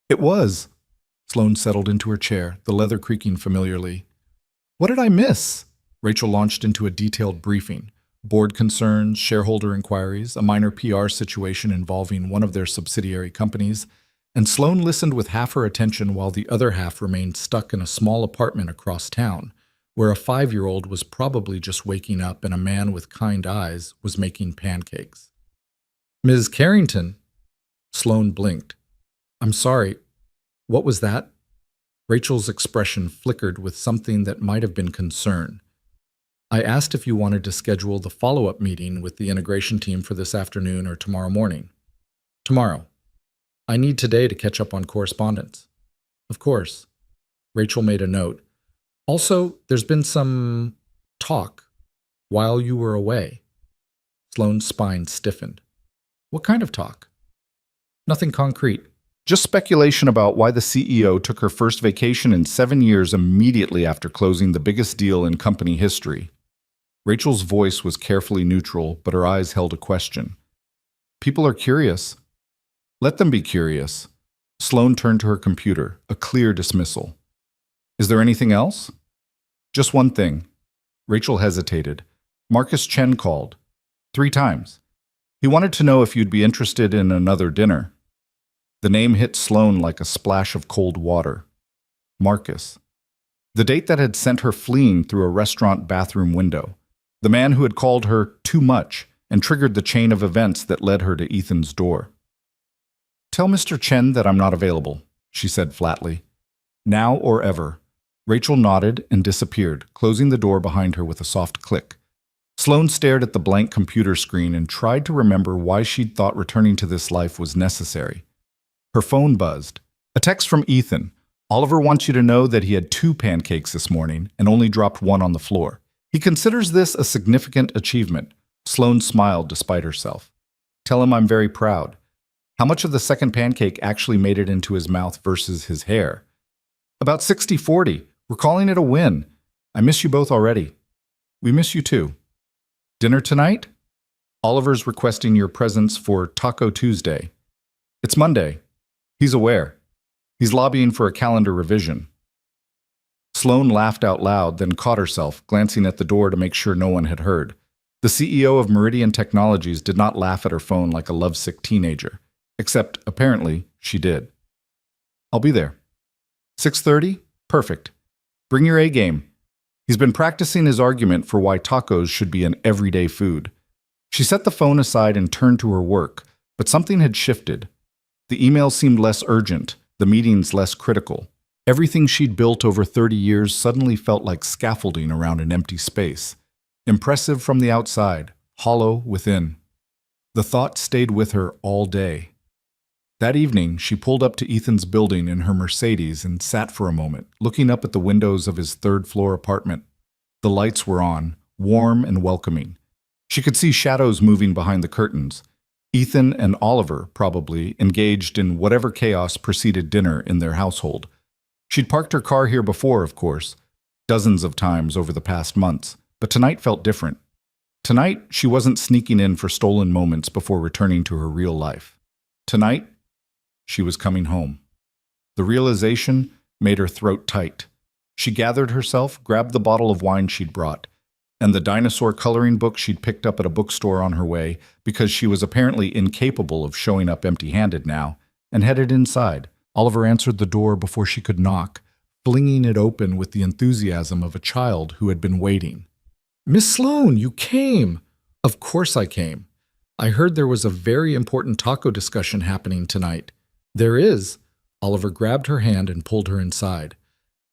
It was. Sloan settled into her chair, the leather creaking familiarly. What did I miss? Rachel launched into a detailed briefing. Board concerns, shareholder inquiries, a minor PR situation involving one of their subsidiary companies, and Sloan listened with half her attention while the other half remained stuck in a small apartment across town, where a 5-year-old was probably just waking up and a man with kind eyes was making pancakes. Ms. Carrington? Sloan blinked. I'm sorry. What was that? Rachel's expression flickered with something that might have been concern. I asked if you wanted to schedule the follow-up meeting with the integration team for this afternoon or tomorrow morning. Tomorrow. I need today to catch up on correspondence. Of course. Rachel made a note. Also, there's been some talk while you were away. Sloane's spine stiffened. What kind of talk? Nothing concrete. Just speculation about why the CEO took her first vacation in 7 years immediately after closing the biggest deal in company history. Rachel's voice was carefully neutral, but her eyes held a question. People are curious. Let them be curious. Sloane turned to her computer, a clear dismissal. Is there anything else? Just one thing. Rachel hesitated. Marcus Chen called. 3 times. He wanted to know if you'd be interested in another dinner. The name hit Sloane like a splash of cold water. Marcus. The date that had sent her fleeing through a restaurant bathroom window. The man who had called her too much and triggered the chain of events that led her to Ethan's door. Tell Mr. Chen that I'm not available, she said flatly. Now or ever. Rachel nodded and disappeared, closing the door behind her with a soft click. Sloane stared at the blank computer screen and tried to remember why she'd thought returning to this life was necessary. Her phone buzzed. A text from Ethan. Oliver wants you to know that he had 2 pancakes this morning and only dropped 1 on the floor. He considers this a significant achievement. Sloane smiled despite herself. Tell him I'm very proud. How much of the second pancake actually made it into his mouth versus his hair? About 60-40. We're calling it a win. I miss you both already. We miss you too. Dinner tonight? Oliver's requesting your presence for Taco Tuesday. It's Monday. He's aware. He's lobbying for a calendar revision. Sloane laughed out loud, then caught herself, glancing at the door to make sure no one had heard. The CEO of Meridian Technologies did not laugh at her phone like a lovesick teenager. Except, apparently, she did. I'll be there. 6:30? Perfect. Bring your A game. He's been practicing his argument for why tacos should be an everyday food. She set the phone aside and turned to her work, but something had shifted. The email seemed less urgent, the meetings less critical. Everything she'd built over 30 years suddenly felt like scaffolding around an empty space. Impressive from the outside, hollow within. The thought stayed with her all day. That evening, she pulled up to Ethan's building in her Mercedes and sat for a moment, looking up at the windows of his 3rd-floor apartment. The lights were on, warm and welcoming. She could see shadows moving behind the curtains. Ethan and Oliver, probably, engaged in whatever chaos preceded dinner in their household. She'd parked her car here before, of course, dozens of times over the past months, but tonight felt different. Tonight, she wasn't sneaking in for stolen moments before returning to her real life. Tonight, she was coming home. The realization made her throat tight. She gathered herself, grabbed the bottle of wine she'd brought, and the dinosaur coloring book she'd picked up at a bookstore on her way because she was apparently incapable of showing up empty-handed now, and headed inside. Oliver answered the door before she could knock, flinging it open with the enthusiasm of a child who had been waiting. Miss Sloane, you came! Of course I came. I heard there was a very important taco discussion happening tonight. There is. Oliver grabbed her hand and pulled her inside.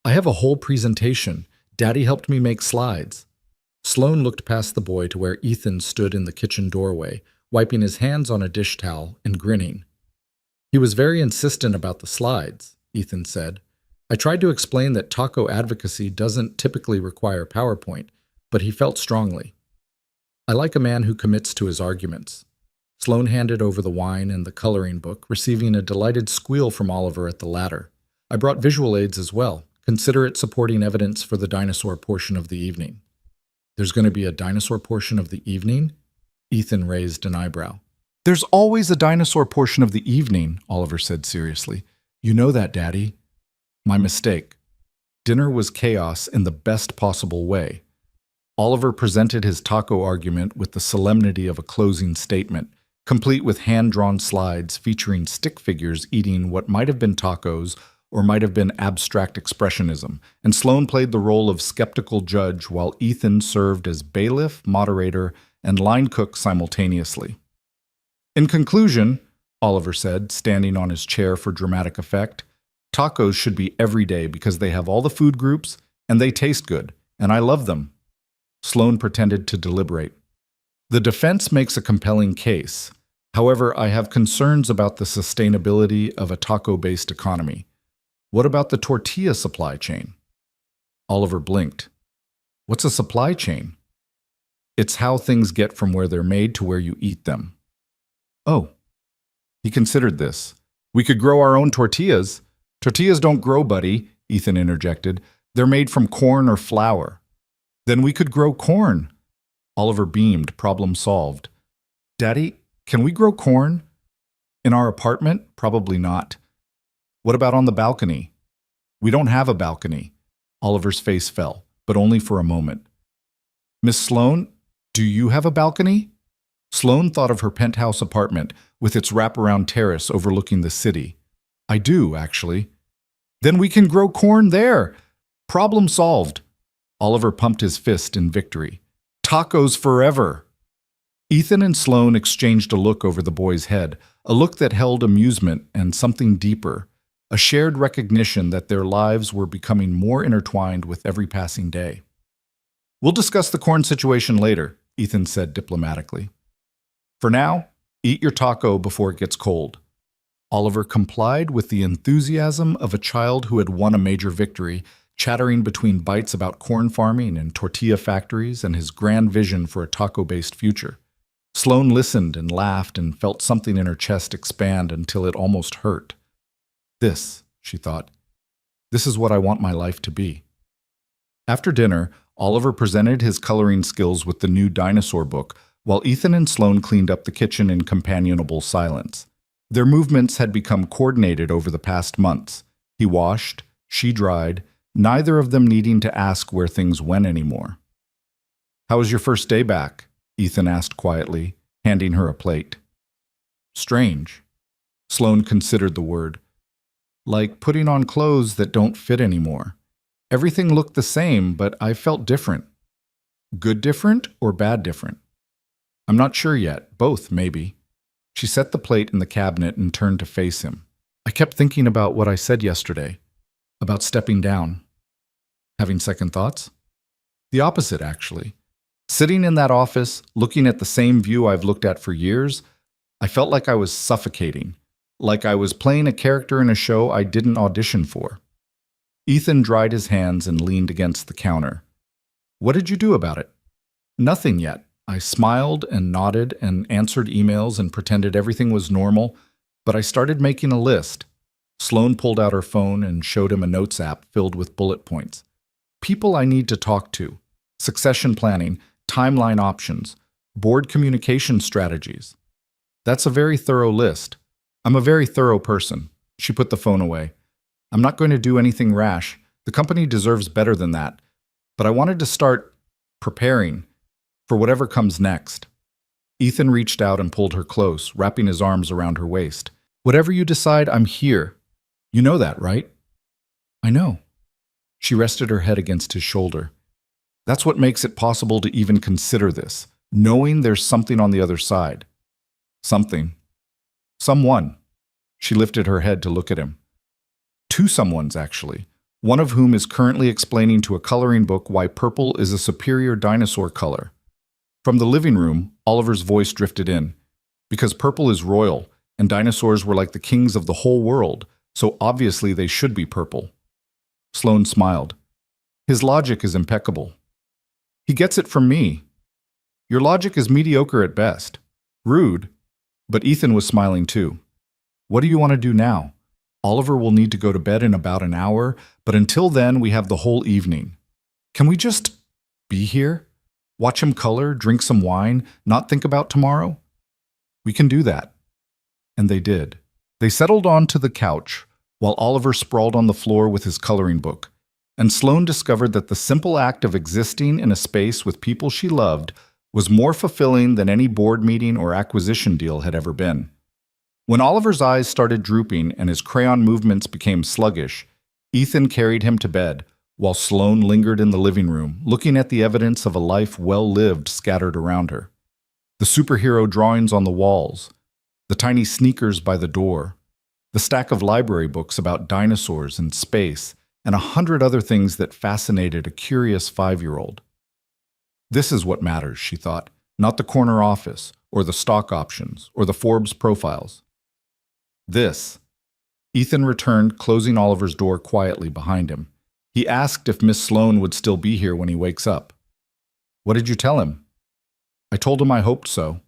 I have a whole presentation. Daddy helped me make slides. Sloane looked past the boy to where Ethan stood in the kitchen doorway, wiping his hands on a dish towel and grinning. He was very insistent about the slides, Ethan said. I tried to explain that taco advocacy doesn't typically require PowerPoint, but he felt strongly. I like a man who commits to his arguments. Sloane handed over the wine and the coloring book, receiving a delighted squeal from Oliver at the latter. I brought visual aids as well. Consider it supporting evidence for the dinosaur portion of the evening. There's going to be a dinosaur portion of the evening? Ethan raised an eyebrow. There's always a dinosaur portion of the evening, Oliver said seriously. You know that, Daddy. My mistake. Dinner was chaos in the best possible way. Oliver presented his taco argument with the solemnity of a closing statement, complete with hand-drawn slides featuring stick figures eating what might have been tacos or might have been abstract expressionism, and Sloane played the role of skeptical judge while Ethan served as bailiff, moderator, and line cook simultaneously. In conclusion, Oliver said, standing on his chair for dramatic effect, tacos should be every day because they have all the food groups and they taste good, and I love them. Sloane pretended to deliberate. The defense makes a compelling case. However, I have concerns about the sustainability of a taco-based economy. What about the tortilla supply chain? Oliver blinked. What's a supply chain? It's how things get from where they're made to where you eat them. Oh. He considered this. We could grow our own tortillas. Tortillas don't grow, buddy, Ethan interjected. They're made from corn or flour. Then we could grow corn. Oliver beamed, problem solved. Daddy, can we grow corn? In our apartment? Probably not. What about on the balcony? We don't have a balcony. Oliver's face fell, but only for a moment. Miss Sloane, do you have a balcony? Sloane thought of her penthouse apartment with its wraparound terrace overlooking the city. I do, actually. Then we can grow corn there. Problem solved. Oliver pumped his fist in victory. Tacos forever. Ethan and Sloane exchanged a look over the boy's head, a look that held amusement and something deeper, a shared recognition that their lives were becoming more intertwined with every passing day. We'll discuss the corn situation later, Ethan said diplomatically. For now, eat your taco before it gets cold. Oliver complied with the enthusiasm of a child who had won a major victory, chattering between bites about corn farming and tortilla factories and his grand vision for a taco-based future. Sloane listened and laughed and felt something in her chest expand until it almost hurt. This, she thought, this is what I want my life to be. After dinner, Oliver presented his coloring skills with the new dinosaur book, while Ethan and Sloane cleaned up the kitchen in companionable silence. Their movements had become coordinated over the past months. He washed, she dried, neither of them needing to ask where things went anymore. How was your first day back? Ethan asked quietly, handing her a plate. Strange. Sloane considered the word. Like putting on clothes that don't fit anymore. Everything looked the same, but I felt different. Good different or bad different? I'm not sure yet. Both, maybe. She set the plate in the cabinet and turned to face him. I kept thinking about what I said yesterday. About stepping down. Having second thoughts? The opposite, actually. Sitting in that office, looking at the same view I've looked at for years, I felt like I was suffocating. Like I was playing a character in a show I didn't audition for. Ethan dried his hands and leaned against the counter. What did you do about it? Nothing yet. I smiled and nodded and answered emails and pretended everything was normal, but I started making a list. Sloane pulled out her phone and showed him a notes app filled with bullet points. People I need to talk to, succession planning, timeline options, board communication strategies. That's a very thorough list. I'm a very thorough person. She put the phone away. I'm not going to do anything rash. The company deserves better than that. But I wanted to start preparing for whatever comes next. Ethan reached out and pulled her close, wrapping his arms around her waist. Whatever you decide, I'm here. You know that, right? I know. She rested her head against his shoulder. That's what makes it possible to even consider this, knowing there's something on the other side. Something. Someone. She lifted her head to look at him. Two someones, actually. One of whom is currently explaining to a coloring book why purple is a superior dinosaur color. From the living room, Oliver's voice drifted in. Because purple is royal, and dinosaurs were like the kings of the whole world, so obviously they should be purple. Sloane smiled. His logic is impeccable. He gets it from me. Your logic is mediocre at best. Rude. But Ethan was smiling too. What do you want to do now? Oliver will need to go to bed in about an hour, but until then we have the whole evening. Can we just be here? Watch him color, drink some wine, not think about tomorrow? We can do that. And they did. They settled onto the couch, while Oliver sprawled on the floor with his coloring book, and Sloane discovered that the simple act of existing in a space with people she loved was more fulfilling than any board meeting or acquisition deal had ever been. When Oliver's eyes started drooping and his crayon movements became sluggish, Ethan carried him to bed, while Sloane lingered in the living room, looking at the evidence of a life well lived scattered around her. The superhero drawings on the walls, the tiny sneakers by the door, the stack of library books about dinosaurs and space, and 100 other things that fascinated a curious 5-year-old. This is what matters, she thought, not the corner office, or the stock options, or the Forbes profiles. This. Ethan returned, closing Oliver's door quietly behind him. He asked if Miss Sloane would still be here when he wakes up. What did you tell him? I told him I hoped so.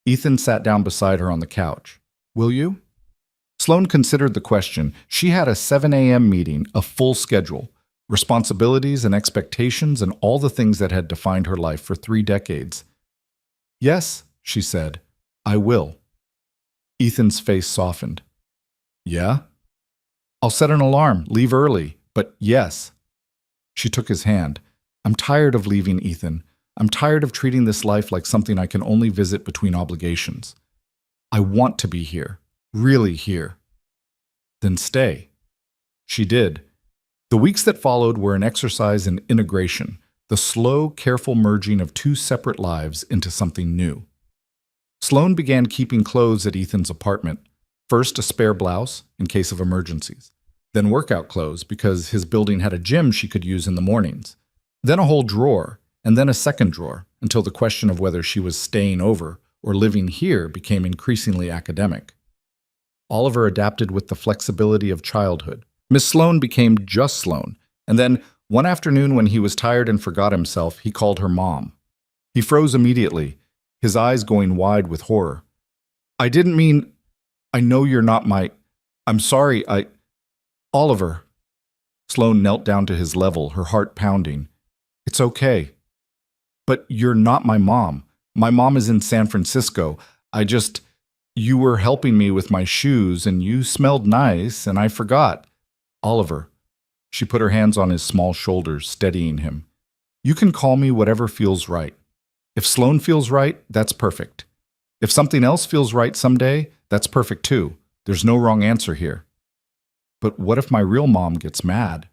Ethan sat down beside her on the couch. Will you? Sloane considered the question. She had a 7 a.m. meeting, a full schedule, responsibilities and expectations and all the things that had defined her life for 3 decades. Yes, she said, I will. Ethan's face softened. Yeah? I'll set an alarm, leave early, but yes. She took his hand. I'm tired of leaving, Ethan. I'm tired of treating this life like something I can only visit between obligations. I want to be here, really here. Then stay. She did. The weeks that followed were an exercise in integration, the slow, careful merging of 2 separate lives into something new. Sloane began keeping clothes at Ethan's apartment. First, a spare blouse, in case of emergencies. Then workout clothes, because his building had a gym she could use in the mornings. Then a whole drawer, and then a second drawer, until the question of whether she was staying over or living here became increasingly academic. Oliver adapted with the flexibility of childhood. Miss Sloane became just Sloane, and then, one afternoon when he was tired and forgot himself, he called her Mom. He froze immediately, his eyes going wide with horror. I didn't mean... I know you're not my... I'm sorry, Oliver. Sloane knelt down to his level, her heart pounding. It's okay. But you're not my mom. My mom is in San Francisco. You were helping me with my shoes, and you smelled nice, and I forgot. Oliver. She put her hands on his small shoulders, steadying him. You can call me whatever feels right. If Sloane feels right, that's perfect. If something else feels right someday, that's perfect too. There's no wrong answer here. But what if my real mom gets mad?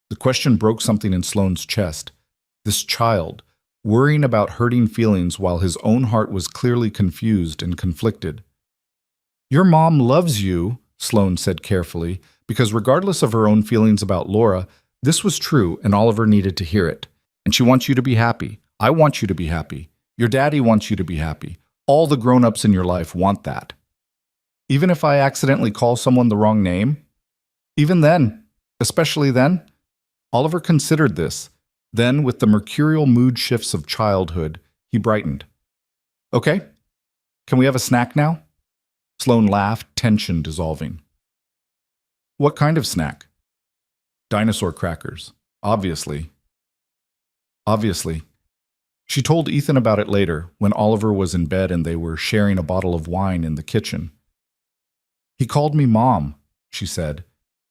The question broke something in Sloane's chest. This child, worrying about hurting feelings while his own heart was clearly confused and conflicted. Your mom loves you, Sloane said carefully, because regardless of her own feelings about Laura, this was true and Oliver needed to hear it. And she wants you to be happy. I want you to be happy. Your daddy wants you to be happy. All the grown-ups in your life want that. Even if I accidentally call someone the wrong name? Even then, especially then? Oliver considered this. Then, with the mercurial mood shifts of childhood, he brightened. Okay, can we have a snack now? Sloane laughed, tension dissolving. What kind of snack? Dinosaur crackers. Obviously. She told Ethan about it later, when Oliver was in bed and they were sharing a bottle of wine in the kitchen. He called me Mom, she said,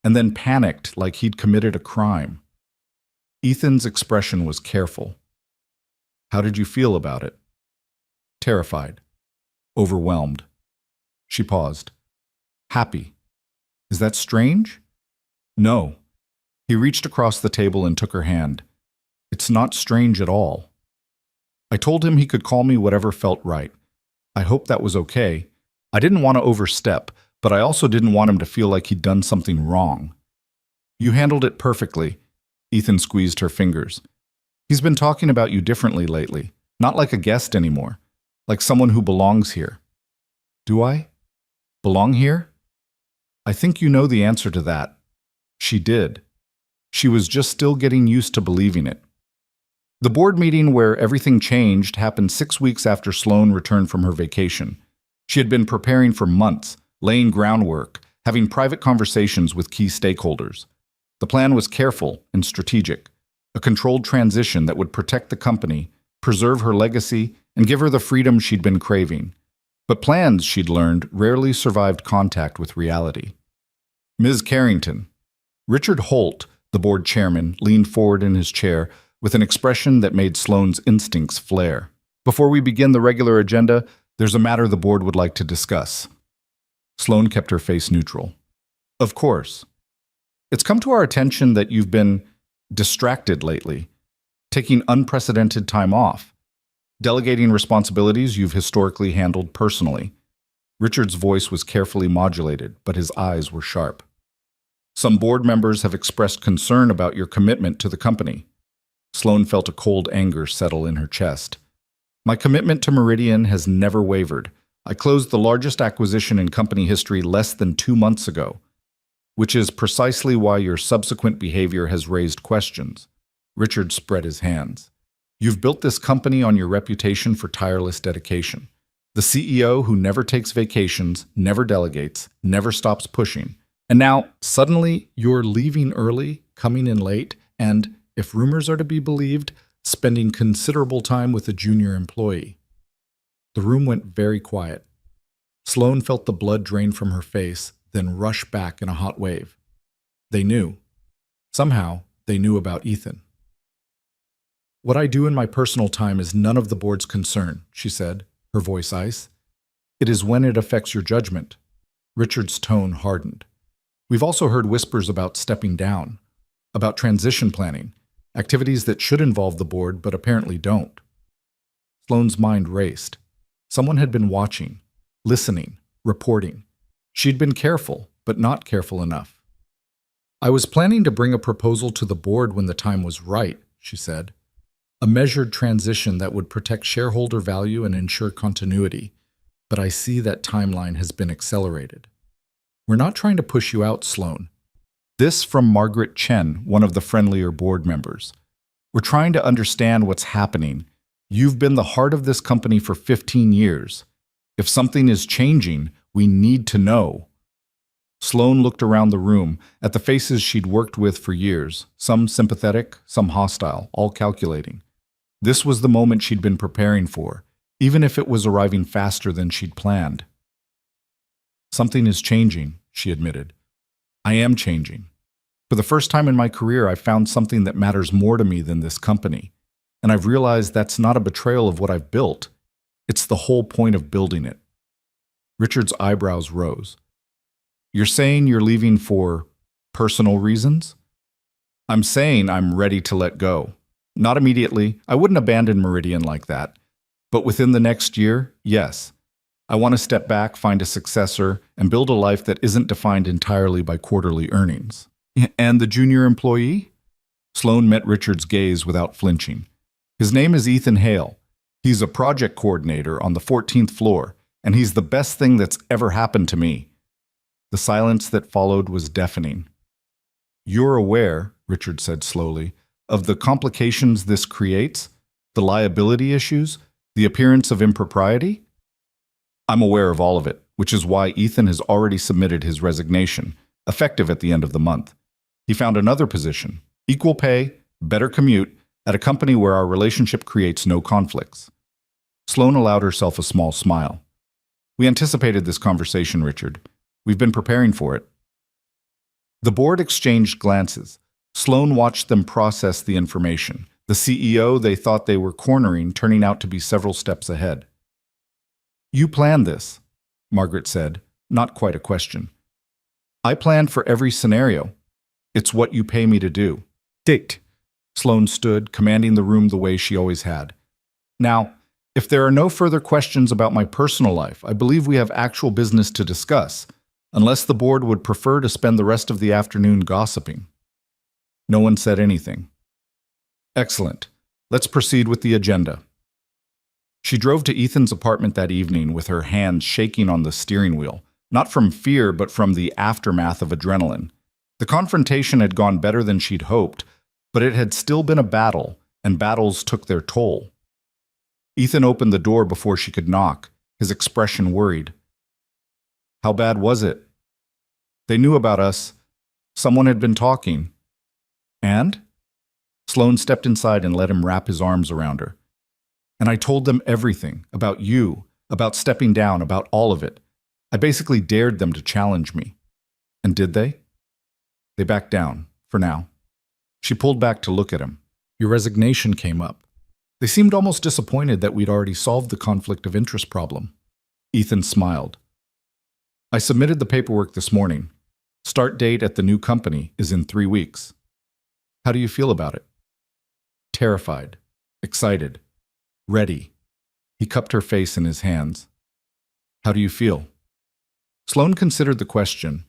and then panicked like he'd committed a crime. Ethan's expression was careful. How did you feel about it? Terrified. Overwhelmed. She paused. Happy. Is that strange? No. He reached across the table and took her hand. It's not strange at all. I told him he could call me whatever felt right. I hoped that was okay. I didn't want to overstep, but I also didn't want him to feel like he'd done something wrong. You handled it perfectly. Ethan squeezed her fingers. He's been talking about you differently lately, not like a guest anymore, like someone who belongs here. Do I? Belong here? I think you know the answer to that. She did. She was just still getting used to believing it. The board meeting where everything changed happened 6 weeks after Sloane returned from her vacation. She had been preparing for months, laying groundwork, having private conversations with key stakeholders. The plan was careful and strategic, a controlled transition that would protect the company, preserve her legacy, and give her the freedom she'd been craving. But plans, she'd learned, rarely survived contact with reality. Ms. Carrington. Richard Holt, the board chairman, leaned forward in his chair with an expression that made Sloane's instincts flare. Before we begin the regular agenda, there's a matter the board would like to discuss. Sloane kept her face neutral. Of course. It's come to our attention that you've been distracted lately, taking unprecedented time off, delegating responsibilities you've historically handled personally. Richard's voice was carefully modulated, but his eyes were sharp. Some board members have expressed concern about your commitment to the company. Sloane felt a cold anger settle in her chest. My commitment to Meridian has never wavered. I closed the largest acquisition in company history less than 2 months ago, which is precisely why your subsequent behavior has raised questions. Richard spread his hands. You've built this company on your reputation for tireless dedication. The CEO who never takes vacations, never delegates, never stops pushing. And now, suddenly, you're leaving early, coming in late, and, if rumors are to be believed, spending considerable time with a junior employee. The room went very quiet. Sloane felt the blood drain from her face, then rush back in a hot wave. They knew. Somehow, they knew about Ethan. What I do in my personal time is none of the board's concern, she said, her voice ice. It is when it affects your judgment. Richard's tone hardened. We've also heard whispers about stepping down, about transition planning, activities that should involve the board but apparently don't. Sloane's mind raced. Someone had been watching, listening, reporting. She'd been careful, but not careful enough. I was planning to bring a proposal to the board when the time was right, she said. A measured transition that would protect shareholder value and ensure continuity, but I see that timeline has been accelerated. We're not trying to push you out, Sloane. This from Margaret Chen, one of the friendlier board members. We're trying to understand what's happening. You've been the heart of this company for 15 years. If something is changing, we need to know. Sloane looked around the room at the faces she'd worked with for years, some sympathetic, some hostile, all calculating. This was the moment she'd been preparing for, even if it was arriving faster than she'd planned. Something is changing, she admitted. I am changing. For the first time in my career, I found something that matters more to me than this company. And I've realized that's not a betrayal of what I've built. It's the whole point of building it. Richard's eyebrows rose. You're saying you're leaving for personal reasons? I'm saying I'm ready to let go. Not immediately. I wouldn't abandon Meridian like that. But within the next year, yes. I want to step back, find a successor, and build a life that isn't defined entirely by quarterly earnings. And the junior employee? Sloane met Richard's gaze without flinching. His name is Ethan Hale. He's a project coordinator on the 14th floor, and he's the best thing that's ever happened to me. The silence that followed was deafening. You're aware, Richard said slowly, of the complications this creates? The liability issues? The appearance of impropriety? I'm aware of all of it, which is why Ethan has already submitted his resignation, effective at the end of the month. He found another position, equal pay, better commute, at a company where our relationship creates no conflicts. Sloane allowed herself a small smile. We anticipated this conversation, Richard. We've been preparing for it. The board exchanged glances. Sloane watched them process the information. The CEO they thought they were cornering turning out to be several steps ahead. You planned this, Margaret said, not quite a question. I planned for every scenario. It's what you pay me to do. Date. Sloane stood, commanding the room the way she always had. Now, if there are no further questions about my personal life, I believe we have actual business to discuss, unless the board would prefer to spend the rest of the afternoon gossiping. No one said anything. Excellent. Let's proceed with the agenda. She drove to Ethan's apartment that evening with her hands shaking on the steering wheel, not from fear but from the aftermath of adrenaline. The confrontation had gone better than she'd hoped, but it had still been a battle, and battles took their toll. Ethan opened the door before she could knock, his expression worried. How bad was it? They knew about us. Someone had been talking. And? Sloane stepped inside and let him wrap his arms around her. And I told them everything, about you, about stepping down, about all of it. I basically dared them to challenge me. And did they? They backed down, for now. She pulled back to look at him. Your resignation came up. They seemed almost disappointed that we'd already solved the conflict of interest problem. Ethan smiled. I submitted the paperwork this morning. Start date at the new company is in 3 weeks. How do you feel about it? Terrified, excited, ready. He cupped her face in his hands. How do you feel? Sloane considered the question.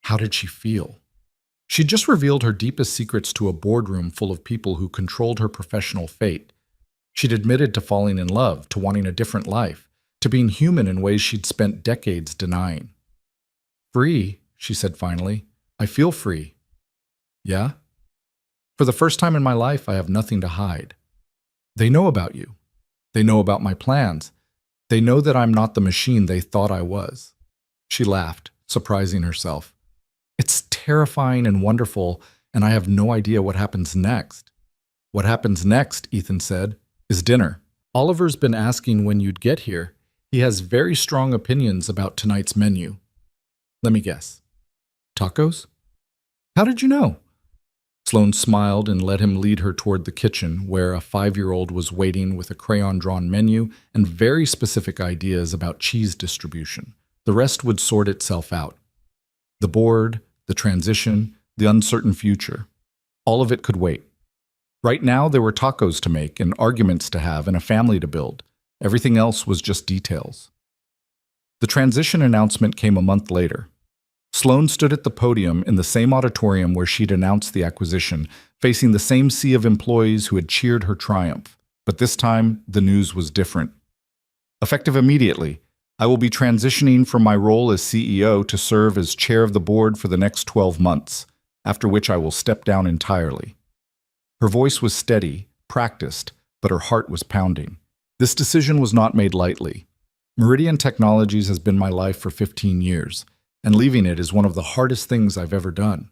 How did she feel? She'd just revealed her deepest secrets to a boardroom full of people who controlled her professional fate. She'd admitted to falling in love, to wanting a different life, to being human in ways she'd spent decades denying. "Free," she said finally. "I feel free." "Yeah?" "For the first time in my life, I have nothing to hide. They know about you. They know about my plans. They know that I'm not the machine they thought I was." She laughed, surprising herself. "It's terrifying and wonderful, and I have no idea what happens next." "What happens next," Ethan said, "is dinner. Oliver's been asking when you'd get here. He has very strong opinions about tonight's menu." "Let me guess. Tacos?" "How did you know?" Sloane smiled and let him lead her toward the kitchen, where a 5-year-old was waiting with a crayon-drawn menu and very specific ideas about cheese distribution. The rest would sort itself out. The board, the transition, the uncertain future. All of it could wait. Right now, there were tacos to make and arguments to have and a family to build. Everything else was just details. The transition announcement came a month later. Sloane stood at the podium in the same auditorium where she'd announced the acquisition, facing the same sea of employees who had cheered her triumph. But this time, the news was different. "Effective immediately, I will be transitioning from my role as CEO to serve as chair of the board for the next 12 months, after which I will step down entirely." Her voice was steady, practiced, but her heart was pounding. This decision was not made lightly. Meridian Technologies has been my life for 15 years, and leaving it is one of the hardest things I've ever done.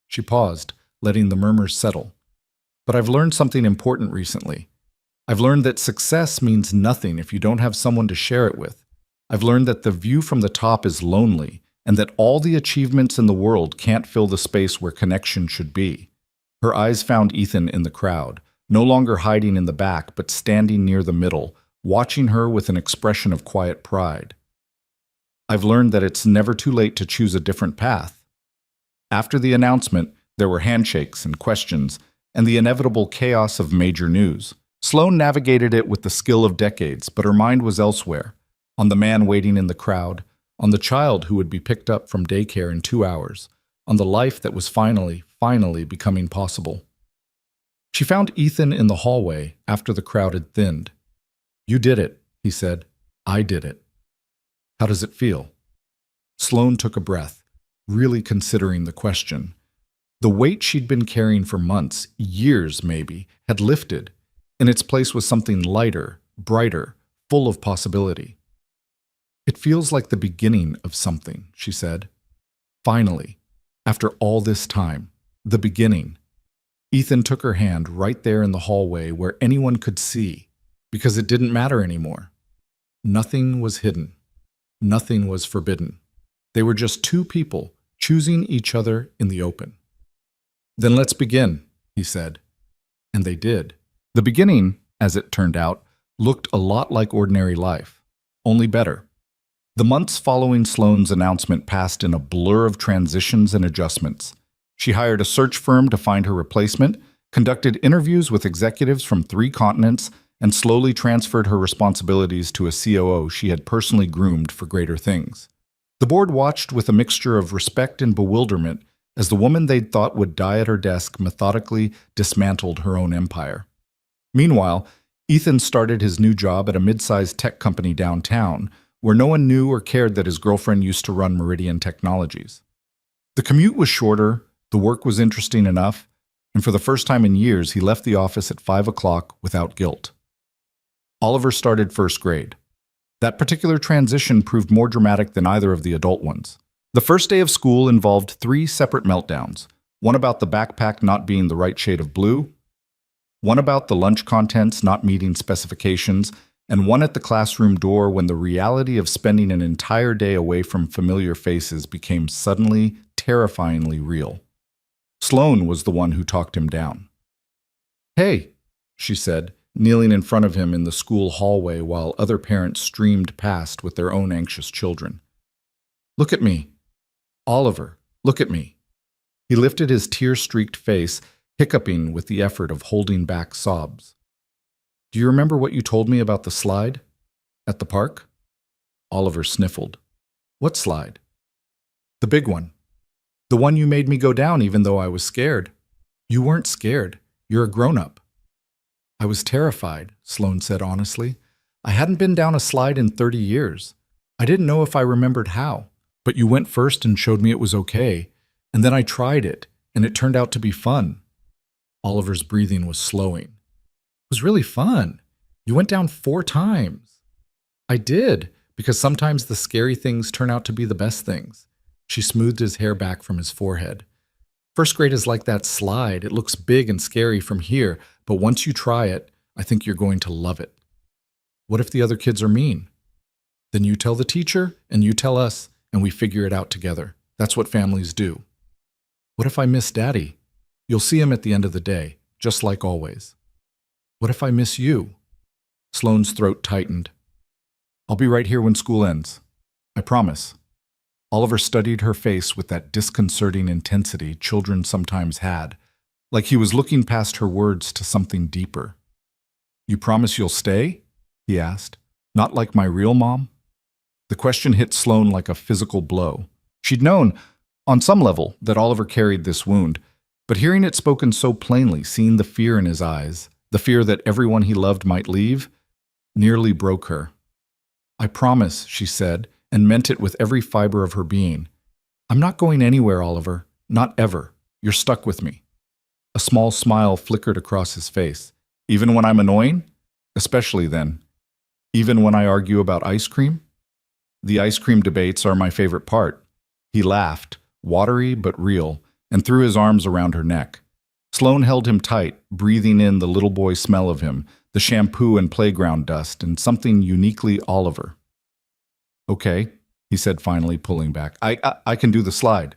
She paused, letting the murmurs settle. "But I've learned something important recently. I've learned that success means nothing if you don't have someone to share it with. I've learned that the view from the top is lonely, and that all the achievements in the world can't fill the space where connection should be." Her eyes found Ethan in the crowd, no longer hiding in the back, but standing near the middle, watching her with an expression of quiet pride. "I've learned that it's never too late to choose a different path." After the announcement, there were handshakes and questions, and the inevitable chaos of major news. Sloane navigated it with the skill of decades, but her mind was elsewhere, on the man waiting in the crowd, on the child who would be picked up from daycare in 2 hours, on the life that was finally becoming possible. She found Ethan in the hallway after the crowd had thinned. "You did it," he said. "I did it. How does it feel?" Sloane took a breath, really considering the question. The weight she'd been carrying for months, years maybe, had lifted. In its place was something lighter, brighter, full of possibility. "It feels like the beginning of something," she said. "Finally, after all this time, the beginning." Ethan took her hand right there in the hallway where anyone could see, because it didn't matter anymore. Nothing was hidden. Nothing was forbidden. They were just two people choosing each other in the open. "Then let's begin," he said. And they did. The beginning, as it turned out, looked a lot like ordinary life, only better. The months following Sloane's announcement passed in a blur of transitions and adjustments. She hired a search firm to find her replacement, conducted interviews with executives from 3 continents, and slowly transferred her responsibilities to a COO she had personally groomed for greater things. The board watched with a mixture of respect and bewilderment as the woman they'd thought would die at her desk methodically dismantled her own empire. Meanwhile, Ethan started his new job at a mid-sized tech company downtown, where no one knew or cared that his girlfriend used to run Meridian Technologies. The commute was shorter, the work was interesting enough, and for the first time in years, he left the office at 5 o'clock without guilt. Oliver started first grade. That particular transition proved more dramatic than either of the adult ones. The first day of school involved 3 separate meltdowns, one about the backpack not being the right shade of blue, one about the lunch contents not meeting specifications, and one at the classroom door when the reality of spending an entire day away from familiar faces became suddenly, terrifyingly real. Sloane was the one who talked him down. "Hey," she said, kneeling in front of him in the school hallway while other parents streamed past with their own anxious children. "Look at me. Oliver, look at me." He lifted his tear-streaked face, hiccuping with the effort of holding back sobs. "Do you remember what you told me about the slide? At the park?" Oliver sniffled. "What slide?" "The big one." The one you made me go down even though I was scared. You weren't scared. You're a grown-up. I was terrified, Sloane said honestly. I hadn't been down a slide in 30 years. I didn't know if I remembered how. But you went first and showed me it was okay. And then I tried it, and it turned out to be fun. Oliver's breathing was slowing. It was really fun. You went down 4 times. I did, because sometimes the scary things turn out to be the best things. She smoothed his hair back from his forehead. First grade is like that slide. It looks big and scary from here, but once you try it, I think you're going to love it. What if the other kids are mean? Then you tell the teacher, and you tell us, and we figure it out together. That's what families do. What if I miss Daddy? You'll see him at the end of the day, just like always. What if I miss you? Sloane's throat tightened. I'll be right here when school ends. I promise. Oliver studied her face with that disconcerting intensity children sometimes had, like he was looking past her words to something deeper. You promise you'll stay? He asked. Not like my real mom? The question hit Sloane like a physical blow. She'd known, on some level, that Oliver carried this wound, but hearing it spoken so plainly, seeing the fear in his eyes, the fear that everyone he loved might leave, nearly broke her. I promise, she said, and meant it with every fiber of her being. I'm not going anywhere, Oliver. Not ever. You're stuck with me. A small smile flickered across his face. Even when I'm annoying? Especially then. Even when I argue about ice cream? The ice cream debates are my favorite part. He laughed, watery but real, and threw his arms around her neck. Sloane held him tight, breathing in the little boy smell of him, the shampoo and playground dust, and something uniquely Oliver. Okay, he said finally, pulling back. I can do the slide.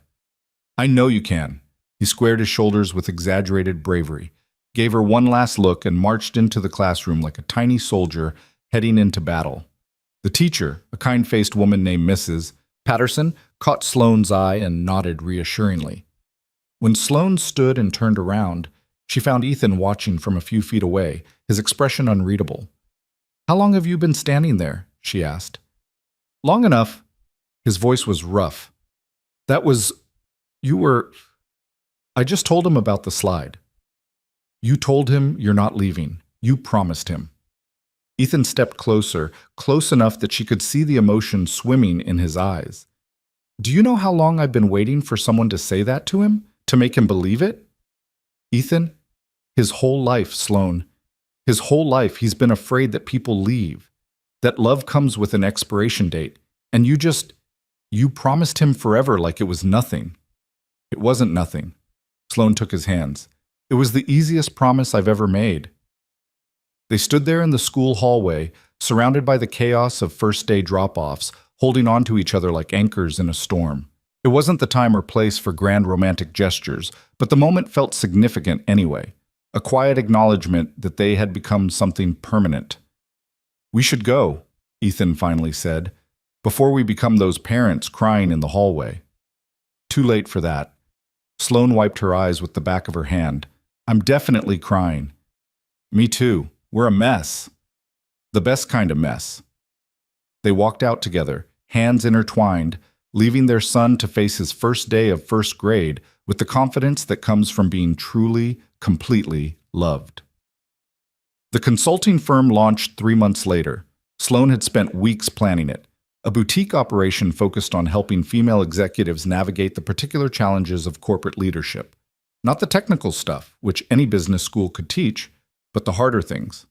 I know you can. He squared his shoulders with exaggerated bravery, gave her one last look, and marched into the classroom like a tiny soldier heading into battle. The teacher, a kind-faced woman named Mrs. Patterson, caught Sloane's eye and nodded reassuringly. When Sloane stood and turned around, she found Ethan watching from a few feet away, his expression unreadable. How long have you been standing there? She asked. Long enough. His voice was rough. I just told him about the slide. You told him you're not leaving. You promised him. Ethan stepped closer, close enough that she could see the emotion swimming in his eyes. Do you know how long I've been waiting for someone to say that to him? To make him believe it? Ethan, his whole life, Sloane. His whole life he's been afraid that people leave, that love comes with an expiration date, and you promised him forever like it was nothing. It wasn't nothing. Sloane took his hands. It was the easiest promise I've ever made. They stood there in the school hallway, surrounded by the chaos of first-day drop-offs, holding on to each other like anchors in a storm. It wasn't the time or place for grand romantic gestures, but the moment felt significant anyway, a quiet acknowledgement that they had become something permanent. We should go, Ethan finally said, before we become those parents crying in the hallway. Too late for that. Sloane wiped her eyes with the back of her hand. I'm definitely crying. Me too. We're a mess. The best kind of mess. They walked out together, hands intertwined, leaving their son to face his first day of first grade with the confidence that comes from being truly, completely loved. The consulting firm launched 3 months later. Sloane had spent weeks planning it, a boutique operation focused on helping female executives navigate the particular challenges of corporate leadership. Not the technical stuff, which any business school could teach, but the harder things.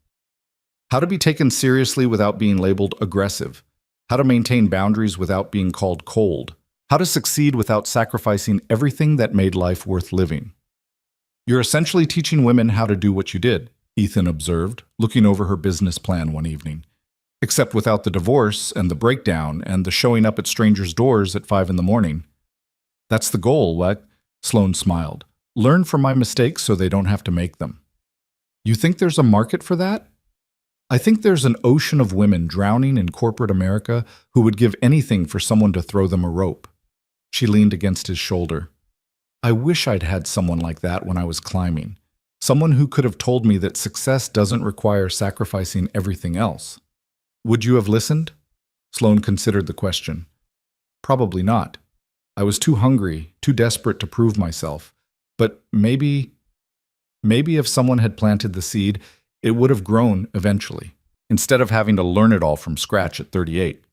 How to be taken seriously without being labeled aggressive. How to maintain boundaries without being called cold. How to succeed without sacrificing everything that made life worth living. You're essentially teaching women how to do what you did, Ethan observed, looking over her business plan one evening. Except without the divorce and the breakdown and the showing up at strangers' doors at 5 a.m. That's the goal, what? Sloane smiled. Learn from my mistakes so they don't have to make them. You think there's a market for that? I think there's an ocean of women drowning in corporate America who would give anything for someone to throw them a rope. She leaned against his shoulder. I wish I'd had someone like that when I was climbing. Someone who could have told me that success doesn't require sacrificing everything else. Would you have listened? Sloane considered the question. Probably not. I was too hungry, too desperate to prove myself. But maybe if someone had planted the seed, it would have grown eventually, instead of having to learn it all from scratch at 38.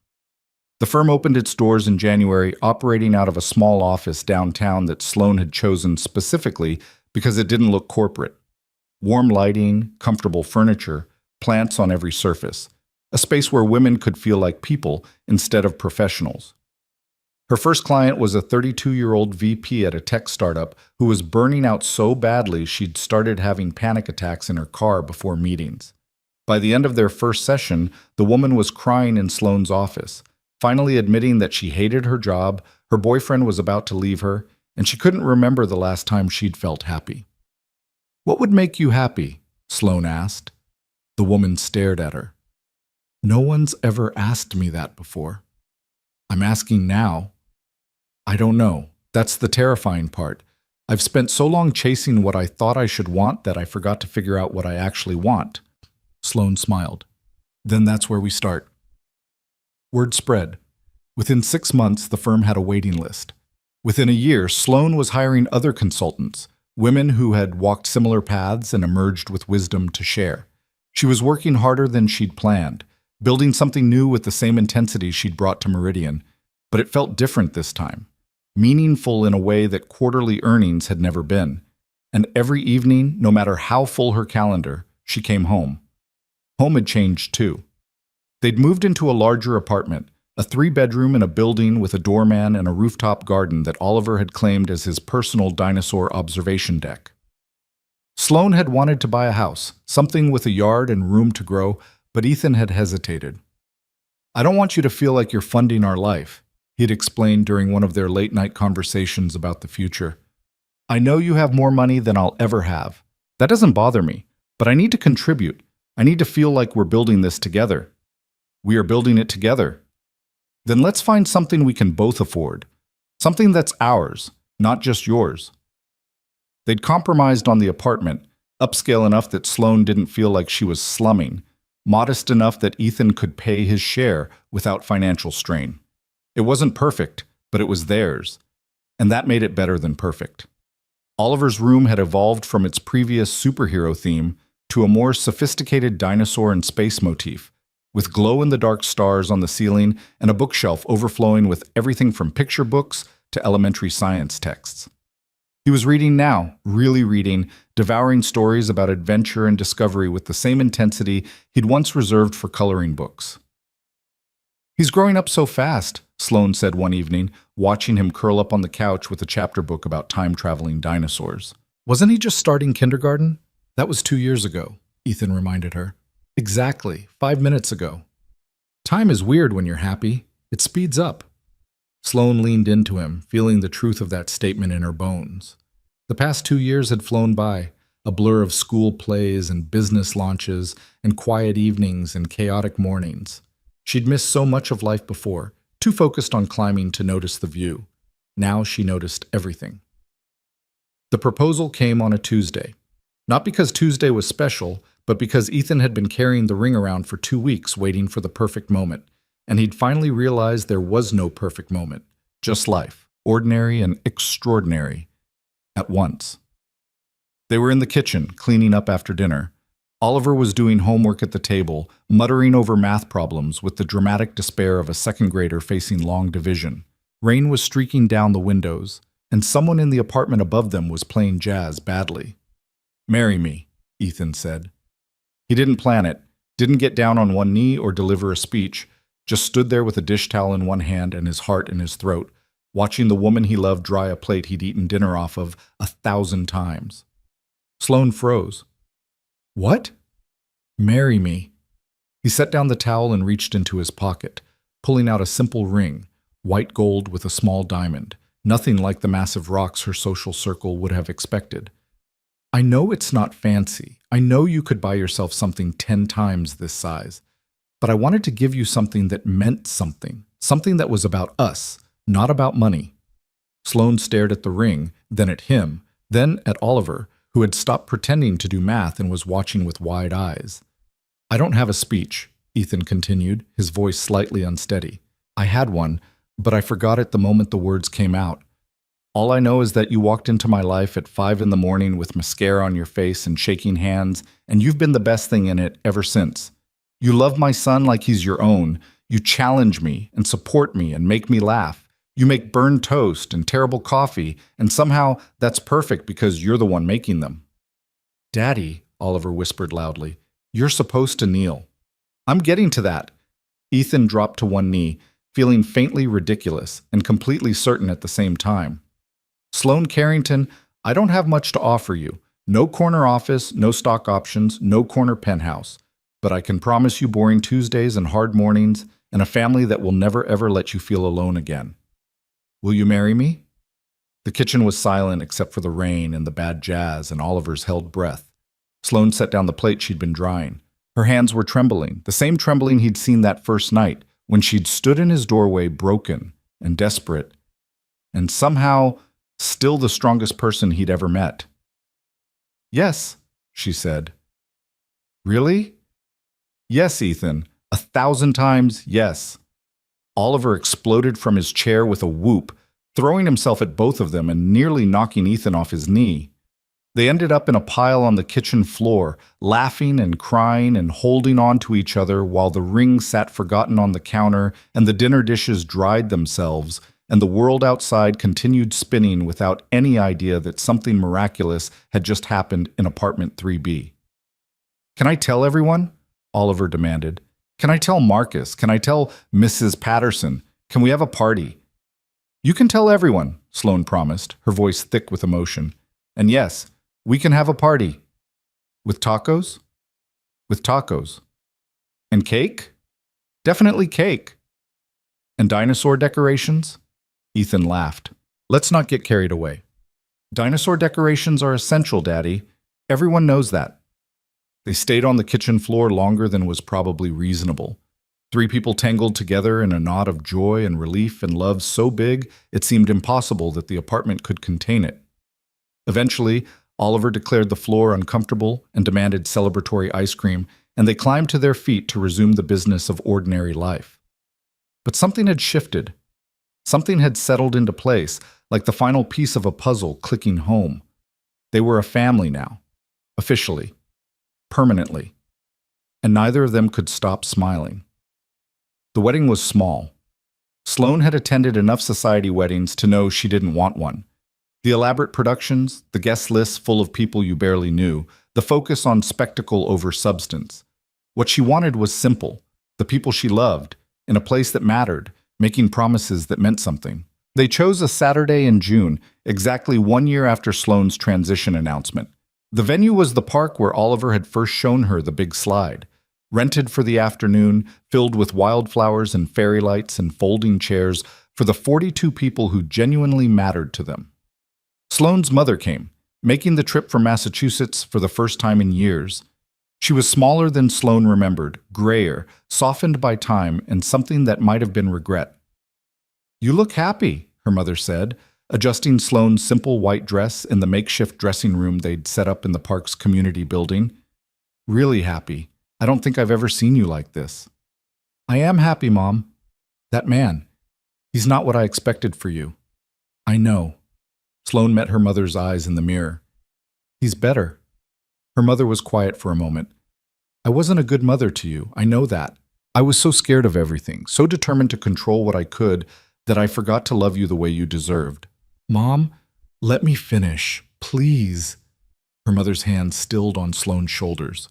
The firm opened its doors in January, operating out of a small office downtown that Sloan had chosen specifically because it didn't look corporate. Warm lighting, comfortable furniture, plants on every surface. A space where women could feel like people instead of professionals. Her first client was a 32-year-old VP at a tech startup who was burning out so badly she'd started having panic attacks in her car before meetings. By the end of their first session, the woman was crying in Sloan's office, finally admitting that she hated her job, her boyfriend was about to leave her, and she couldn't remember the last time she'd felt happy. "What would make you happy?" Sloan asked. The woman stared at her. "No one's ever asked me that before. I'm asking now. I don't know. That's the terrifying part. I've spent so long chasing what I thought I should want that I forgot to figure out what I actually want." Sloan smiled. "Then that's where we start." Word spread. Within 6 months, the firm had a waiting list. Within a year, Sloan was hiring other consultants, women who had walked similar paths and emerged with wisdom to share. She was working harder than she'd planned, building something new with the same intensity she'd brought to Meridian, but it felt different this time. Meaningful in a way that quarterly earnings had never been. And every evening, no matter how full her calendar, she came home. Home had changed too. They'd moved into a larger apartment, a 3-bedroom in a building with a doorman and a rooftop garden that Oliver had claimed as his personal dinosaur observation deck. Sloan had wanted to buy a house, something with a yard and room to grow, but Ethan had hesitated. "I don't want you to feel like you're funding our life," he'd explained during one of their late-night conversations about the future. "I know you have more money than I'll ever have. That doesn't bother me, but I need to contribute. I need to feel like we're building this together." "We are building it together." "Then let's find something we can both afford. Something that's ours, not just yours." They'd compromised on the apartment, upscale enough that Sloan didn't feel like she was slumming, modest enough that Ethan could pay his share without financial strain. It wasn't perfect, but it was theirs, and that made it better than perfect. Oliver's room had evolved from its previous superhero theme to a more sophisticated dinosaur and space motif, with glow-in-the-dark stars on the ceiling and a bookshelf overflowing with everything from picture books to elementary science texts. He was reading now, really reading, devouring stories about adventure and discovery with the same intensity he'd once reserved for coloring books. "He's growing up so fast," Sloan said one evening, watching him curl up on the couch with a chapter book about time-traveling dinosaurs. "Wasn't he just starting kindergarten?" "That was 2 years ago," Ethan reminded her. "Exactly, 5 minutes ago." "Time is weird when you're happy. It speeds up." Sloan leaned into him, feeling the truth of that statement in her bones. The past 2 years had flown by, a blur of school plays and business launches and quiet evenings and chaotic mornings. She'd missed so much of life before, too focused on climbing to notice the view. Now she noticed everything. The proposal came on a Tuesday. Not because Tuesday was special, but because Ethan had been carrying the ring around for 2 weeks waiting for the perfect moment, and he'd finally realized there was no perfect moment, just life, ordinary and extraordinary, at once. They were in the kitchen, cleaning up after dinner. Oliver was doing homework at the table, muttering over math problems with the dramatic despair of a second grader facing long division. Rain was streaking down the windows, and someone in the apartment above them was playing jazz badly. "Marry me," Ethan said. He didn't plan it, didn't get down on one knee or deliver a speech, just stood there with a dish towel in one hand and his heart in his throat, watching the woman he loved dry a plate he'd eaten dinner off of 1,000 times. Sloan froze. "What?" "Marry me." He set down the towel and reached into his pocket, pulling out a simple ring, white gold with a small diamond, nothing like the massive rocks her social circle would have expected. "I know it's not fancy. I know you could buy yourself something 10 times this size. But I wanted to give you something that meant something, something that was about us, not about money." Sloan stared at the ring, then at him, then at Oliver, who had stopped pretending to do math and was watching with wide eyes. "I don't have a speech," Ethan continued, his voice slightly unsteady. "I had one, but I forgot it the moment the words came out. All I know is that you walked into my life at 5 in the morning with mascara on your face and shaking hands, and you've been the best thing in it ever since. You love my son like he's your own. You challenge me and support me and make me laugh. You make burned toast and terrible coffee, and somehow that's perfect because you're the one making them. Daddy, Oliver whispered loudly, you're supposed to kneel. I'm getting to that. Ethan dropped to one knee, feeling faintly ridiculous and completely certain at the same time. Sloane Carrington, I don't have much to offer you. No corner office, no stock options, no corner penthouse. But I can promise you boring Tuesdays and hard mornings and a family that will never ever let you feel alone again. Will you marry me? The kitchen was silent except for the rain and the bad jazz and Oliver's held breath. Sloane set down the plate she'd been drying. Her hands were trembling, the same trembling he'd seen that first night when she'd stood in his doorway broken and desperate, and somehow still the strongest person he'd ever met. Yes, she said. Really? Yes, Ethan, 1,000 times yes. Oliver exploded from his chair with a whoop, throwing himself at both of them and nearly knocking Ethan off his knee. They ended up in a pile on the kitchen floor, laughing and crying and holding on to each other while the ring sat forgotten on the counter and the dinner dishes dried themselves, and the world outside continued spinning without any idea that something miraculous had just happened in apartment 3B. Can I tell everyone? Oliver demanded. Can I tell Marcus? Can I tell Mrs. Patterson? Can we have a party? You can tell everyone, Sloane promised, her voice thick with emotion. And yes, we can have a party. With tacos? With tacos. And cake? Definitely cake. And dinosaur decorations? Ethan laughed. Let's not get carried away. Dinosaur decorations are essential, Daddy. Everyone knows that. They stayed on the kitchen floor longer than was probably reasonable. 3 people tangled together in a knot of joy and relief and love so big it seemed impossible that the apartment could contain it. Eventually, Oliver declared the floor uncomfortable and demanded celebratory ice cream, and they climbed to their feet to resume the business of ordinary life. But something had shifted. Something had settled into place, like the final piece of a puzzle clicking home. They were a family now, officially, permanently, and neither of them could stop smiling. The wedding was small. Sloane had attended enough society weddings to know she didn't want one. The elaborate productions, the guest lists full of people you barely knew, the focus on spectacle over substance. What she wanted was simple, the people she loved, in a place that mattered, making promises that meant something. They chose a Saturday in June, exactly 1 year after Sloane's transition announcement. The venue was the park where Oliver had first shown her the big slide. Rented for the afternoon, filled with wildflowers and fairy lights and folding chairs for the 42 people who genuinely mattered to them. Sloane's mother came, making the trip from Massachusetts for the first time in years. She was smaller than Sloane remembered, grayer, softened by time and something that might have been regret. You look happy, her mother said, adjusting Sloane's simple white dress in the makeshift dressing room they'd set up in the park's community building. Really happy. I don't think I've ever seen you like this. I am happy, Mom. That man, he's not what I expected for you. I know. Sloane met her mother's eyes in the mirror. He's better. Her mother was quiet for a moment. I wasn't a good mother to you, I know that. I was so scared of everything, so determined to control what I could, that I forgot to love you the way you deserved. Mom, let me finish, please. Her mother's hand stilled on Sloane's shoulders.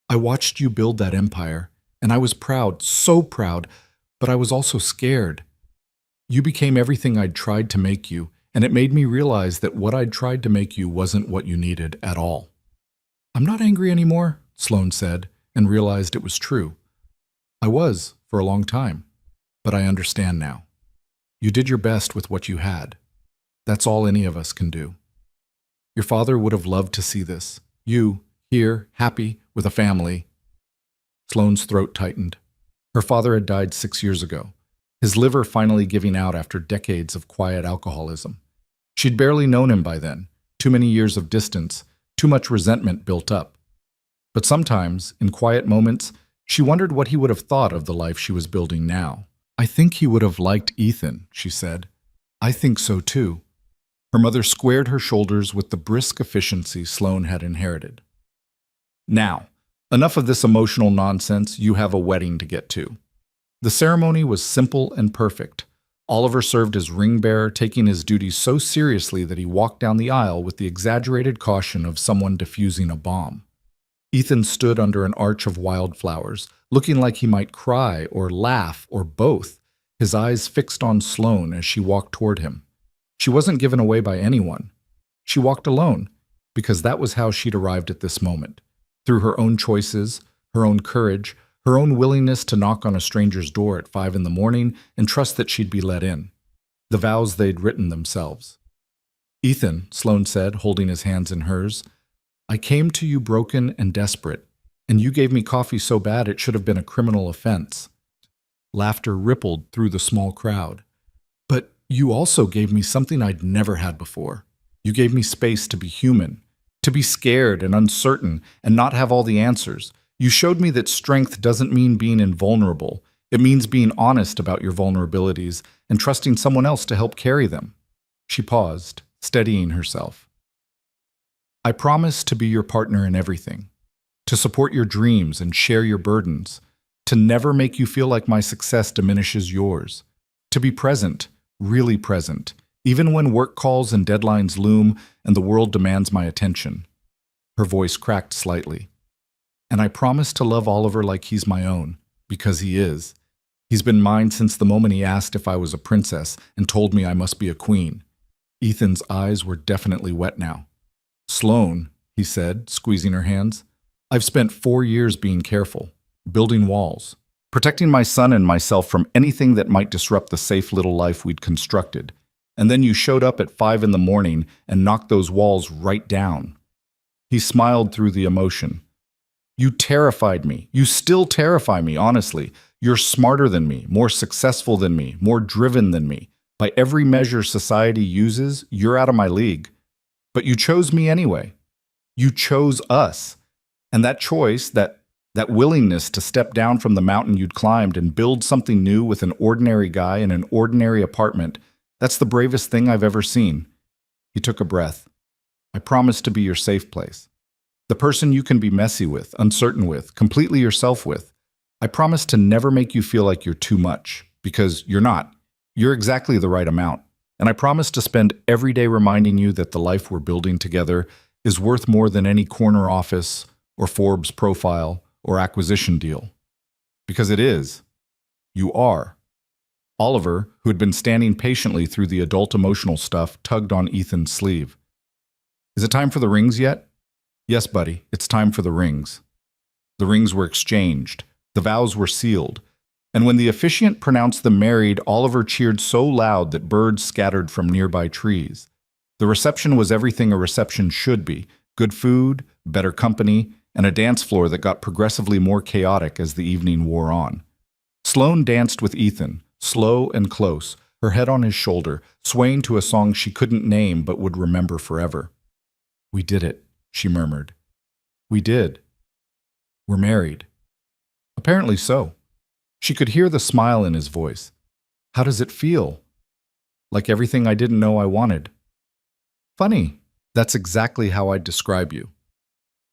I watched you build that empire, and I was proud, so proud, but I was also scared. You became everything I'd tried to make you, and it made me realize that what I'd tried to make you wasn't what you needed at all. I'm not angry anymore, Sloane said, and realized it was true. I was, for a long time, but I understand now. You did your best with what you had. That's all any of us can do. Your father would have loved to see this. You, here, happy, with a family. Sloane's throat tightened. Her father had died 6 years ago, his liver finally giving out after decades of quiet alcoholism. She'd barely known him by then, too many years of distance, too much resentment built up. But sometimes, in quiet moments, she wondered what he would have thought of the life she was building now. I think he would have liked Ethan, she said. I think so too. Her mother squared her shoulders with the brisk efficiency Sloane had inherited. Now, enough of this emotional nonsense. You have a wedding to get to. The ceremony was simple and perfect. Oliver served as ring bearer, taking his duties so seriously that he walked down the aisle with the exaggerated caution of someone defusing a bomb. Ethan stood under an arch of wildflowers, looking like he might cry or laugh or both, his eyes fixed on Sloane as she walked toward him. She wasn't given away by anyone. She walked alone, because that was how she'd arrived at this moment, through her own choices, her own courage, her own willingness to knock on a stranger's door at 5 a.m. and trust that she'd be let in. The vows they'd written themselves. Ethan, Sloane said, holding his hands in hers, I came to you broken and desperate, and you gave me coffee so bad it should have been a criminal offense. Laughter rippled through the small crowd. But you also gave me something I'd never had before. You gave me space to be human, to be scared and uncertain and not have all the answers. You showed me that strength doesn't mean being invulnerable. It means being honest about your vulnerabilities and trusting someone else to help carry them. She paused, steadying herself. I promise to be your partner in everything, to support your dreams and share your burdens, to never make you feel like my success diminishes yours, to be present, really present, even when work calls and deadlines loom and the world demands my attention. Her voice cracked slightly. And I promise to love Oliver like he's my own, because he is. He's been mine since the moment he asked if I was a princess and told me I must be a queen. Ethan's eyes were definitely wet now. Sloane, he said, squeezing her hands, I've spent 4 years being careful, building walls, protecting my son and myself from anything that might disrupt the safe little life we'd constructed. And then you showed up at 5 a.m. and knocked those walls right down. He smiled through the emotion. You terrified me. You still terrify me, honestly. You're smarter than me, more successful than me, more driven than me. By every measure society uses, you're out of my league. But you chose me anyway. You chose us. And that choice, that willingness to step down from the mountain you'd climbed and build something new with an ordinary guy in an ordinary apartment, that's the bravest thing I've ever seen. He took a breath. I promise to be your safe place. The person you can be messy with, uncertain with, completely yourself with. I promise to never make you feel like you're too much, because you're not. You're exactly the right amount. And I promise to spend every day reminding you that the life we're building together is worth more than any corner office or Forbes profile or acquisition deal. Because it is. You are. Oliver, who had been standing patiently through the adult emotional stuff, tugged on Ethan's sleeve. Is it time for the rings yet? Yes, buddy, it's time for the rings. The rings were exchanged. The vows were sealed. And when the officiant pronounced them married, Oliver cheered so loud that birds scattered from nearby trees. The reception was everything a reception should be: good food, better company, and a dance floor that got progressively more chaotic as the evening wore on. Sloane danced with Ethan, slow and close, her head on his shoulder, swaying to a song she couldn't name but would remember forever. We did it, she murmured. We did. We're married. Apparently so. She could hear the smile in his voice. How does it feel? Like everything I didn't know I wanted. Funny, that's exactly how I'd describe you.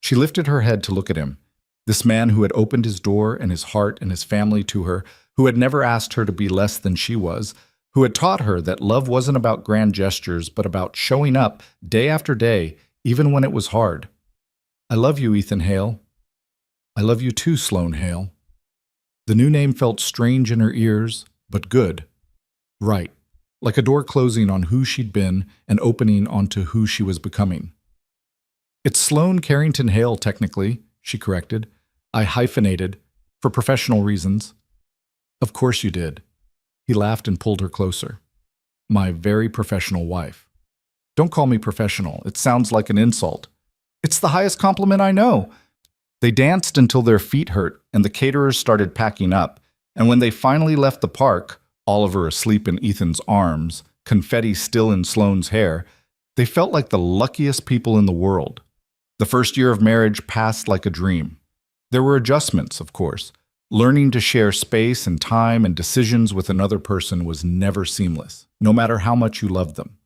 She lifted her head to look at him, this man who had opened his door and his heart and his family to her, who had never asked her to be less than she was, who had taught her that love wasn't about grand gestures, but about showing up day after day, even when it was hard. I love you, Ethan Hale. I love you too, Sloane Hale. The new name felt strange in her ears, but good. Right, like a door closing on who she'd been and opening onto who she was becoming. It's Sloane Carrington Hale, technically, she corrected. I hyphenated, for professional reasons. Of course you did. He laughed and pulled her closer. My very professional wife. Don't call me professional. It sounds like an insult. It's the highest compliment I know. They danced until their feet hurt and the caterers started packing up. And when they finally left the park, Oliver asleep in Ethan's arms, confetti still in Sloane's hair, they felt like the luckiest people in the world. The first year of marriage passed like a dream. There were adjustments, of course. Learning to share space and time and decisions with another person was never seamless, no matter how much you loved them.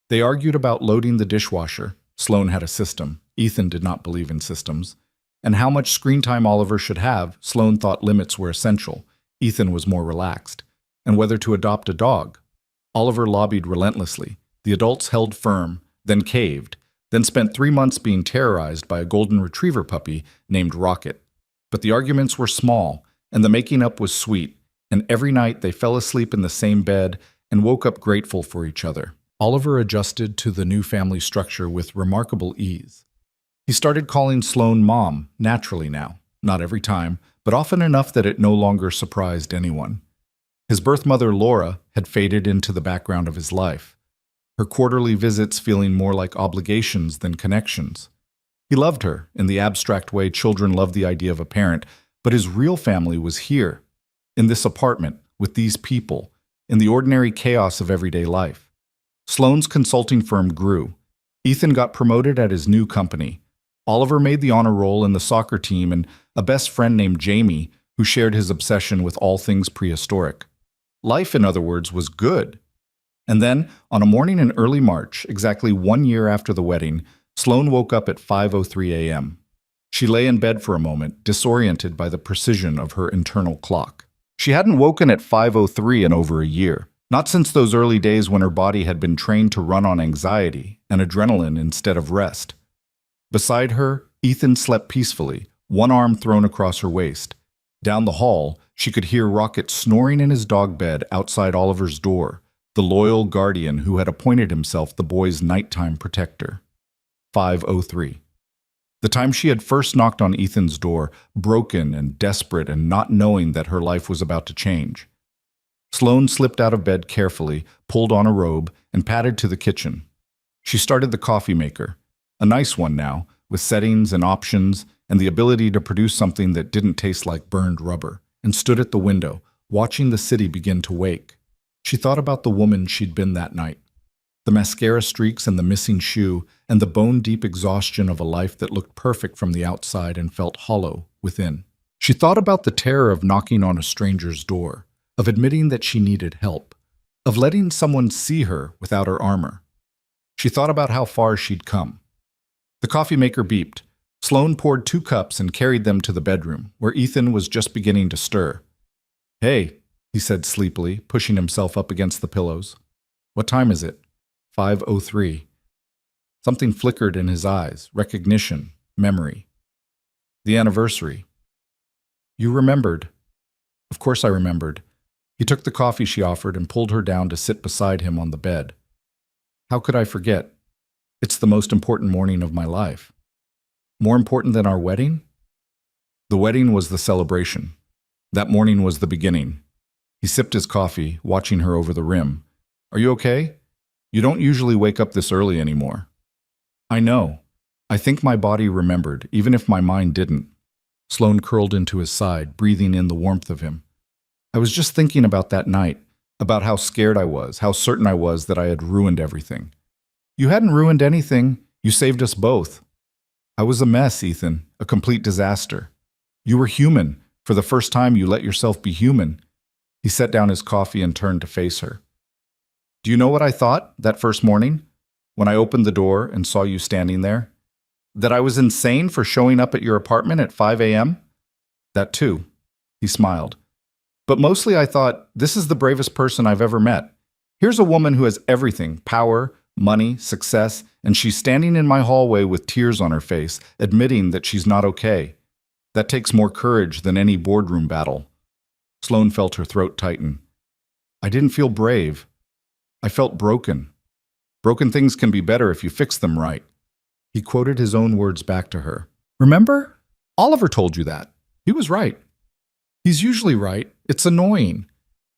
They argued about loading the dishwasher. Sloane had a system. Ethan did not believe in systems. And how much screen time Oliver should have. Sloane thought limits were essential. Ethan was more relaxed. And whether to adopt a dog. Oliver lobbied relentlessly. The adults held firm, then caved, then spent 3 months being terrorized by a golden retriever puppy named Rocket. But the arguments were small, and the making up was sweet, and every night they fell asleep in the same bed and woke up grateful for each other. Oliver adjusted to the new family structure with remarkable ease. He started calling Sloane Mom, naturally now, not every time, but often enough that it no longer surprised anyone. His birth mother, Laura, had faded into the background of his life, her quarterly visits feeling more like obligations than connections. He loved her in the abstract way children love the idea of a parent, but his real family was here, in this apartment, with these people, in the ordinary chaos of everyday life. Sloane's consulting firm grew. Ethan got promoted at his new company. Oliver made the honor roll in the soccer team, and a best friend named Jamie, who shared his obsession with all things prehistoric. Life, in other words, was good. And then, on a morning in early March, exactly 1 year after the wedding, Sloane woke up at 5:03 a.m. She lay in bed for a moment, disoriented by the precision of her internal clock. She hadn't woken at 5:03 in over a year, not since those early days when her body had been trained to run on anxiety and adrenaline instead of rest. Beside her, Ethan slept peacefully, one arm thrown across her waist. Down the hall, she could hear Rocket snoring in his dog bed outside Oliver's door, the loyal guardian who had appointed himself the boy's nighttime protector. 5:03. The time she had first knocked on Ethan's door, broken and desperate and not knowing that her life was about to change. Sloane slipped out of bed carefully, pulled on a robe, and padded to the kitchen. She started the coffee maker, a nice one now, with settings and options and the ability to produce something that didn't taste like burned rubber, and stood at the window, watching the city begin to wake. She thought about the woman she'd been that night. The mascara streaks and the missing shoe, and the bone-deep exhaustion of a life that looked perfect from the outside and felt hollow within. She thought about the terror of knocking on a stranger's door, of admitting that she needed help, of letting someone see her without her armor. She thought about how far she'd come. The coffee maker beeped. Sloane poured 2 cups and carried them to the bedroom, where Ethan was just beginning to stir. "Hey," he said sleepily, pushing himself up against the pillows. "What time is it?" 5:03. Something flickered in his eyes, recognition, memory. "The anniversary." "You remembered." "Of course I remembered." He took the coffee she offered and pulled her down to sit beside him on the bed. "How could I forget? It's the most important morning of my life." "More important than our wedding?" The wedding was the celebration. That morning was the beginning. He sipped his coffee, watching her over the rim. "Are you okay? You don't usually wake up this early anymore." "I know. I think my body remembered, even if my mind didn't." Sloane curled into his side, breathing in the warmth of him. "I was just thinking about that night, about how scared I was, how certain I was that I had ruined everything." "You hadn't ruined anything. You saved us both." "I was a mess, Ethan, a complete disaster. You were human. For the first time, you let yourself be human." He set down his coffee and turned to face her. "Do you know what I thought that first morning, when I opened the door and saw you standing there? That I was insane for showing up at your apartment at 5 a.m.? That too." He smiled. "But mostly I thought, this is the bravest person I've ever met. Here's a woman who has everything, power, money, success, and she's standing in my hallway with tears on her face, admitting that she's not okay. That takes more courage than any boardroom battle." Sloane felt her throat tighten. "I didn't feel brave. I felt broken. Broken things can be better if you fix them right." He quoted his own words back to her. "Remember? Oliver told you that. He was right." "He's usually right. It's annoying."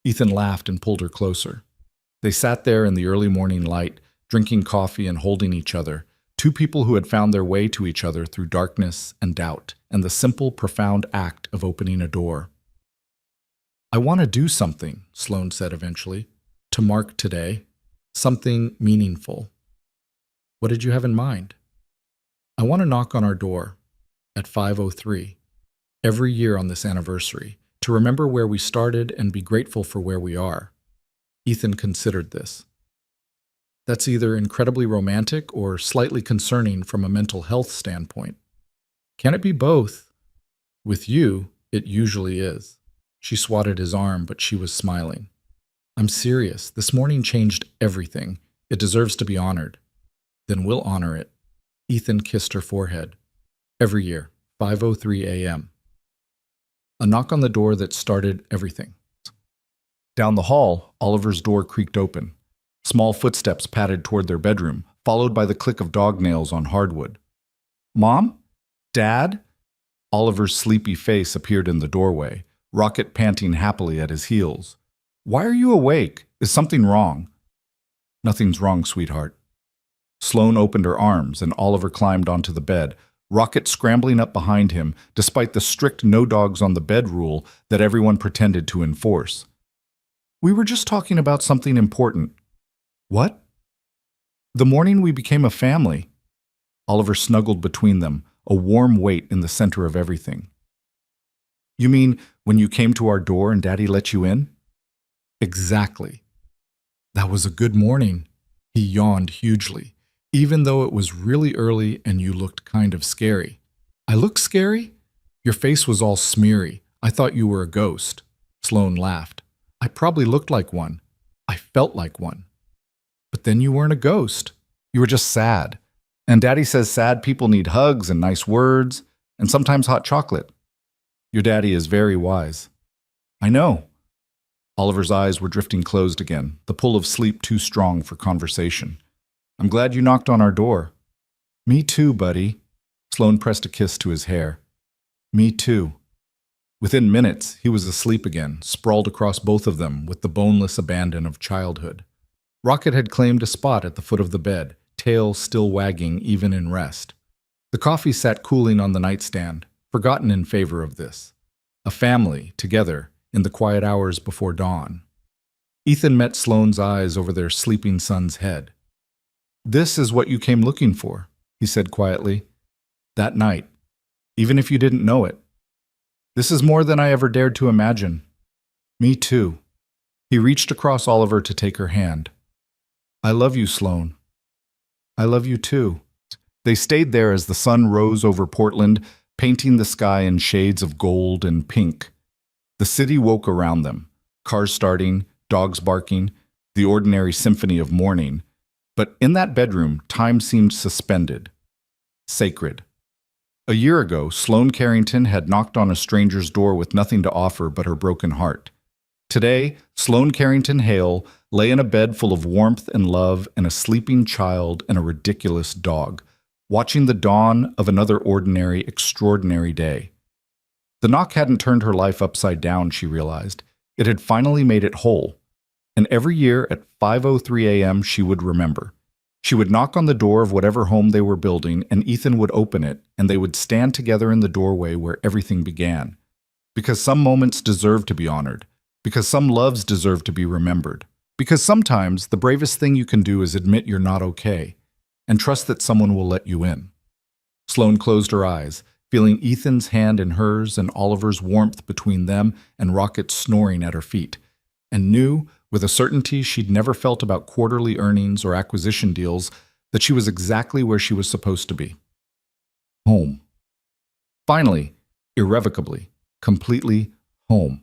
Ethan laughed and pulled her closer. They sat there in the early morning light, drinking coffee and holding each other, 2 people who had found their way to each other through darkness and doubt, and the simple, profound act of opening a door. "I want to do something," Sloane said eventually, "to mark today. Something meaningful." "What did you have in mind?" "I want to knock on our door at 5:03. Every year on this anniversary, To remember where we started and be grateful for where we are. Ethan considered this. That's either incredibly romantic or slightly concerning from a mental health standpoint. Can it be both? With you, it usually is. She swatted his arm, but she was smiling. I'm serious. This morning changed everything. It deserves to be honored. Then we'll honor it. Ethan kissed her forehead. Every year, 5:03 a.m. A knock on the door that started everything. Down the hall, Oliver's door creaked open. Small footsteps padded toward their bedroom, followed by the click of dog nails on hardwood. Mom? Dad? Oliver's sleepy face appeared in the doorway, Rocket panting happily at his heels. Why are you awake? Is something wrong? Nothing's wrong, sweetheart. Sloane opened her arms, and Oliver climbed onto the bed, Rocket scrambling up behind him, despite the strict no dogs on the bed rule that everyone pretended to enforce. We were just talking about something important. What? The morning we became a family. Oliver snuggled between them, a warm weight in the center of everything. You mean when you came to our door and Daddy let you in? Exactly. That was a good morning. He yawned hugely, even though it was really early and you looked kind of scary. I look scary? Your face was all smeary. I thought you were a ghost. Sloane laughed. I probably looked like one. I felt like one. But then you weren't a ghost. You were just sad. And Daddy says sad people need hugs and nice words, and sometimes hot chocolate. Your daddy is very wise. I know. Oliver's eyes were drifting closed again, the pull of sleep too strong for conversation. I'm glad you knocked on our door. Me too, buddy. Sloane pressed a kiss to his hair. Me too. Within minutes, he was asleep again, sprawled across both of them with the boneless abandon of childhood. Rocket had claimed a spot at the foot of the bed, tail still wagging even in rest. The coffee sat cooling on the nightstand, forgotten in favor of this. A family, together, in the quiet hours before dawn. Ethan met Sloane's eyes over their sleeping son's head. This is what you came looking for, he said quietly. That night, even if you didn't know it. This is more than I ever dared to imagine. Me too. He reached across Oliver to take her hand. I love you, Sloane. I love you too. They stayed there as the sun rose over Portland, painting the sky in shades of gold and pink. The city woke around them, cars starting, dogs barking, the ordinary symphony of morning. But in that bedroom, time seemed suspended, sacred. A year ago, Sloane Carrington had knocked on a stranger's door with nothing to offer but her broken heart. Today, Sloane Carrington Hale lay in a bed full of warmth and love and a sleeping child and a ridiculous dog, watching the dawn of another ordinary, extraordinary day. The knock hadn't turned her life upside down, she realized. It had finally made it whole. And every year at 5:03 a.m. she would remember. She would knock on the door of whatever home they were building, and Ethan would open it, and they would stand together in the doorway where everything began. Because some moments deserve to be honored. Because some loves deserve to be remembered. Because sometimes the bravest thing you can do is admit you're not okay, and trust that someone will let you in. Sloane closed her eyes, feeling Ethan's hand in hers and Oliver's warmth between them and Rocket snoring at her feet, and knew, with a certainty she'd never felt about quarterly earnings or acquisition deals, that she was exactly where she was supposed to be. Home. Finally, irrevocably, completely home.